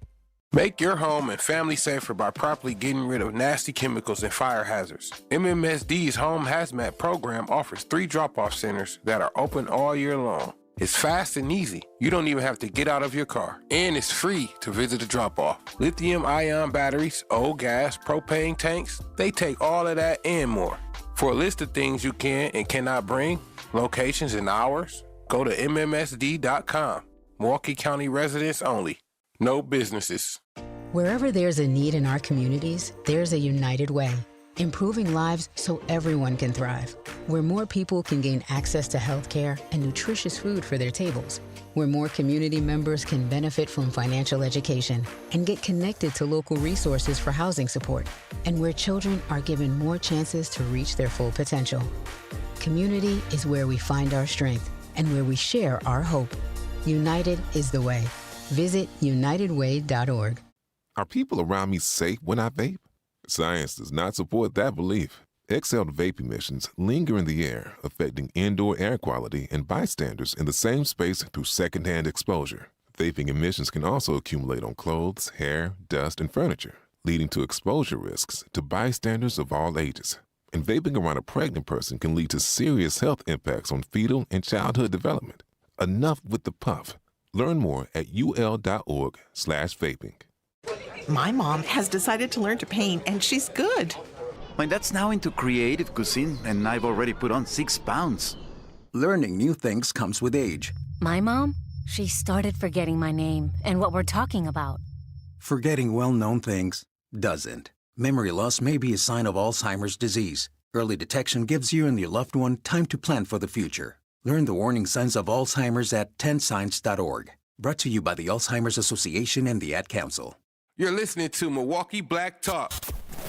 Speaker 5: Make your home and family safer by properly getting rid of nasty chemicals and fire hazards. MMSD's Home Hazmat program offers 3 drop-off centers that are open all year long. It's fast and easy. You don't even have to get out of your car. And it's free to visit the drop-off. Lithium-ion batteries, old gas, propane tanks, they take all of that and more. For a list of things you can and cannot bring, locations and hours, go to mmsd.com. Milwaukee County residents only. No businesses.
Speaker 6: Wherever there's a need in our communities, there's a United Way. Improving lives so everyone can thrive. Where more people can gain access to health care and nutritious food for their tables. Where more community members can benefit from financial education and get connected to local resources for housing support. And where children are given more chances to reach their full potential. Community is where we find our strength and where we share our hope. United is the way. Visit unitedway.org.
Speaker 9: Are people around me safe when I vape? Science does not support that belief. Exhaled vape emissions linger in the air, affecting indoor air quality and bystanders in the same space through secondhand exposure. Vaping emissions can also accumulate on clothes, hair, dust, and furniture, leading to exposure risks to bystanders of all ages. And vaping around a pregnant person can lead to serious health impacts on fetal and childhood development. Enough with the puff. Learn more at ul.org/vaping.
Speaker 16: My mom has decided to learn to paint, and she's good.
Speaker 21: My dad's now into creative cuisine, and I've already put on 6 pounds.
Speaker 22: Learning new things comes with age.
Speaker 23: My mom, she started forgetting my name and what we're talking about.
Speaker 22: Forgetting well-known things doesn't. Memory loss may be a sign of Alzheimer's disease. Early detection gives you and your loved one time to plan for the future. Learn the warning signs of Alzheimer's at 10signs.org. Brought to you by the Alzheimer's Association and the Ad Council.
Speaker 5: You're listening to Milwaukee Black Talk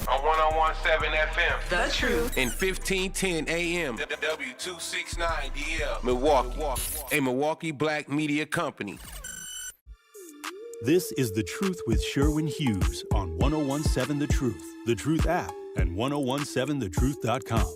Speaker 5: on 101.7 FM.
Speaker 16: The Truth.
Speaker 5: And 1510 AM. W269DL. Milwaukee. A Milwaukee Black media company.
Speaker 10: This is The Truth with Sherwin Hughes on 101.7 The Truth, The Truth app, and 1017thetruth.com.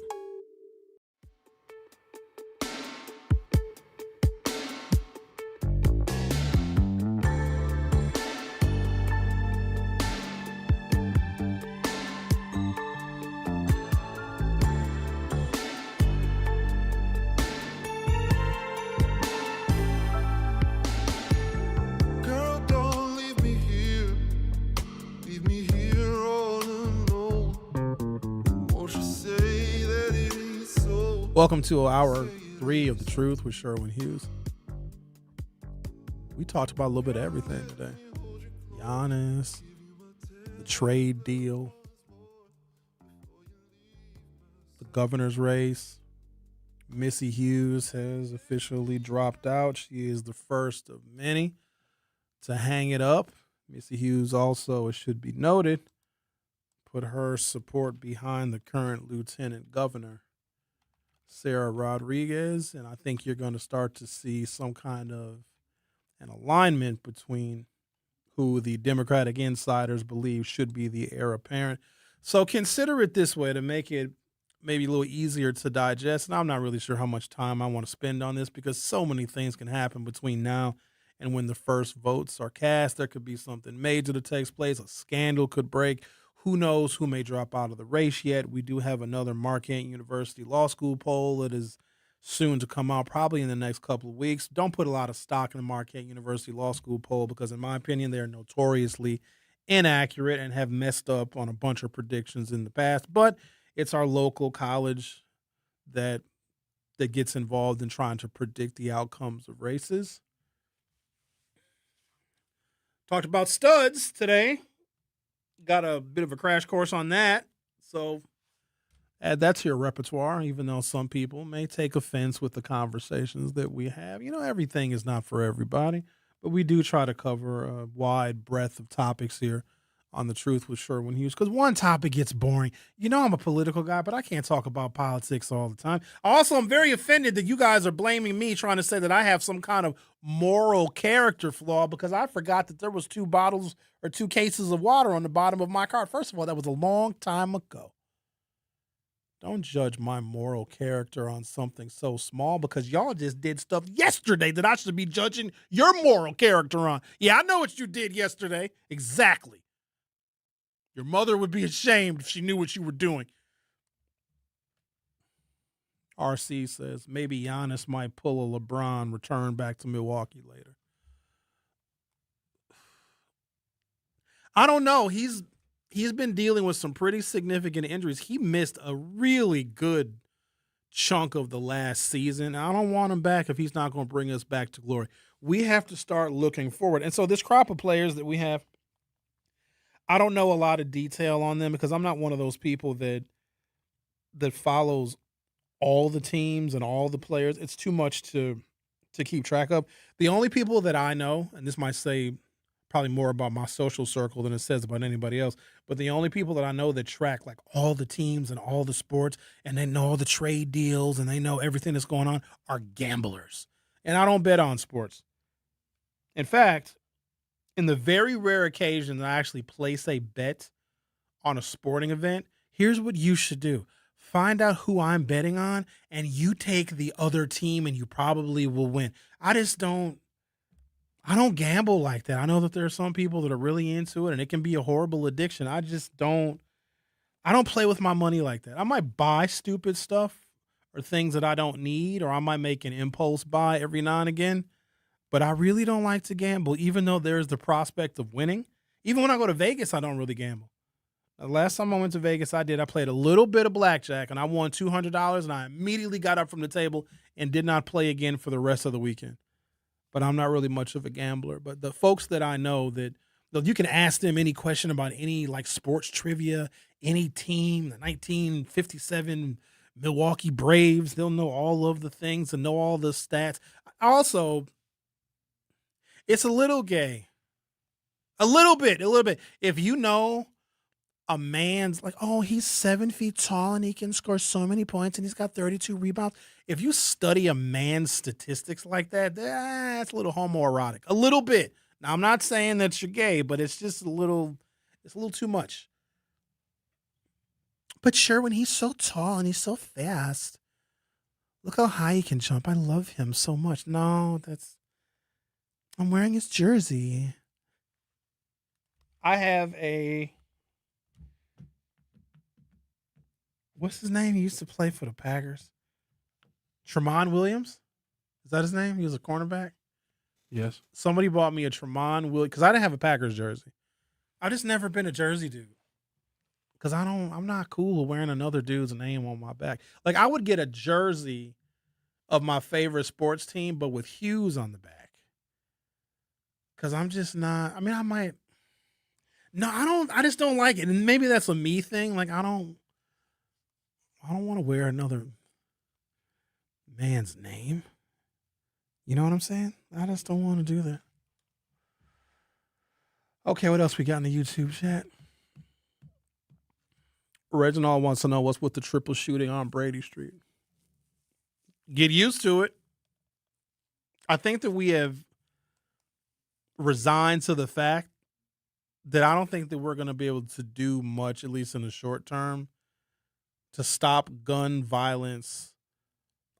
Speaker 8: Welcome to hour 3 of The Truth with Sherwin Hughes. We talked about a little bit of everything today. Giannis, the trade deal, the governor's race. Missy Hughes has officially dropped out. She is the first of many to hang it up. Missy Hughes also, it should be noted, put her support behind the current lieutenant governor, Sarah Rodriguez, and I think you're going to start to see some kind of an alignment between who the Democratic insiders believe should be the heir apparent. So consider it this way to make it maybe a little easier to digest, and I'm not really sure how much time I want to spend on this because so many things can happen between now and when the first votes are cast. There could be something major that takes place. A scandal could break. Who knows who may drop out of the race yet? We do have another Marquette University Law School poll that is soon to come out, probably in the next couple of weeks. Don't put a lot of stock in the Marquette University Law School poll because, in my opinion, they're notoriously inaccurate and have messed up on a bunch of predictions in the past. But it's our local college that gets involved in trying to predict the outcomes of races. Talked about studs today. Got a bit of a crash course on that. So add that to your repertoire, even though some people may take offense with the conversations that we have. You know, everything is not for everybody, but we do try to cover a wide breadth of topics here on The Truth with Sherwin Hughes, because one topic gets boring. You know I'm a political guy, but I can't talk about politics all the time. Also, I'm very offended that you guys are blaming me, trying to say that I have some kind of moral character flaw because I forgot that there was 2 bottles or 2 cases of water on the bottom of my car. First of all, that was a long time ago. Don't judge my moral character on something so small because y'all just did stuff yesterday that I should be judging your moral character on. Yeah, I know what you did yesterday. Exactly. Your mother would be ashamed if she knew what you were doing. RC says maybe Giannis might pull a LeBron, return back to Milwaukee later. I don't know. He's been dealing with some pretty significant injuries. He missed a really good chunk of the last season. I don't want him back if he's not going to bring us back to glory. We have to start looking forward. And so this crop of players that we have, I don't know a lot of detail on them because I'm not one of those people that follows all the teams and all the players. It's too much to keep track of. The only people that I know, and this might say probably more about my social circle than it says about anybody else, but the only people that I know that track like all the teams and all the sports and they know all the trade deals and they know everything that's going on are gamblers. And I don't bet on sports. In fact, in the very rare occasion that I actually place a bet on a sporting event, here's what you should do. Find out who I'm betting on, and you take the other team, and you probably will win. I don't gamble like that. I know that there are some people that are really into it, and it can be a horrible addiction. I don't play with my money like that. I might buy stupid stuff or things that I don't need, or I might make an impulse buy every now and again, but I really don't like to gamble, even though there's the prospect of winning. Even when I go to Vegas, I don't really gamble. The last time I went to Vegas, I played a little bit of blackjack, and I won $200, and I immediately got up from the table and did not play again for the rest of the weekend. But I'm not really much of a gambler. But the folks that I know that you can ask them any question about any like sports trivia, any team, the 1957 Milwaukee Braves, they'll know all of the things and know all the stats. Also, it's a little gay. A little bit. If you know a man's like, oh, he's 7 feet tall and he can score so many points and he's got 32 rebounds. If you study a man's statistics like that, that's a little homoerotic. A little bit. Now, I'm not saying that you're gay, but it's just a little too much. But Sherwin, he's so tall and he's so fast. Look how high he can jump. I love him so much. No, I'm wearing his jersey. I have what's his name? He used to play for the Packers. Tremont Williams? Is that his name? He was a cornerback?
Speaker 2: Yes.
Speaker 8: Somebody bought me a Tremont Williams because I didn't have a Packers jersey. I just never been a jersey dude. Because I'm not cool with wearing another dude's name on my back. Like, I would get a jersey of my favorite sports team, but with Hughes on the back. Because I'm just not, I mean, I might. No, I just don't like it. And maybe that's a me thing. Like, I don't want to wear another man's name. You know what I'm saying? I just don't want to do that. Okay, what else we got in the YouTube chat? Reginald wants to know what's with the triple shooting on Brady Street. Get used to it. I think that we have resigned to the fact that I don't think that we're going to be able to do much, at least in the short term, to stop gun violence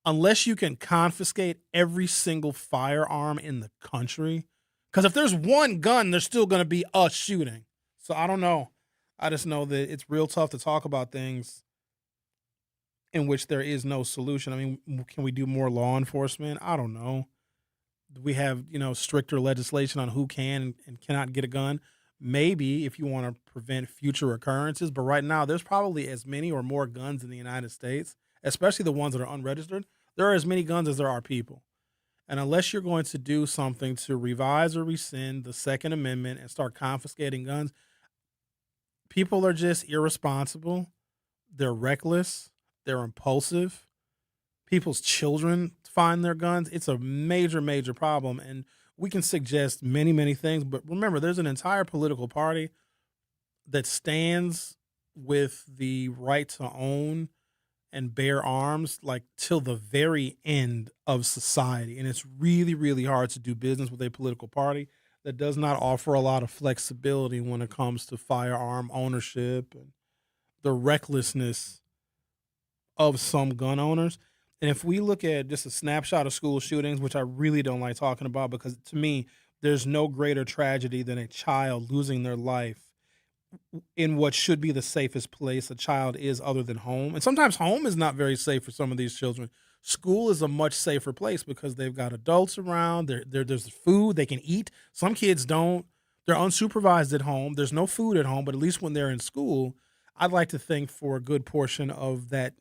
Speaker 8: unless you can confiscate every single firearm in the country. Because if there's one gun, there's still going to be a shooting. So I don't know. I just know that it's real tough to talk about things in which there is no solution. I mean, can we do more law enforcement? I don't know. Do we have, stricter legislation on who can and cannot get a gun? Maybe if you want to prevent future occurrences. But right now, there's probably as many or more guns in the United States, especially the ones that are unregistered. There are as many guns as there are people. And unless you're going to do something to revise or rescind the Second Amendment and start confiscating guns, people are just irresponsible. They're reckless. They're impulsive. People's children find their guns. It's a major, major problem. And we can suggest many, many things. But remember, there's an entire political party that stands with the right to own and bear arms like till the very end of society. And it's really, really hard to do business with a political party that does not offer a lot of flexibility when it comes to firearm ownership and the recklessness of some gun owners. And if we look at just a snapshot of school shootings, which I really don't like talking about because to me, there's no greater tragedy than a child losing their life in what should be the safest place a child is other than home. And sometimes home is not very safe for some of these children. School is a much safer place because they've got adults around. There's food they can eat. Some kids don't. They're unsupervised at home. There's no food at home, but at least when they're in school, I'd like to think for a good portion of that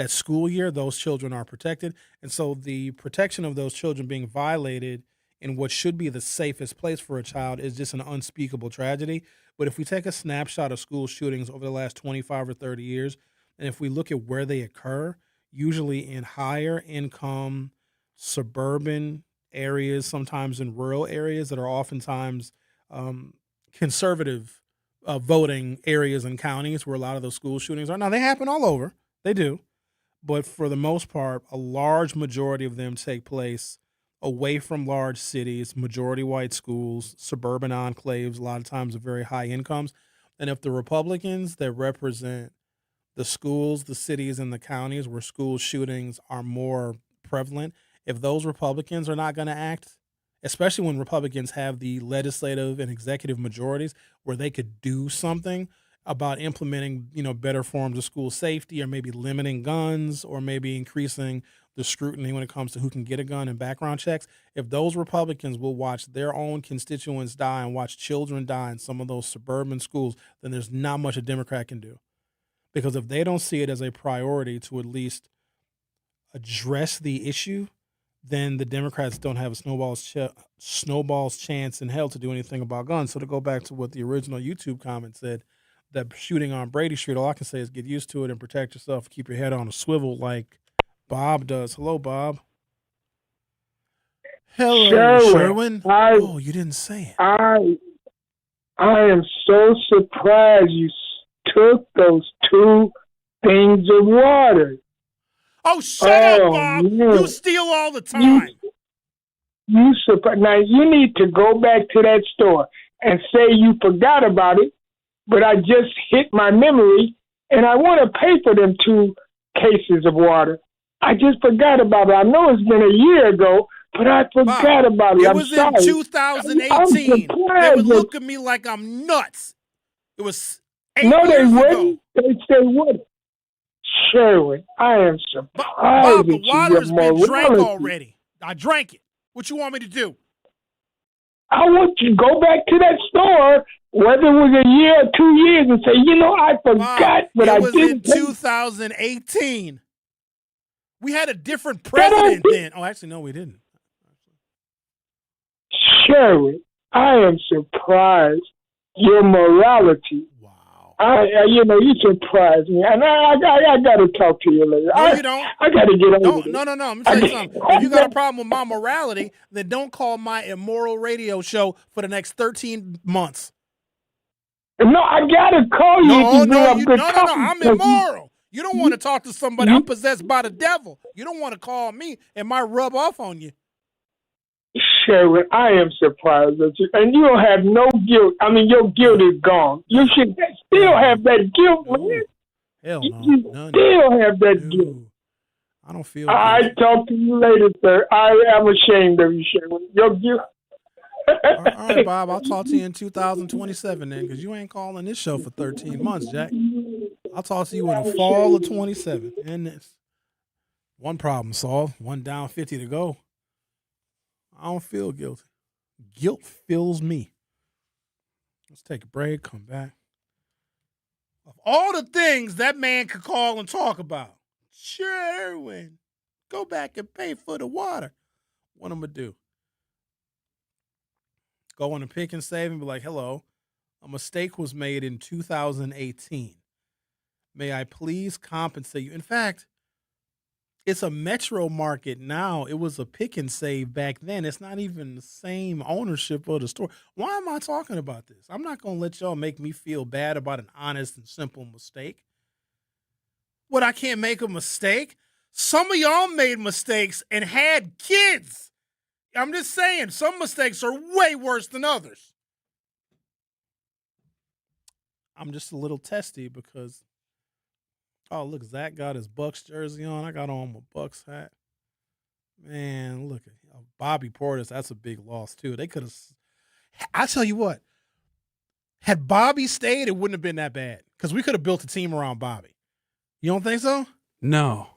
Speaker 8: school year, those children are protected. And so the protection of those children being violated in what should be the safest place for a child is just an unspeakable tragedy. But if we take a snapshot of school shootings over the last 25 or 30 years, and if we look at where they occur, usually in higher income, suburban areas, sometimes in rural areas that are oftentimes conservative voting areas and counties where a lot of those school shootings are. Now, they happen all over. They do. But for the most part, a large majority of them take place away from large cities, majority white schools, suburban enclaves, a lot of times of very high incomes. And if the Republicans that represent the schools, the cities, and the counties where school shootings are more prevalent, if those Republicans are not going to act, especially when Republicans have the legislative and executive majorities where they could do something about implementing, better forms of school safety, or maybe limiting guns, or maybe increasing the scrutiny when it comes to who can get a gun and background checks. If those Republicans will watch their own constituents die and watch children die in some of those suburban schools, then there's not much a Democrat can do. Because if they don't see it as a priority to at least address the issue, then the Democrats don't have a snowball's chance in hell to do anything about guns. So to go back to what the original YouTube comment said, that shooting on Brady Street, all I can say is get used to it and protect yourself. Keep your head on a swivel like Bob does. Hello, Bob. Hello, Sherwin. Oh, you didn't say it.
Speaker 2: I am so surprised you took those 2 things of water.
Speaker 8: Oh, shut up, Bob. Man. You steal all the time.
Speaker 2: You surprised. Now, you need to go back to that store and say you forgot about it, but I just hit my memory, and I want to pay for them 2 cases of water. I just forgot about it. I know it's been a year ago, but I forgot about it.
Speaker 8: It was in 2018. They would look at me like I'm nuts. It was 8 years ago.
Speaker 2: No, they wouldn't. They wouldn't. Sherwin, I am surprised.
Speaker 8: Bob, the water's been drank already. I drank it. What you want me to do?
Speaker 2: I want you to go back to that store, whether it was a year or 2 years, and say, I forgot, but I didn't.
Speaker 8: It was in 2018. We had a different president then. Oh, actually, no, we didn't.
Speaker 2: Sherwin, I am surprised. Your morality.
Speaker 8: Wow.
Speaker 2: You surprise me, and I got to talk to you later.
Speaker 8: No, you don't.
Speaker 2: I got to get over it.
Speaker 8: No. I'm gonna tell you something. If you got a problem with my morality, then don't call my immoral radio show for the next 13 months.
Speaker 2: No, I gotta call you.
Speaker 8: No. I'm immoral. You don't want to talk to somebody. I'm possessed by the devil. You don't want to call me. It might rub off on you.
Speaker 2: Sherwin, I am surprised at you. And you don't have no guilt. I mean, your guilt is gone. You should still have that guilt, man.
Speaker 8: Hell no.
Speaker 2: You still have that guilt.
Speaker 8: I don't feel
Speaker 2: I'll talk to you later, sir. I am ashamed of you, Sherwin. Your guilt.
Speaker 8: All right, Bob, I'll talk to you in 2027 then, because you ain't calling this show for 13 months, Jack. I'll talk to you in the fall of 27. And this. One problem solved. One down, 50 to go. I don't feel guilty. Guilt fills me. Let's take a break, come back. Of all the things that man could call and talk about, Sherwin, go back and pay for the water. What I'm going to do? Go on a Pick and Save and be like, hello, a mistake was made in 2018. May I please compensate you? In fact, it's a metro market now. It was a Pick and Save back then. It's not even the same ownership of the store. Why am I talking about this? I'm not going to let y'all make me feel bad about an honest and simple mistake. What, I can't make a mistake? Some of y'all made mistakes and had kids. I'm just saying, some mistakes are way worse than others. I'm just a little testy because, oh, look, Zach got his Bucks jersey on. I got on my Bucks hat. Man, look at Bobby Portis. That's a big loss, too. They could have. I tell you what, Had Bobby stayed, it wouldn't have been that bad because we could have built a team around Bobby. You don't think so?
Speaker 31: No.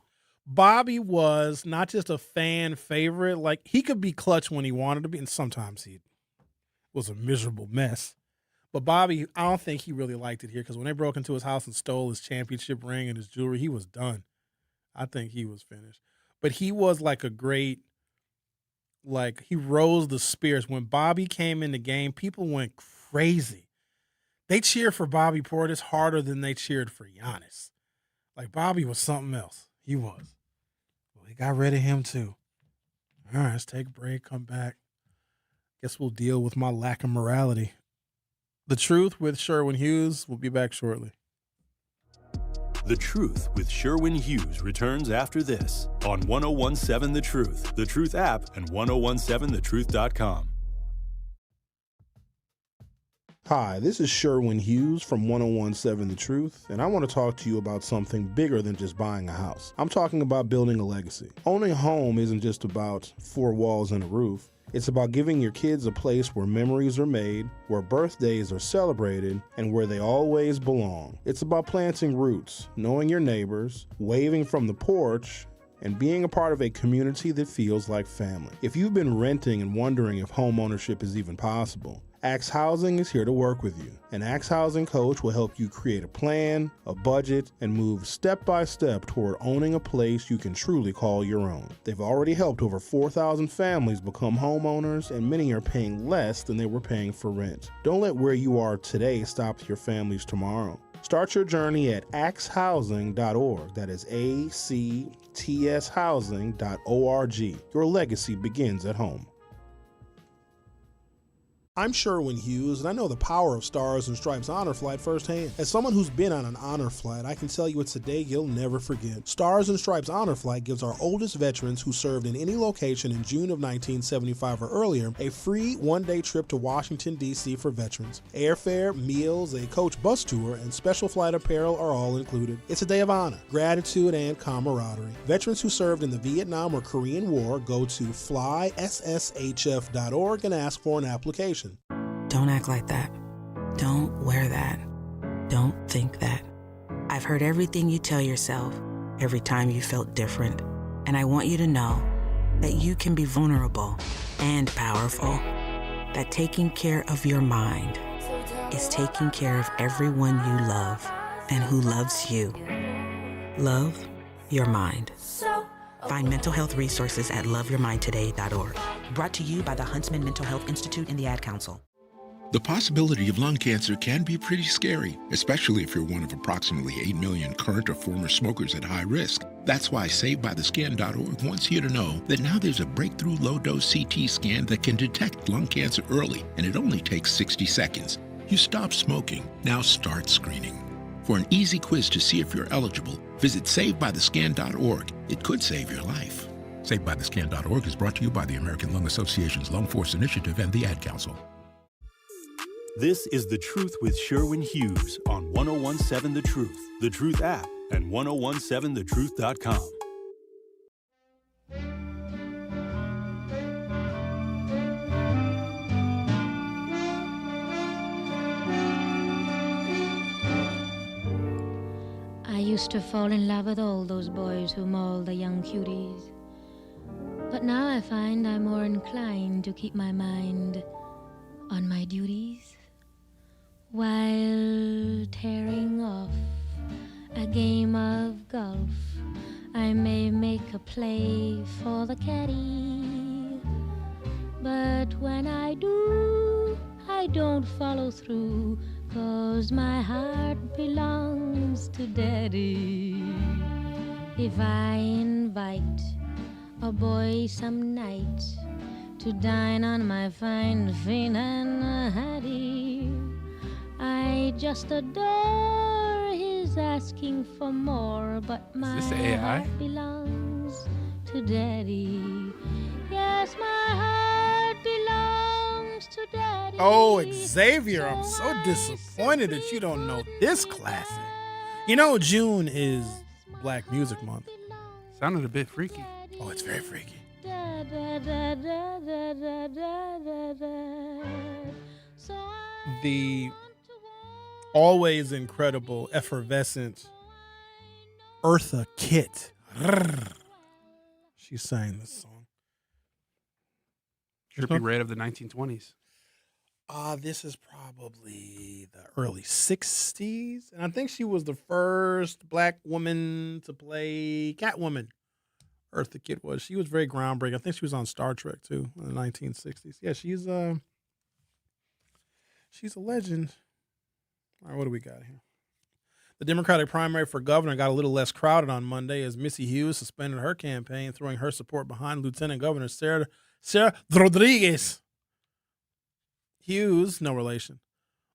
Speaker 8: Bobby was not just a fan favorite. Like, he could be clutch when he wanted to be, and sometimes he was a miserable mess. But Bobby, I don't think he really liked it here because when they broke into his house and stole his championship ring and his jewelry, he was done. I think he was finished. But he was like a great, like, he rose the spirits. When Bobby came in the game, people went crazy. They cheered for Bobby Portis harder than they cheered for Giannis. Like, Bobby was something else. He was. Well, they got rid of him, too. All right, let's take a break, come back. Guess we'll deal with my lack of morality. The Truth with Sherwin Hughes. We'll be back shortly.
Speaker 10: The Truth with Sherwin Hughes returns after this on 1017 The Truth app, and 1017thetruth.com.
Speaker 3: Hi, this is Sherwin Hughes from 1017 The Truth, and I want to talk to you about something bigger than just buying a house. I'm talking about building a legacy. Owning a home isn't just about four walls and a roof. It's about giving your kids a place where memories are made, where birthdays are celebrated, and where they always belong. It's about planting roots, knowing your neighbors, waving from the porch, and being a part of a community that feels like family. If you've been renting and wondering if home ownership is even possible, Axe Housing is here to work with you. An Axe Housing coach will help you create a plan, a budget, and move step by step toward owning a place you can truly call your own. They've already helped over 4,000 families become homeowners, and many are paying less than they were paying for rent. Don't let where you are today stop your families tomorrow. Start your journey at axehousing.org. That is ACTS housing.org. Your legacy begins at home. I'm Sherwin Hughes, and I know the power of Stars and Stripes Honor Flight firsthand. As someone who's been on an honor flight, I can tell you it's a day you'll never forget. Stars and Stripes Honor Flight gives our oldest veterans who served in any location in June of 1975 or earlier a free one-day trip to Washington, D.C. for veterans. Airfare, meals, a coach bus tour, and special flight apparel are all included. It's a day of honor, gratitude, and camaraderie. Veterans who served in the Vietnam or Korean War go to flySSHF.org and ask for an application.
Speaker 17: Don't act like that. Don't wear that. Don't think that. I've heard everything you tell yourself every time you felt different. And I want you to know that you can be vulnerable and powerful. That taking care of your mind is taking care of everyone you love and who loves you. Love your mind. Find mental health resources at loveyourmindtoday.org. Brought to you by the Huntsman Mental Health Institute and the Ad Council.
Speaker 7: The possibility of lung cancer can be pretty scary, especially if you're one of approximately 8 million current or former smokers at high risk. That's why SaveByTheScan.org wants you to know that now there's a breakthrough low-dose CT scan that can detect lung cancer early, and it only takes 60 seconds. You stop smoking, now start screening. For an easy quiz to see if you're eligible, visit SaveByTheScan.org. It could save your life. SaveByTheScan.org is brought to you by the American Lung Association's Lung Force Initiative and the Ad Council.
Speaker 10: This is The Truth with Sherwin Hughes on 1017 The Truth app, and 1017thetruth.com.
Speaker 11: I used to fall in love with all those boys who maul the young cuties. But now I find I'm more inclined to keep my mind on my duties while tearing off a game of golf. I may make a play for the caddy, but when I do, I don't follow through, 'cause my heart belongs to Daddy. If I invite a boy some night to dine on my fine fin and Hattie, I just adore his asking for more, but my heart belongs to Daddy. Yes, my heart belongs to Daddy.
Speaker 8: Oh, Xavier, I'm so disappointed that you don't know this classic. You know, June is Black Music Month.
Speaker 31: Sounded a bit freaky.
Speaker 8: Oh, it's very freaky. The always incredible, effervescent Eartha Kitt. She sang this song.
Speaker 12: Trippie Redd of the 1920s.
Speaker 8: This is probably the early 60s. And I think she was the first black woman to play Catwoman. Eartha Kitt was. She was very groundbreaking. I think she was on Star Trek, too, in the 1960s. Yeah, she's a legend. All right, what do we got here? The Democratic primary for governor got a little less crowded on Monday as Missy Hughes suspended her campaign, throwing her support behind Lieutenant Governor Sarah Rodriguez. Hughes, no relation.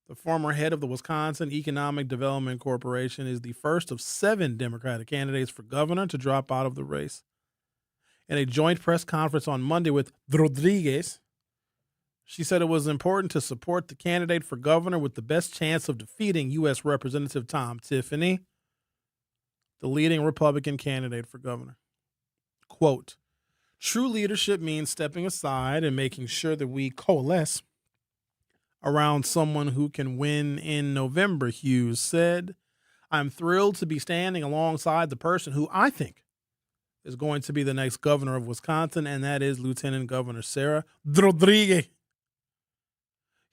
Speaker 8: The former head of the Wisconsin Economic Development Corporation is the first of 7 Democratic candidates for governor to drop out of the race. In a joint press conference on Monday with Rodriguez, she said it was important to support the candidate for governor with the best chance of defeating U.S. Representative Tom Tiffany, the leading Republican candidate for governor. Quote, true leadership means stepping aside and making sure that we coalesce around someone who can win in November, Hughes said. I'm thrilled to be standing alongside the person who I think is going to be the next governor of Wisconsin, and that is Lieutenant Governor Sarah Rodriguez.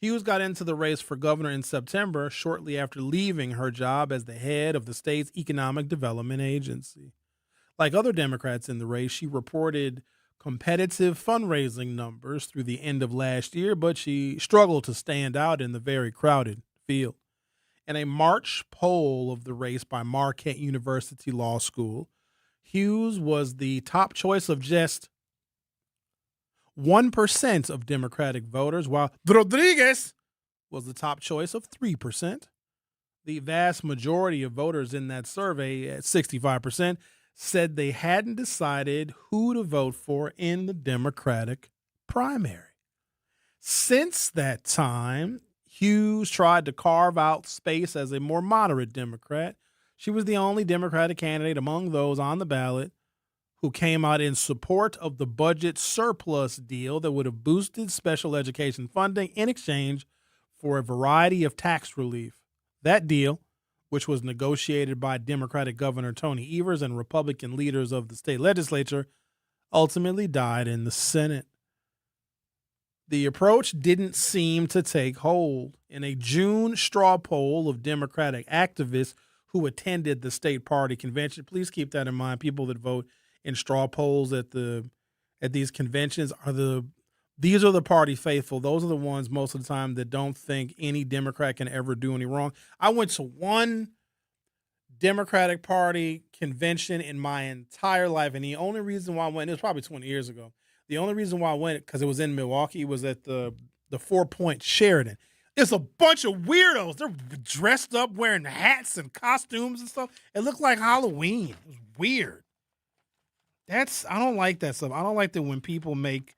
Speaker 8: Hughes got into the race for governor in September, shortly after leaving her job as the head of the state's Economic Development Agency. Like other Democrats in the race, she reported competitive fundraising numbers through the end of last year, but she struggled to stand out in the very crowded field. In a March poll of the race by Marquette University Law School, Hughes was the top choice of just 1% of Democratic voters, while Rodriguez was the top choice of 3%. The vast majority of voters in that survey, at 65%, said they hadn't decided who to vote for in the Democratic primary. Since that time, Hughes tried to carve out space as a more moderate Democrat. She was the only Democratic candidate among those on the ballot who came out in support of the budget surplus deal that would have boosted special education funding in exchange for a variety of tax relief. That deal, which was negotiated by Democratic Governor Tony Evers and Republican leaders of the state legislature, ultimately died in the Senate. The approach didn't seem to take hold. In a June straw poll of Democratic activists who attended the state party convention, please keep that in mind, people that vote in straw polls at these conventions these are the party faithful. Those are the ones most of the time that don't think any Democrat can ever do any wrong. I went to one Democratic Party convention in my entire life, and the only reason why I went, it was probably 20 years ago. The only reason why I went, because it was in Milwaukee, was at the 4 Point Sheridan. It's a bunch of weirdos. They're dressed up wearing hats and costumes and stuff. It looked like Halloween. It was weird. I don't like that stuff. I don't like that when people make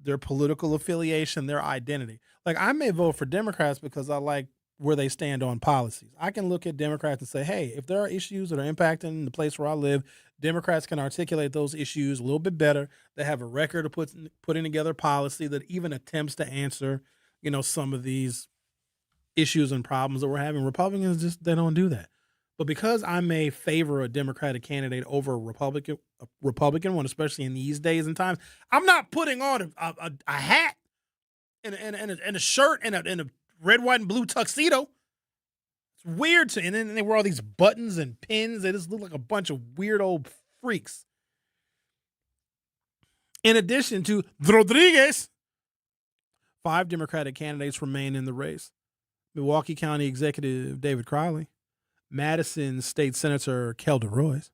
Speaker 8: their political affiliation their identity. Like, I may vote for Democrats because I like where they stand on policies. I can look at Democrats and say, hey, if there are issues that are impacting the place where I live, Democrats can articulate those issues a little bit better. They have a record of putting together policy that even attempts to answer, some of these issues and problems that we're having. Republicans they don't do that. But because I may favor a Democratic candidate over a Republican one, especially in these days and times, I'm not putting on a hat and a shirt and a red, white, and blue tuxedo. It's weird and then they wear all these buttons and pins. They just look like a bunch of weird old freaks. In addition to Rodriguez, 5 Democratic candidates remain in the race. Milwaukee County Executive David Crowley, Madison State Senator Kelda Royce,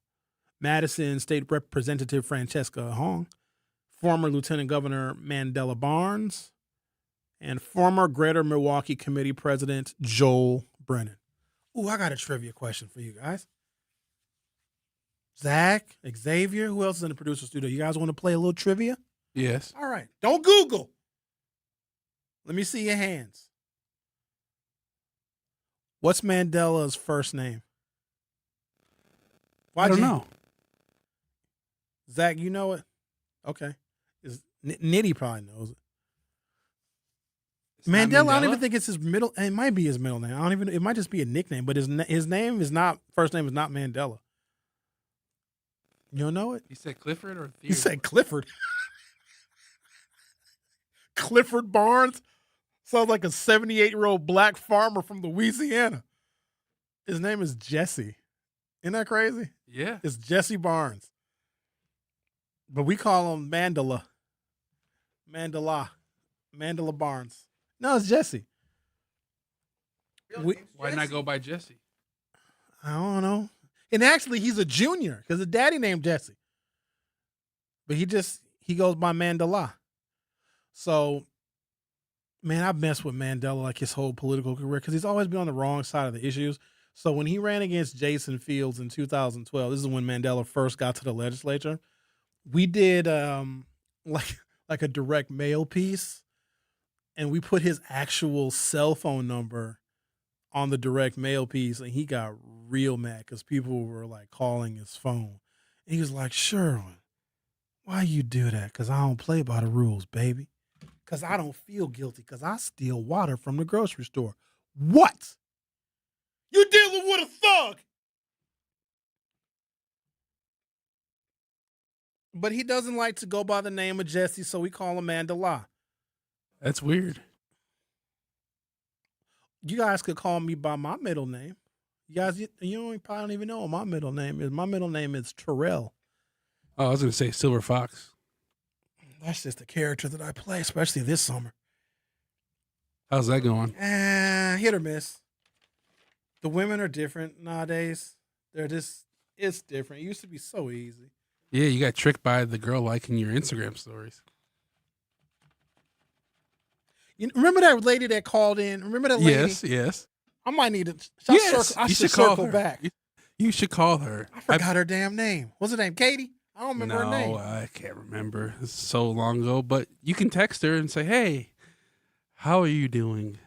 Speaker 8: Madison State Representative Francesca Hong, former Lieutenant Governor Mandela Barnes, and former Greater Milwaukee Committee President Joel Brennan. Ooh, I got a trivia question for you guys. Zach, Xavier, who else is in the producer studio? You guys want to play a little trivia?
Speaker 12: Yes.
Speaker 8: All right. Don't Google. Let me see your hands. What's Mandela's first name?
Speaker 12: I don't know.
Speaker 8: Zach, you know it? Okay. Nitty probably knows it. Mandela, I don't even think it's his middle. It might be his middle name. I don't even. It might just be a nickname. But his name is not. First name is not Mandela. You don't know it?
Speaker 12: He said Clifford or Theodore?
Speaker 8: He said Clifford. Clifford Barnes sounds like a 78-year-old black farmer from Louisiana. His name is Jesse. Isn't that crazy?
Speaker 12: Yeah.
Speaker 8: It's Jesse Barnes. But we call him Mandela. Mandela Barnes. No, it's Jesse.
Speaker 12: Why not go by Jesse?
Speaker 8: I don't know. And actually, he's a junior because his daddy named Jesse. But he goes by Mandela. So, man, I've messed with Mandela like his whole political career because he's always been on the wrong side of the issues. So when he ran against Jason Fields in 2012, this is when Mandela first got to the legislature. We did like a direct mail piece, and we put his actual cell phone number on the direct mail piece, and he got real mad because people were like calling his phone. And he was like, Sherwin, why you do that? Because I don't play by the rules, baby. Because I don't feel guilty because I steal water from the grocery store. What? You're dealing with a thug. But he doesn't like to go by the name of Jesse, so we call him Mandela.
Speaker 12: That's weird.
Speaker 8: You guys could call me by my middle name. You guys, you probably don't even know what my middle name is. My middle name is Terrell.
Speaker 12: Oh, I was going to say Silver Fox.
Speaker 8: That's just a character that I play, especially this summer.
Speaker 12: How's that going?
Speaker 8: Hit or miss. The women are different nowadays. It's different. It used to be so easy.
Speaker 12: Yeah, you got tricked by the girl liking your Instagram stories.
Speaker 8: You remember that lady that called in? Remember that lady?
Speaker 12: Yes.
Speaker 8: I might need to. I should
Speaker 12: call
Speaker 8: circle
Speaker 12: her.
Speaker 8: back.
Speaker 12: You should call her.
Speaker 8: I forgot her damn name. What's her name? Katie? I don't remember her name.
Speaker 12: No, I can't remember. It's so long ago. But you can text her and say, "Hey, how are you doing?"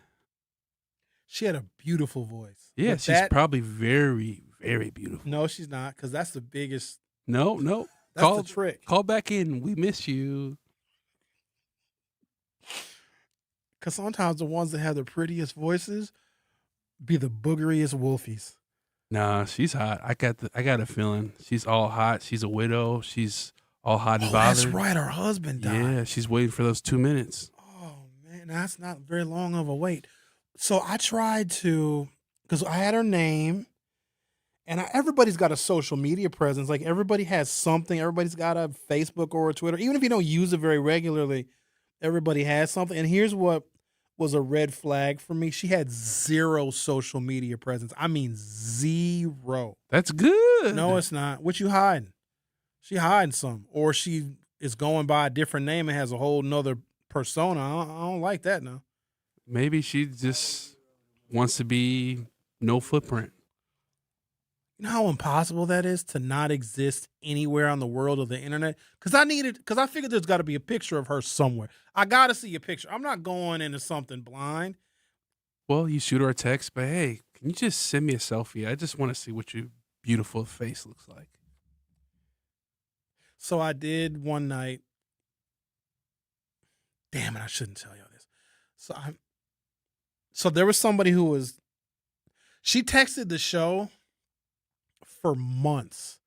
Speaker 8: She had a beautiful voice.
Speaker 12: Yeah, she's probably very, very beautiful.
Speaker 8: No, she's not, because that's the biggest.
Speaker 12: No.
Speaker 8: That's the trick.
Speaker 12: Call back in. We miss you.
Speaker 8: Because sometimes the ones that have the prettiest voices be the boogeriest wolfies.
Speaker 12: Nah, she's hot. I got a feeling. She's all hot. She's a widow. She's all hot and bothered.
Speaker 8: That's right. Her husband died.
Speaker 12: Yeah, she's waiting for those 2 minutes.
Speaker 8: Oh, man. That's not very long of a wait. So I tried to, because I had her name, and everybody's got a social media presence. Like, everybody has something. Everybody's got a Facebook or a Twitter. Even if you don't use it very regularly, everybody has something. And here's what was a red flag for me. She had zero social media presence. I mean, zero.
Speaker 12: That's good.
Speaker 8: No, it's not. What you hiding? She hiding some. Or she is going by a different name and has a whole nother persona. I don't like that now.
Speaker 12: Maybe she just wants to be no footprint.
Speaker 8: You know how impossible that is to not exist anywhere on the world of the internet? Because I figured there's got to be a picture of her somewhere. I got to see a picture. I'm not going into something blind.
Speaker 12: Well, you shoot her a text, but hey, can you just send me a selfie? I just want to see what your beautiful face looks like.
Speaker 8: So I did one night. Damn it, I shouldn't tell y'all this. So there was somebody she texted the show for months.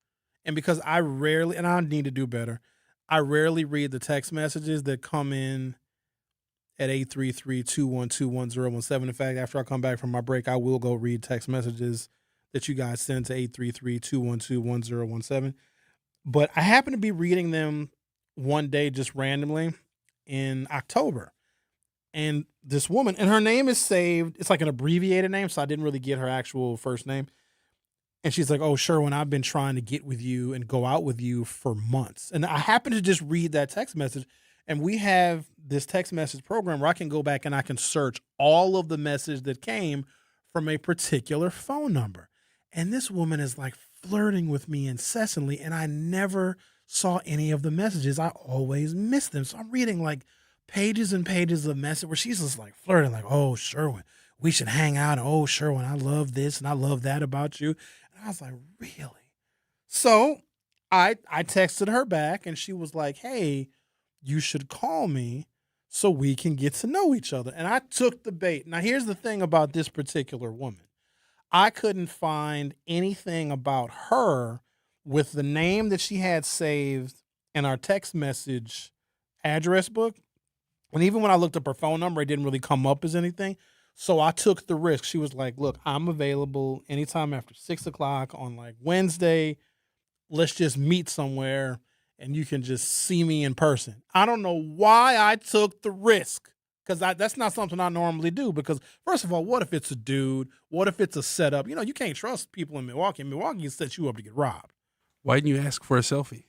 Speaker 8: And because I need to do better, I rarely read the text messages that come in at 833-212-1017. In fact, after I come back from my break, I will go read text messages that you guys send to 833-212-1017. But I happened to be reading them one day just randomly in October. And this woman, and her name is saved. It's like an abbreviated name, so I didn't really get her actual first name. And she's like, "Oh, Sherwin, I've been trying to get with you and go out with you for months." And I happened to just read that text message. And we have this text message program where I can go back and I can search all of the messages that came from a particular phone number. And this woman is like flirting with me incessantly. And I never saw any of the messages. I always missed them. So I'm reading like pages and pages of message where she's just like flirting, like, "Oh, Sherwin, we should hang out. Oh, Sherwin, I love this and I love that about you." And I was like, really? So I texted her back and she was like, "Hey, you should call me so we can get to know each other. And I took the bait. Now, here's the thing about this particular woman. I couldn't find anything about her with the name that she had saved in our text message address book. And even when I looked up her phone number, it didn't really come up as anything. So I took the risk. She was like, look, I'm available anytime after 6 o'clock on like Wednesday. Let's just meet somewhere and you can just see me in person. I don't know why I took the risk. Because that's not something I normally do. Because, first of all, what if it's a dude? What if it's a setup? You know, you can't trust people in Milwaukee. In Milwaukee, you set you up to get robbed.
Speaker 12: Why didn't you ask for a selfie?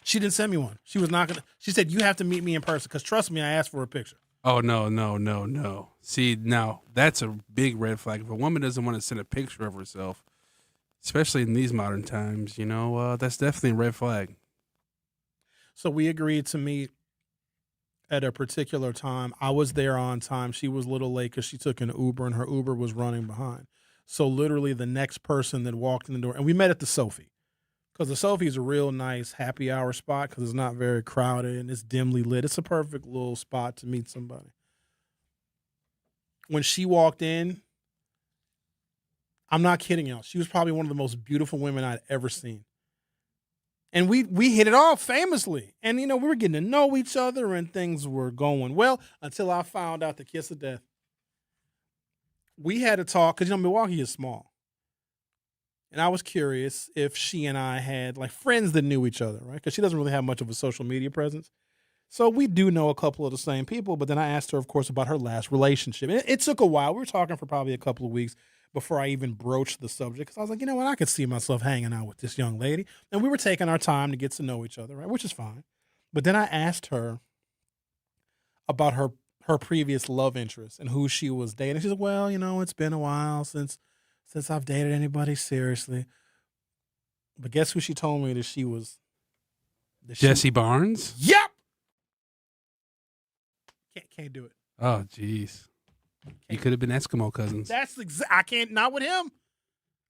Speaker 8: She didn't send me one. She was not going to. She said, you have to meet me in person. Because, trust me, I asked for a picture.
Speaker 12: Oh, no. See, now, that's a big red flag. If a woman doesn't want to send a picture of herself, especially in these modern times, that's definitely a red flag.
Speaker 8: So we agreed to meet at a particular time. I was there on time. She was a little late because she took an Uber and her Uber was running behind. So literally the next person that walked in the door, and we met at the Sophie, because the Sophie is a real nice happy hour spot because it's not very crowded and it's dimly lit. It's a perfect little spot to meet somebody. When she walked in, I'm not kidding y'all, she was probably one of the most beautiful women I'd ever seen. And we hit it off famously. And, we were getting to know each other and things were going well until I found out the kiss of death. We had a talk because, Milwaukee is small. And I was curious if she and I had, like, friends that knew each other, right? Because she doesn't really have much of a social media presence. So we do know a couple of the same people. But then I asked her, of course, about her last relationship. And it took a while. We were talking for probably a couple of weeks before I even broached the subject. Because I was like, you know what? I could see myself hanging out with this young lady. And we were taking our time to get to know each other, right? Which is fine. But then I asked her about her previous love interest and who she was dating. She said, well, it's been a while since I've dated anybody seriously. But guess who she told me that she was?
Speaker 12: Jesse Barnes?
Speaker 8: Yep! Can't do it.
Speaker 12: Oh, jeez. You could have been Eskimo cousins.
Speaker 8: I can't, not with him.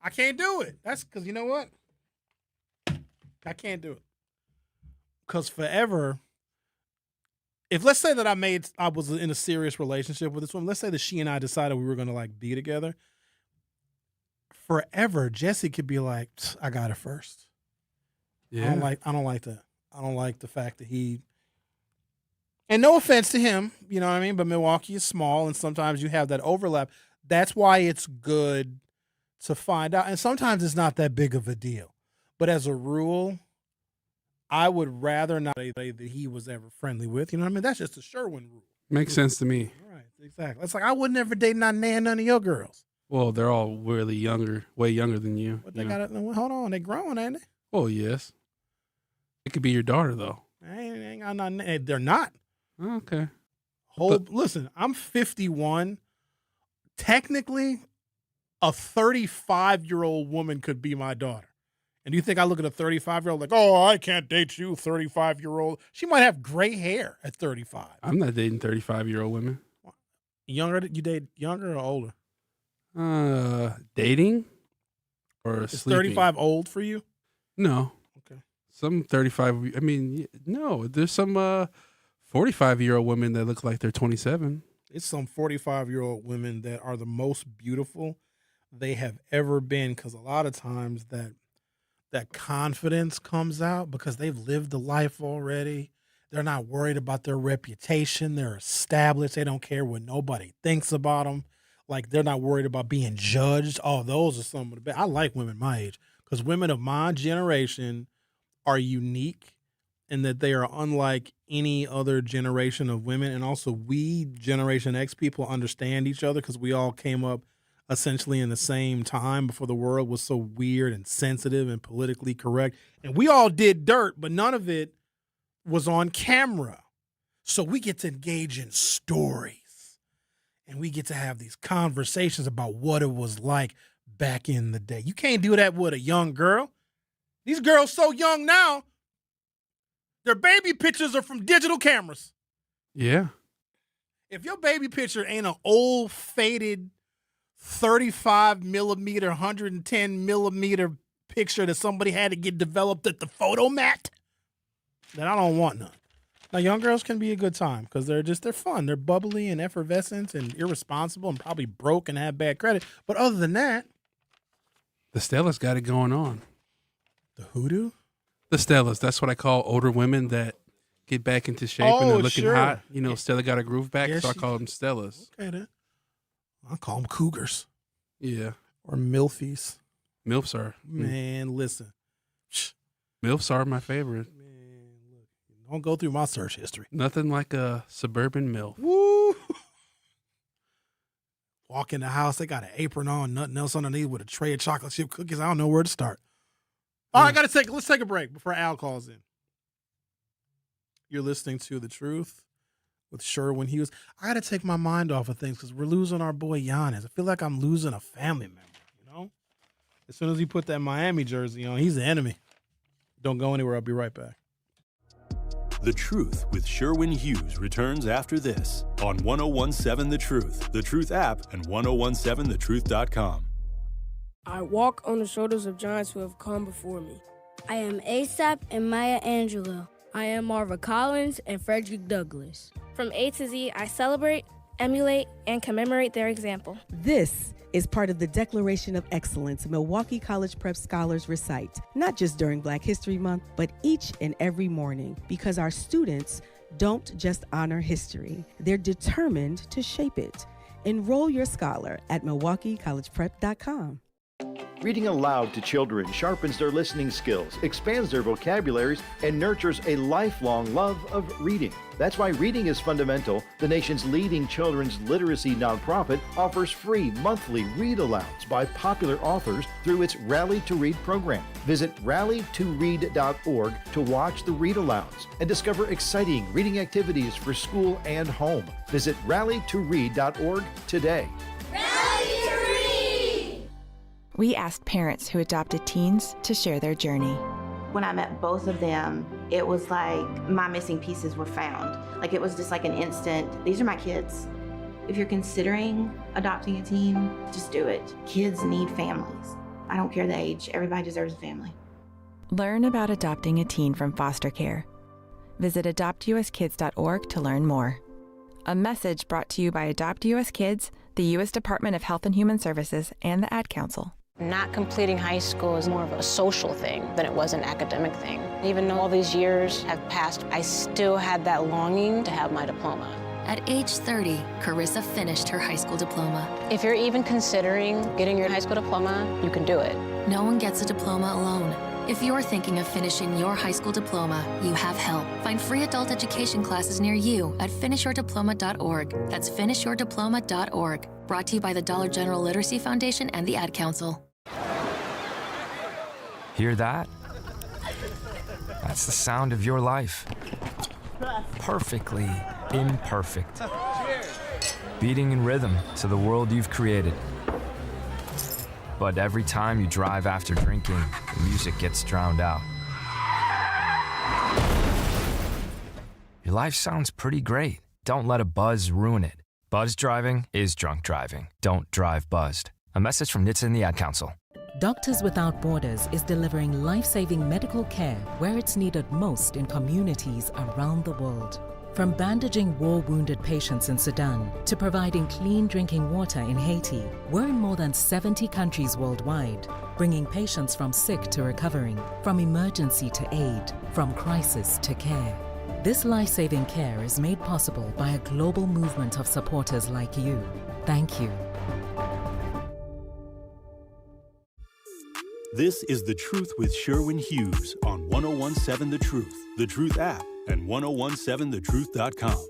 Speaker 8: I can't do it. That's because, you know what? I can't do it. Because forever, if let's say that I was in a serious relationship with this woman, let's say that she and I decided we were going to like be together, forever, Jesse could be like, I got it first.
Speaker 12: Yeah.
Speaker 8: I don't like that. I don't like the fact that he, and no offense to him, you know what I mean? But Milwaukee is small and sometimes you have that overlap. That's why it's good to find out. And sometimes it's not that big of a deal. But as a rule, I would rather not say that he was ever friendly with. You know what I mean? That's just a Sherwin rule.
Speaker 12: Makes sense to me.
Speaker 8: Right, exactly. It's like I would never date none of your girls.
Speaker 12: Well, they're all really way younger than you.
Speaker 8: But they got to hold on. They growing, ain't they?
Speaker 12: Oh, yes. It could be your daughter, though.
Speaker 8: Ain't got nothing. They're not.
Speaker 12: Okay.
Speaker 8: Listen, I'm 51. Technically, a 35-year-old woman could be my daughter. And you think I look at a 35-year-old like, oh, I can't date you, 35-year-old. She might have gray hair at 35.
Speaker 12: I'm not dating 35-year-old women.
Speaker 8: You date younger or older?
Speaker 12: Dating or
Speaker 8: Is
Speaker 12: sleeping?
Speaker 8: 35 old for you?
Speaker 12: No.
Speaker 8: Okay.
Speaker 12: Some 35. I mean, no. There's some 45-year-old women that look like they're 27.
Speaker 8: It's some 45-year-old women that are the most beautiful they have ever been, because a lot of times that confidence comes out because they've lived the life already. They're not worried about their reputation. They're established. They don't care what nobody thinks about them. Like, they're not worried about being judged. Oh, those are some of the best. I like women my age because women of my generation are unique in that they are unlike any other generation of women. And also, we, Generation X people, understand each other because we all came up essentially in the same time before the world was so weird and sensitive and politically correct. And we all did dirt, but none of it was on camera. So we get to engage in stories. And we get to have these conversations about what it was like back in the day. You can't do that with a young girl. These girls so young now, their baby pictures are from digital cameras.
Speaker 12: Yeah.
Speaker 8: If your baby picture ain't an old, faded 35 millimeter, 110 millimeter picture that somebody had to get developed at the photomat, then I don't want none. Now, young girls can be a good time because they're fun. They're bubbly and effervescent and irresponsible and probably broke and have bad credit. But other than that,
Speaker 12: The Stellas got it going on.
Speaker 8: The hoodoo?
Speaker 12: The Stellas. That's what I call older women that get back into shape and they're looking hot. You know, Stella got a groove back, so I call them Stellas.
Speaker 8: Okay, then. I'll call them cougars.
Speaker 12: Yeah.
Speaker 8: Or milfies.
Speaker 12: MILFs are.
Speaker 8: Man, listen.
Speaker 12: MILFs are my favorite.
Speaker 8: Don't go through my search history.
Speaker 12: Nothing like a suburban MILF.
Speaker 8: Woo! Walk in the house, they got an apron on, nothing else underneath with a tray of chocolate chip cookies. I don't know where to start. All right, let's take a break before Al calls in. You're listening to The Truth with Sherwin Hughes. I got to take my mind off of things because we're losing our boy Giannis. I feel like I'm losing a family member, you know? As soon as he put that Miami jersey on, he's the enemy. Don't go anywhere. I'll be right back.
Speaker 10: The Truth with Sherwin Hughes returns after this on 1017 The Truth app, and 1017thetruth.com.
Speaker 13: I walk on the shoulders of giants who have come before me.
Speaker 14: I am ASAP and Maya Angelou.
Speaker 13: I am Marva Collins and Frederick Douglass.
Speaker 14: From A to Z, I celebrate, emulate, and commemorate their example.
Speaker 15: This is part of the Declaration of Excellence Milwaukee College Prep Scholars recite, not just during Black History Month, but each and every morning, because our students don't just honor history, they're determined to shape it. Enroll your scholar at MilwaukeeCollegePrep.com.
Speaker 18: Reading aloud to children sharpens their listening skills, expands their vocabularies, and nurtures a lifelong love of reading. That's why Reading is Fundamental, the nation's leading children's literacy nonprofit, offers free monthly read-alouds by popular authors through its Rally to Read program. Visit rallytoread.org to watch the read-alouds and discover exciting reading activities for school and home. Visit rallytoread.org today.
Speaker 19: We asked parents who adopted teens to share their journey.
Speaker 20: When I met both of them, it was like my missing pieces were found. Like it was just like an instant, these are my kids. If you're considering adopting a teen, just do it. Kids need families. I don't care the age, everybody deserves a family.
Speaker 19: Learn about adopting a teen from foster care. Visit adoptuskids.org to learn more. A message brought to you by Adopt US Kids, the U.S. Department of Health and Human Services, and the Ad Council.
Speaker 24: Not completing high school is more of a social thing than it was an academic thing. Even though all these years have passed, I still had that longing to have my diploma.
Speaker 25: At age 30, Carissa finished her high school diploma.
Speaker 24: If you're even considering getting your high school diploma, you can do it.
Speaker 25: No one gets a diploma alone. If you're thinking of finishing your high school diploma, you have help. Find free adult education classes near you at finishyourdiploma.org. That's finishyourdiploma.org. Brought to you by the Dollar General Literacy Foundation and the Ad Council.
Speaker 26: Hear that? That's the sound of your life. Perfectly imperfect. Beating in rhythm to the world you've created. But every time you drive after drinking, the music gets drowned out. Your life sounds pretty great. Don't let a buzz ruin it. Buzz driving is drunk driving. Don't drive buzzed. A message from NHTSA and the Ad Council.
Speaker 27: Doctors Without Borders is delivering life-saving medical care where it's needed most in communities around the world. From bandaging war-wounded patients in Sudan to providing clean drinking water in Haiti, we're in more than 70 countries worldwide, bringing patients from sick to recovering, from emergency to aid, from crisis to care. This life-saving care is made possible by a global movement of supporters like you. Thank you.
Speaker 10: This is The Truth with Sherwin Hughes on 1017 The Truth app, and 1017thetruth.com.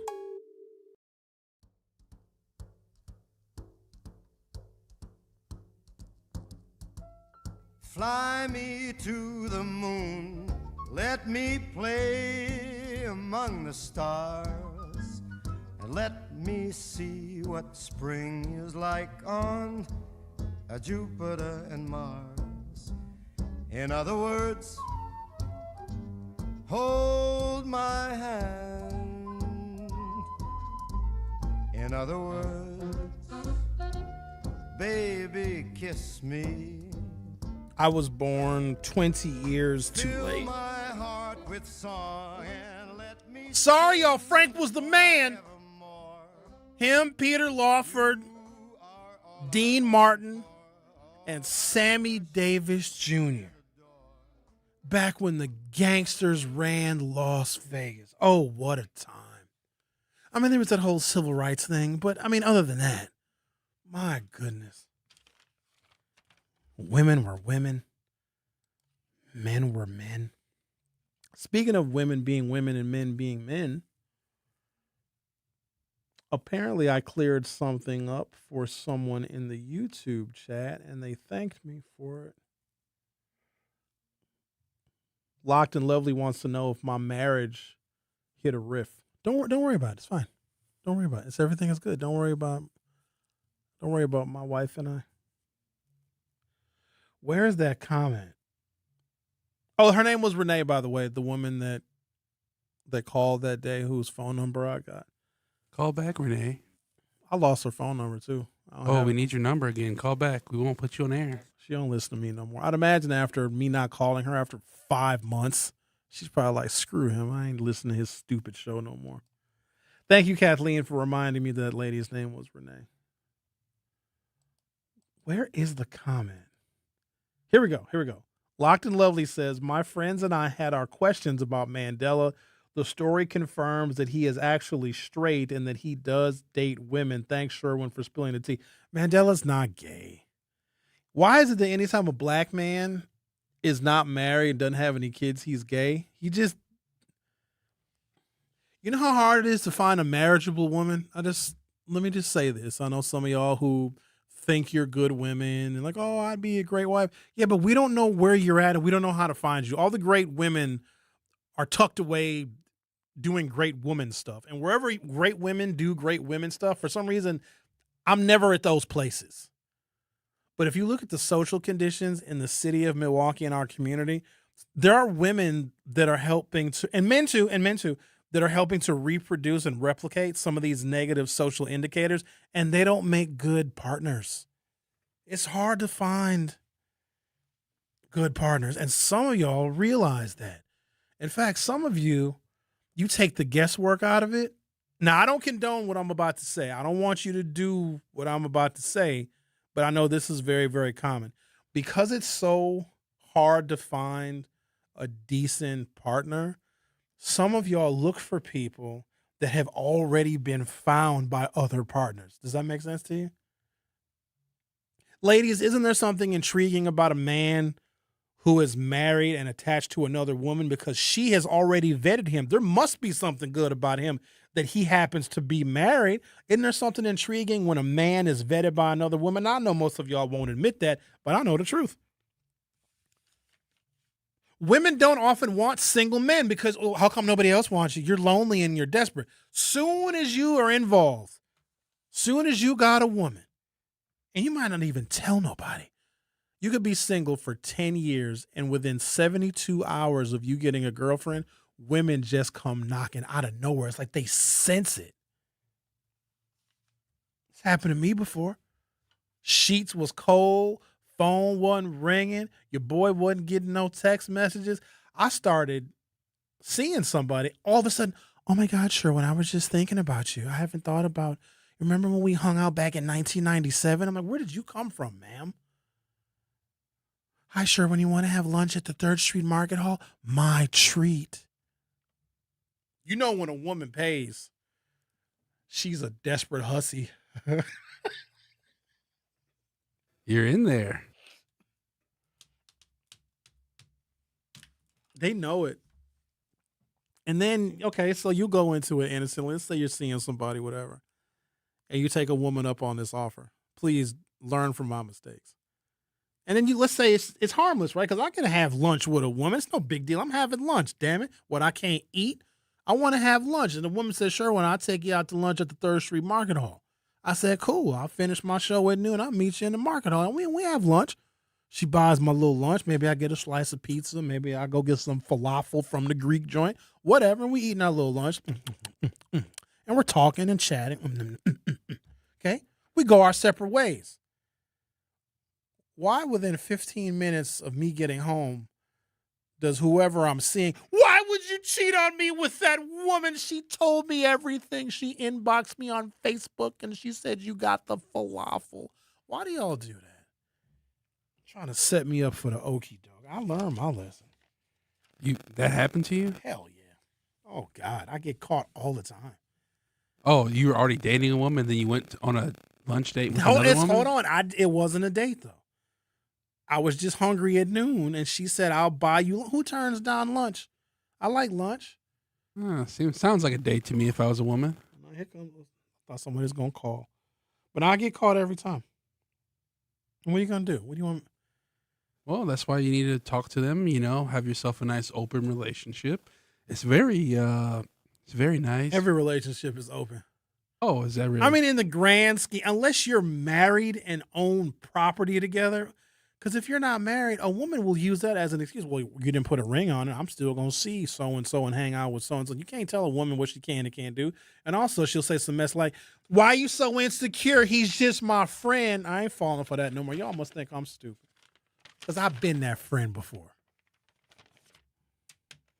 Speaker 28: Fly me to the moon, let me play among the stars, and let me see what spring is like on Jupiter and Mars. In other words, hold my hand. In other words, baby, kiss me.
Speaker 8: I was born 20 years too late. Sorry, y'all. Frank was the man. Him, Peter Lawford, Dean Martin, and Sammy Davis Jr. Back when the gangsters ran Las Vegas. Oh, what a time. I mean, there was that whole civil rights thing, but I mean, other than that, my goodness. Women were women. Men were men. Speaking of women being women and men being men, apparently I cleared something up for someone in the YouTube chat, and they thanked me for it. Locked and Lovely wants to know if my marriage hit a riff. Don't worry about it. It's fine. Don't worry about it. Everything is good. Don't worry about my wife and I. Where is that comment? Oh, her name was Renee, by the way, the woman that called that day, whose phone number I got.
Speaker 12: Call back, Renee.
Speaker 8: I lost her phone number too.
Speaker 12: Oh, we need your number again. Call back. We won't put you on air.
Speaker 8: She don't listen to me no more. I'd imagine after me not calling her after 5 months, she's probably like, screw him. I ain't listening to his stupid show no more. Thank you, Kathleen, for reminding me that lady's name was Renee. Where is the comment? Here we go. Locked and Lovely says, my friends and I had our questions about Mandela. The story confirms that he is actually straight and that he does date women. Thanks, Sherwin, for spilling the tea. Mandela's not gay. Why is it that anytime a black man is not married and doesn't have any kids, he's gay? You know how hard it is to find a marriageable woman? Let me just say this. I know some of y'all who think you're good women and like, oh, I'd be a great wife. Yeah, but we don't know where you're at and we don't know how to find you. All the great women are tucked away doing great woman stuff. And wherever great women do great women stuff, for some reason, I'm never at those places. But if you look at the social conditions in the city of Milwaukee and our community, there are women that are helping to, and men too, that are helping to reproduce and replicate some of these negative social indicators, and they don't make good partners. It's hard to find good partners, and some of y'all realize that. In fact, some of you take the guesswork out of it. Now, I don't condone what I'm about to say. I don't want you to do what I'm about to say, but I know this is very, very common. Because it's so hard to find a decent partner, some of y'all look for people that have already been found by other partners. Does that make sense to you? Ladies, isn't there something intriguing about a man who is married and attached to another woman because she has already vetted him? There must be something good about him that he happens to be married. Isn't there something intriguing when a man is vetted by another woman? I know most of y'all won't admit that, but I know the truth. Women don't often want single men because, oh, how come nobody else wants you? You're lonely and you're desperate. Soon as you are involved, soon as you got a woman, and you might not even tell nobody, you could be single for 10 years, and within 72 hours of you getting a girlfriend, women just come knocking out of nowhere. It's like they sense it. It's happened to me before. Sheets was cold. Phone wasn't ringing. Your boy wasn't getting no text messages. I started seeing somebody. All of a sudden, oh my God, Sherwin, I was just thinking about you. I haven't thought about, remember when we hung out back in 1997? I'm like, where did you come from, ma'am? Hi, Sherwin, you want to have lunch at the 3rd Street Market Hall? My treat. You know when a woman pays, she's a desperate hussy.
Speaker 12: You're in there.
Speaker 8: They know it. And then, okay, so you go into it innocently. Let's say you're seeing somebody, whatever, and you take a woman up on this offer. Please learn from my mistakes. And then let's say it's harmless, right? Because I can have lunch with a woman. It's no big deal. I'm having lunch, damn it. What, I can't eat? I want to have lunch. And the woman says, sure, I'll take you out to lunch at the 3rd Street Market Hall. I said, cool. I'll finish my show at noon. I'll meet you in the market hall. And we have lunch. She buys my little lunch. Maybe I get a slice of pizza. Maybe I go get some falafel from the Greek joint. Whatever. And we eating our little lunch. And we're talking and chatting. Okay? We go our separate ways. Why within 15 minutes of me getting home does whoever I'm seeing, why would you you cheat on me with that woman? She told me everything. She inboxed me on Facebook and she said you got the falafel. Why do y'all do that? Trying to set me up for the okie dog. I learned my lesson.
Speaker 12: That happened to you?
Speaker 8: Hell yeah. Oh, God. I get caught all the time.
Speaker 12: Oh, you were already dating a woman, then you went on a lunch date with another woman?
Speaker 8: Hold on. It wasn't a date, though. I was just hungry at noon, and she said, I'll buy you. Who turns down lunch? I like lunch.
Speaker 12: Sounds like a date to me if I was a woman.
Speaker 8: I thought somebody's going to call. But I get caught every time. And what are you going to do? What do you want?
Speaker 12: Well, that's why you need to talk to them, have yourself a nice open relationship. It's very nice.
Speaker 8: Every relationship is open.
Speaker 12: Oh, is that really?
Speaker 8: I mean, in the grand scheme, unless you're married and own property together, because if you're not married, a woman will use that as an excuse. Well, you didn't put a ring on it. I'm still going to see so-and-so and hang out with so-and-so. You can't tell a woman what she can and can't do. And also, she'll say some mess like, why are you so insecure? He's just my friend. I ain't falling for that no more. Y'all must think I'm stupid. Because I've been that friend before.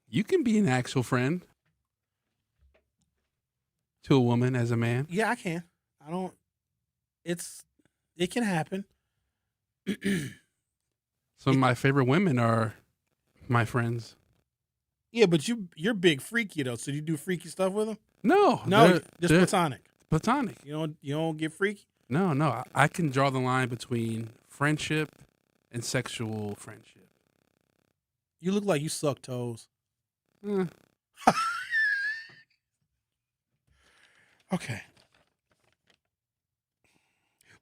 Speaker 12: You can be an actual friend to a woman as a man.
Speaker 8: Yeah, I can. It can happen.
Speaker 12: Some of my favorite women are my friends.
Speaker 8: Yeah, but you're big freaky though. So you do freaky stuff with them?
Speaker 12: No,
Speaker 8: just platonic.
Speaker 12: Platonic.
Speaker 8: You don't get freaky?
Speaker 12: No. I can draw the line between friendship and sexual friendship.
Speaker 8: You look like you suck toes. Okay.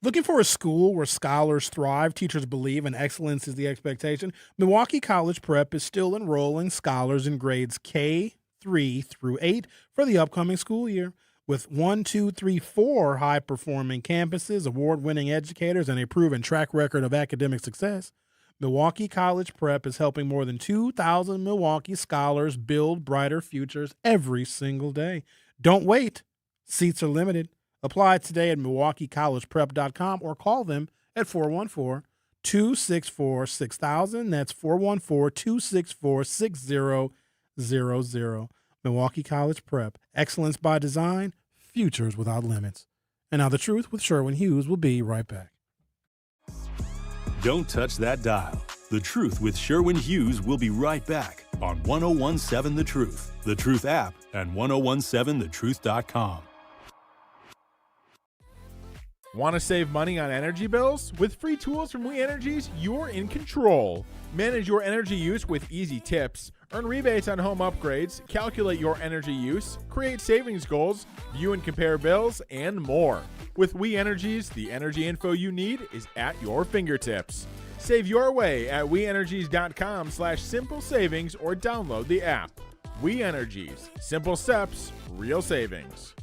Speaker 8: Looking for a school where scholars thrive, teachers believe, and excellence is the expectation? Milwaukee College Prep is still enrolling scholars in grades K-3 through 8 for the upcoming school year. With 1, 2, 3, 4 high-performing campuses, award-winning educators, and a proven track record of academic success, Milwaukee College Prep is helping more than 2,000 Milwaukee scholars build brighter futures every single day. Don't wait. Seats are limited. Apply today at MilwaukeeCollegePrep.com or call them at 414-264-6000. That's 414-264-6000. Milwaukee College Prep. Excellence by design. Futures without limits. And now The Truth with Sherwin Hughes will be right back.
Speaker 10: Don't touch that dial. The Truth with Sherwin Hughes will be right back on 1017 The Truth, The Truth app, and 1017thetruth.com.
Speaker 1: Want to save money on energy bills? With free tools from We Energies, you're in control. Manage your energy use with easy tips. Earn rebates on home upgrades, calculate your energy use, create savings goals, view and compare bills, and more. With We Energies, the energy info you need is at your fingertips. Save your way at WeEnergies.com/simple savings or download the app. We Energies. Simple steps, real savings.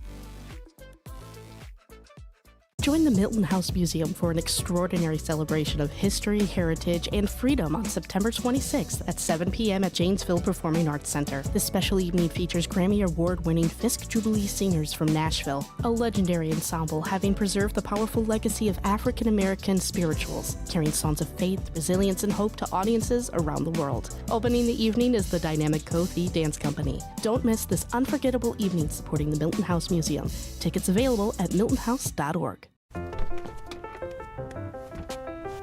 Speaker 31: Join the Milton House Museum for an extraordinary celebration of history, heritage, and freedom on September 26th at 7 p.m. at Janesville Performing Arts Center. This special evening features Grammy Award-winning Fisk Jubilee singers from Nashville, a legendary ensemble having preserved the powerful legacy of African-American spirituals, carrying songs of faith, resilience, and hope to audiences around the world. Opening the evening is the dynamic Kofi Dance Company. Don't miss this unforgettable evening supporting the Milton House Museum. Tickets available at miltonhouse.org.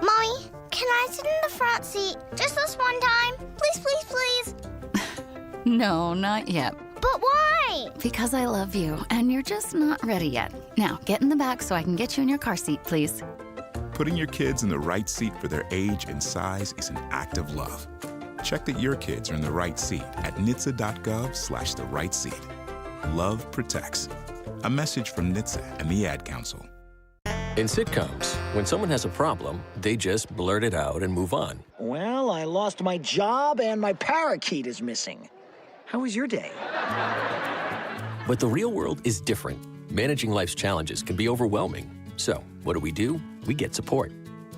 Speaker 4: Mommy, can I sit in the front seat just this one time? Please, please, please.
Speaker 5: No, not yet.
Speaker 4: But why?
Speaker 5: Because I love you, and you're just not ready yet. Now, get in the back so I can get you in your car seat, please.
Speaker 6: Putting your kids in the right seat for their age and size is an act of love. Check that your kids are in the right seat at NHTSA.gov/the right seat. Love protects. A message from NHTSA and the Ad Council.
Speaker 9: In sitcoms, when someone has a problem, they just blurt it out and move on.
Speaker 16: Well, I lost my job and my parakeet is missing. How was your day?
Speaker 9: But the real world is different. Managing life's challenges can be overwhelming. So, what do? We get support.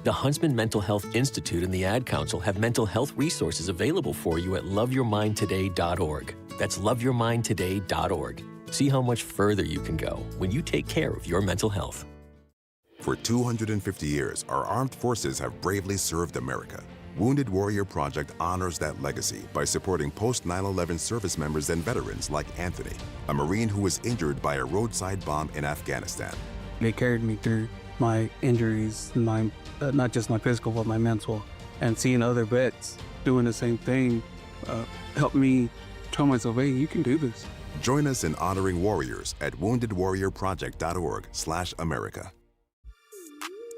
Speaker 9: The Huntsman Mental Health Institute and the Ad Council have mental health resources available for you at loveyourmindtoday.org. That's loveyourmindtoday.org. See how much further you can go when you take care of your mental health.
Speaker 21: For 250 years, our armed forces have bravely served America.
Speaker 2: Wounded Warrior Project honors that legacy by supporting post 9/11 service members and veterans like Anthony, a Marine who was injured by a roadside bomb in Afghanistan.
Speaker 3: They carried me through my injuries, not just my physical, but my mental. And seeing other vets doing the same thing helped me tell myself, hey, you can do this.
Speaker 2: Join us in honoring warriors at woundedwarriorproject.org/America.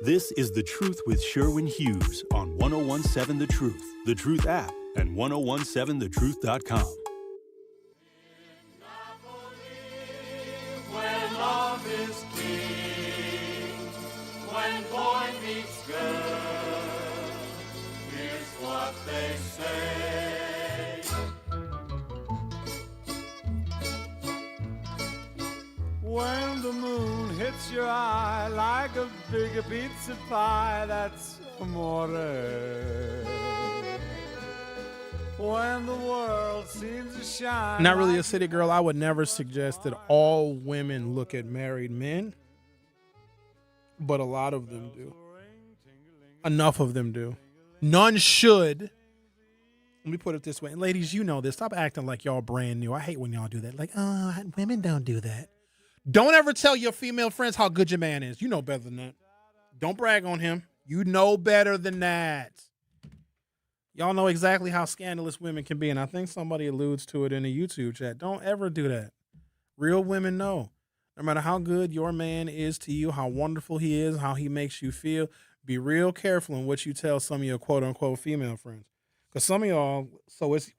Speaker 10: This is The Truth with Sherwin Hughes on 1017 The Truth app, and 1017thetruth.com.
Speaker 28: When love is king, when boy meets girl, here's what they say. When the moon hits your eye like a big pizza pie, that's amore. When the world seems to shine.
Speaker 8: Not really a city girl. I would never suggest that all women look at married men, but a lot of them do. Enough of them do. None should. Let me put it this way. And ladies, you know this. Stop acting like y'all brand new. I hate when y'all do that. Like, oh, women don't do that. Don't ever tell your female friends how good your man is. You know better than that. Don't brag on him. You know better than that. Y'all know exactly how scandalous women can be, and I think somebody alludes to it in the YouTube chat. Don't ever do that. Real women know. No matter how good your man is to you, how wonderful he is, how he makes you feel, be real careful in what you tell some of your quote-unquote female friends. Because some of y'all,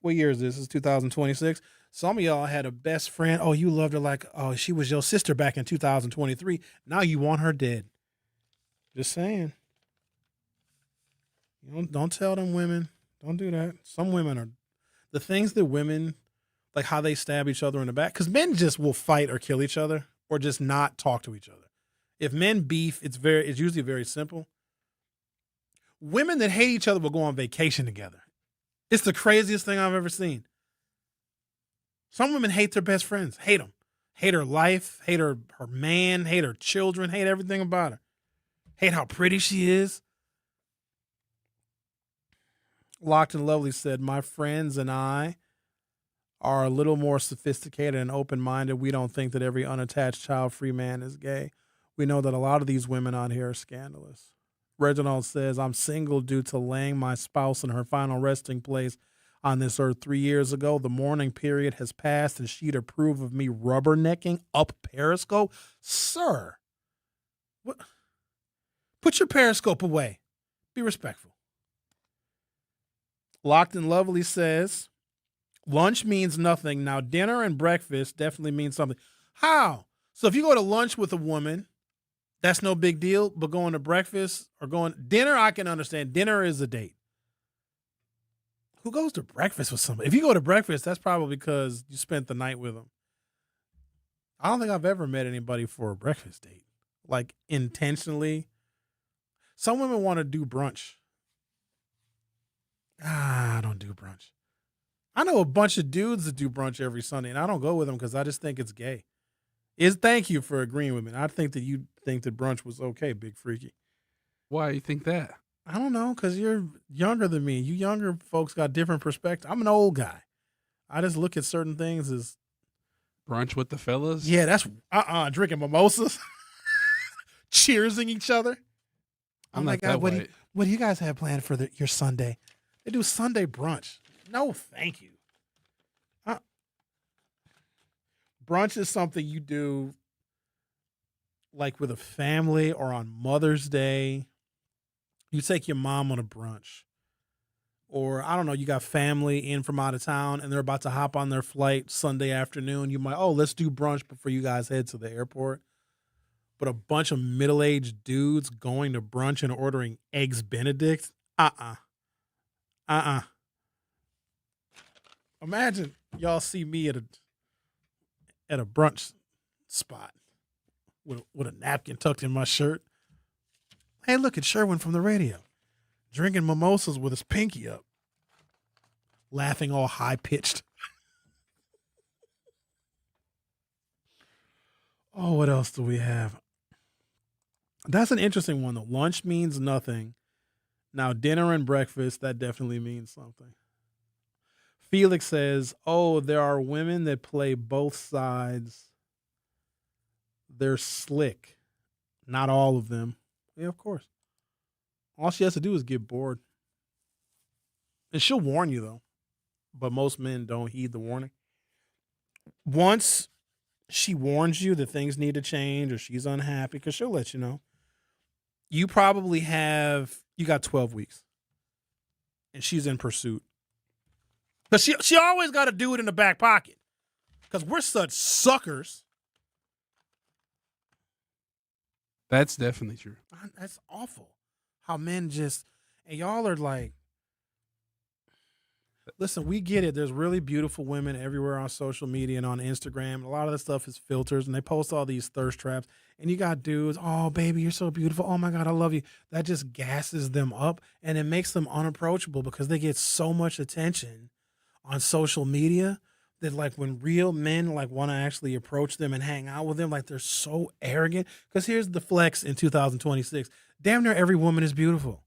Speaker 8: what year is this? It's 2026. Some of y'all had a best friend. Oh, you loved her like, oh, she was your sister back in 2023. Now you want her dead. Just saying. Don't tell them women. Don't do that. Some women are, the things that women, like how they stab each other in the back, because men just will fight or kill each other or just not talk to each other. If men beef, it's usually very simple. Women that hate each other will go on vacation together. It's the craziest thing I've ever seen. Some women hate their best friends, hate them, hate her life, hate her man, hate her children, hate everything about her, hate how pretty she is. Locked and Lovely said, my friends and I are a little more sophisticated and open-minded. We don't think that every unattached child-free man is gay. We know that a lot of these women out here are scandalous. Reginald says, I'm single due to laying my spouse in her final resting place on this earth 3 years ago. The mourning period has passed, and she'd approve of me rubbernecking up Periscope. Sir, what? Put your Periscope away. Be respectful. Locked and Lovely says, lunch means nothing. Now, dinner and breakfast definitely means something. How? So if you go to lunch with a woman, that's no big deal, but going to breakfast or dinner, I can understand. Dinner is a date. Who goes to breakfast with somebody? If you go to breakfast, that's probably because you spent the night with them. I don't think I've ever met anybody for a breakfast date, like intentionally. Some women want to do brunch. I don't do brunch. I know a bunch of dudes that do brunch every Sunday, and I don't go with them because I just think it's gay. Thank you for agreeing with me. I think that you think that brunch was okay, Big Freaky.
Speaker 12: Why you think that?
Speaker 8: I don't know, because you're younger than me. You younger folks got different perspectives. I'm an old guy. I just look at certain things as
Speaker 12: brunch with the fellas.
Speaker 8: Yeah, that's drinking mimosas, cheersing each other.
Speaker 12: I'm like, God,
Speaker 8: what do you guys have planned for your Sunday? They do Sunday brunch. No, thank you. Brunch is something you do like with a family or on Mother's Day. You take your mom on a brunch. Or, I don't know, you got family in from out of town and they're about to hop on their flight Sunday afternoon. You might, let's do brunch before you guys head to the airport. But a bunch of middle-aged dudes going to brunch and ordering Eggs Benedict? Imagine y'all see me at a brunch spot with a napkin tucked in my shirt. Hey, look at Sherwin from the radio, drinking mimosas with his pinky up, laughing all high-pitched. Oh, what else do we have? That's an interesting one, though. Lunch means nothing. Now, dinner and breakfast, that definitely means something. Felix says, oh, there are women that play both sides. They're slick. Not all of them. Yeah, of course. All she has to do is get bored. And she'll warn you, though. But most men don't heed the warning. Once she warns you that things need to change or she's unhappy, because she'll let you know, you probably you got 12 weeks. And she's in pursuit. Because she always got to do it in the back pocket. Because we're such suckers.
Speaker 12: That's definitely true.
Speaker 8: That's awful. How men just, and y'all are like, listen, we get it. There's really beautiful women everywhere on social media and on Instagram. A lot of the stuff is filters, and they post all these thirst traps. And you got dudes, oh, baby, you're so beautiful. Oh, my God, I love you. That just gasses them up, and it makes them unapproachable because they get so much attention on social media that, like, when real men, like, want to actually approach them and hang out with them, like, they're so arrogant. Because here's the flex in 2026. Damn near every woman is beautiful.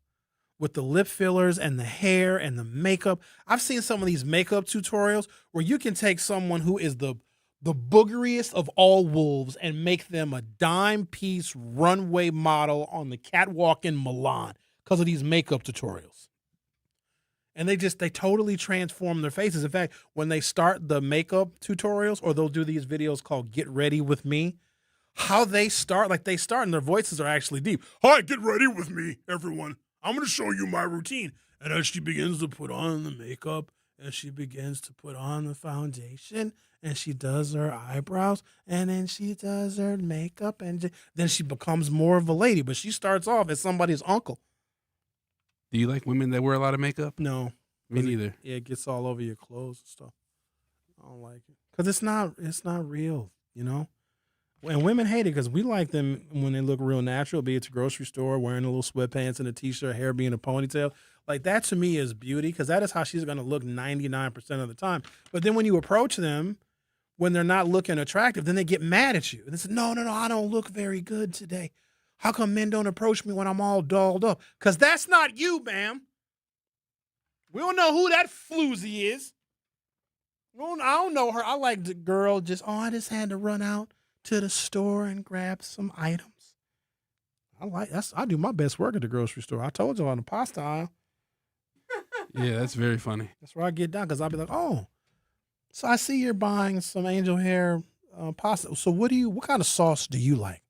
Speaker 8: With the lip fillers and the hair and the makeup. I've seen some of these makeup tutorials where you can take someone who is the boogeriest of all wolves and make them a dime piece runway model on the catwalk in Milan because of these makeup tutorials. And they totally transform their faces. In fact, when they start the makeup tutorials, or they'll do these videos called Get Ready With Me, how they start and their voices are actually deep. Hi, get ready with me, everyone. I'm going to show you my routine. And as she begins to put on the makeup, and she begins to put on the foundation, and she does her eyebrows, and then she does her makeup, and then she becomes more of a lady. But she starts off as somebody's uncle.
Speaker 12: Do you like women that wear a lot of makeup?
Speaker 8: No.
Speaker 12: Me neither.
Speaker 8: It gets all over your clothes and stuff. I don't like it. Because it's not real, you know? And women hate it because we like them when they look real natural, be it to grocery store, wearing a little sweatpants and a T-shirt, hair being a ponytail. Like, that to me is beauty because that is how she's going to look 99% of the time. But then when you approach them, when they're not looking attractive, then they get mad at you. And they say, no, I don't look very good today. How come men don't approach me when I'm all dolled up? Because that's not you, ma'am. We don't know who that floozy is. I don't know her. I like the girl I just had to run out to the store and grab some items. I do my best work at the grocery store. I told you on the pasta aisle.
Speaker 12: Yeah, that's very funny.
Speaker 8: That's where I get down because I'll be like, oh, so I see you're buying some angel hair pasta. So what kind of sauce do you like?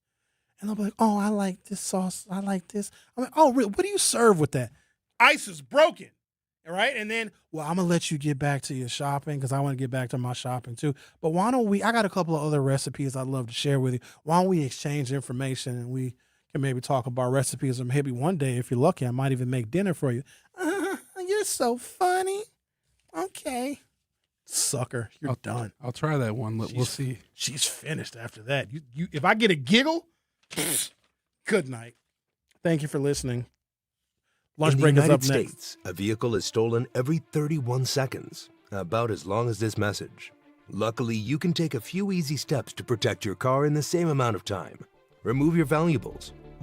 Speaker 8: And I'll be like, oh, I like this sauce. I like this. I'm like, oh, really? What do you serve with that? Ice is broken. All right. And then, well, I'm going to let you get back to your shopping because I want to get back to my shopping too. But why don't I got a couple of other recipes I'd love to share with you. Why don't we exchange information and we can maybe talk about recipes, or maybe one day, if you're lucky, I might even make dinner for you. You're so funny. Okay. Sucker, you're done.
Speaker 12: I'll try that one. We'll see.
Speaker 8: She's finished after that. You if I get a giggle, good night. Thank you for listening. Lunch break is up next.
Speaker 7: In the United States, a vehicle is stolen every 31 seconds, about as long as this message. Luckily, you can take a few easy steps to protect your car in the same amount of time. Remove your valuables,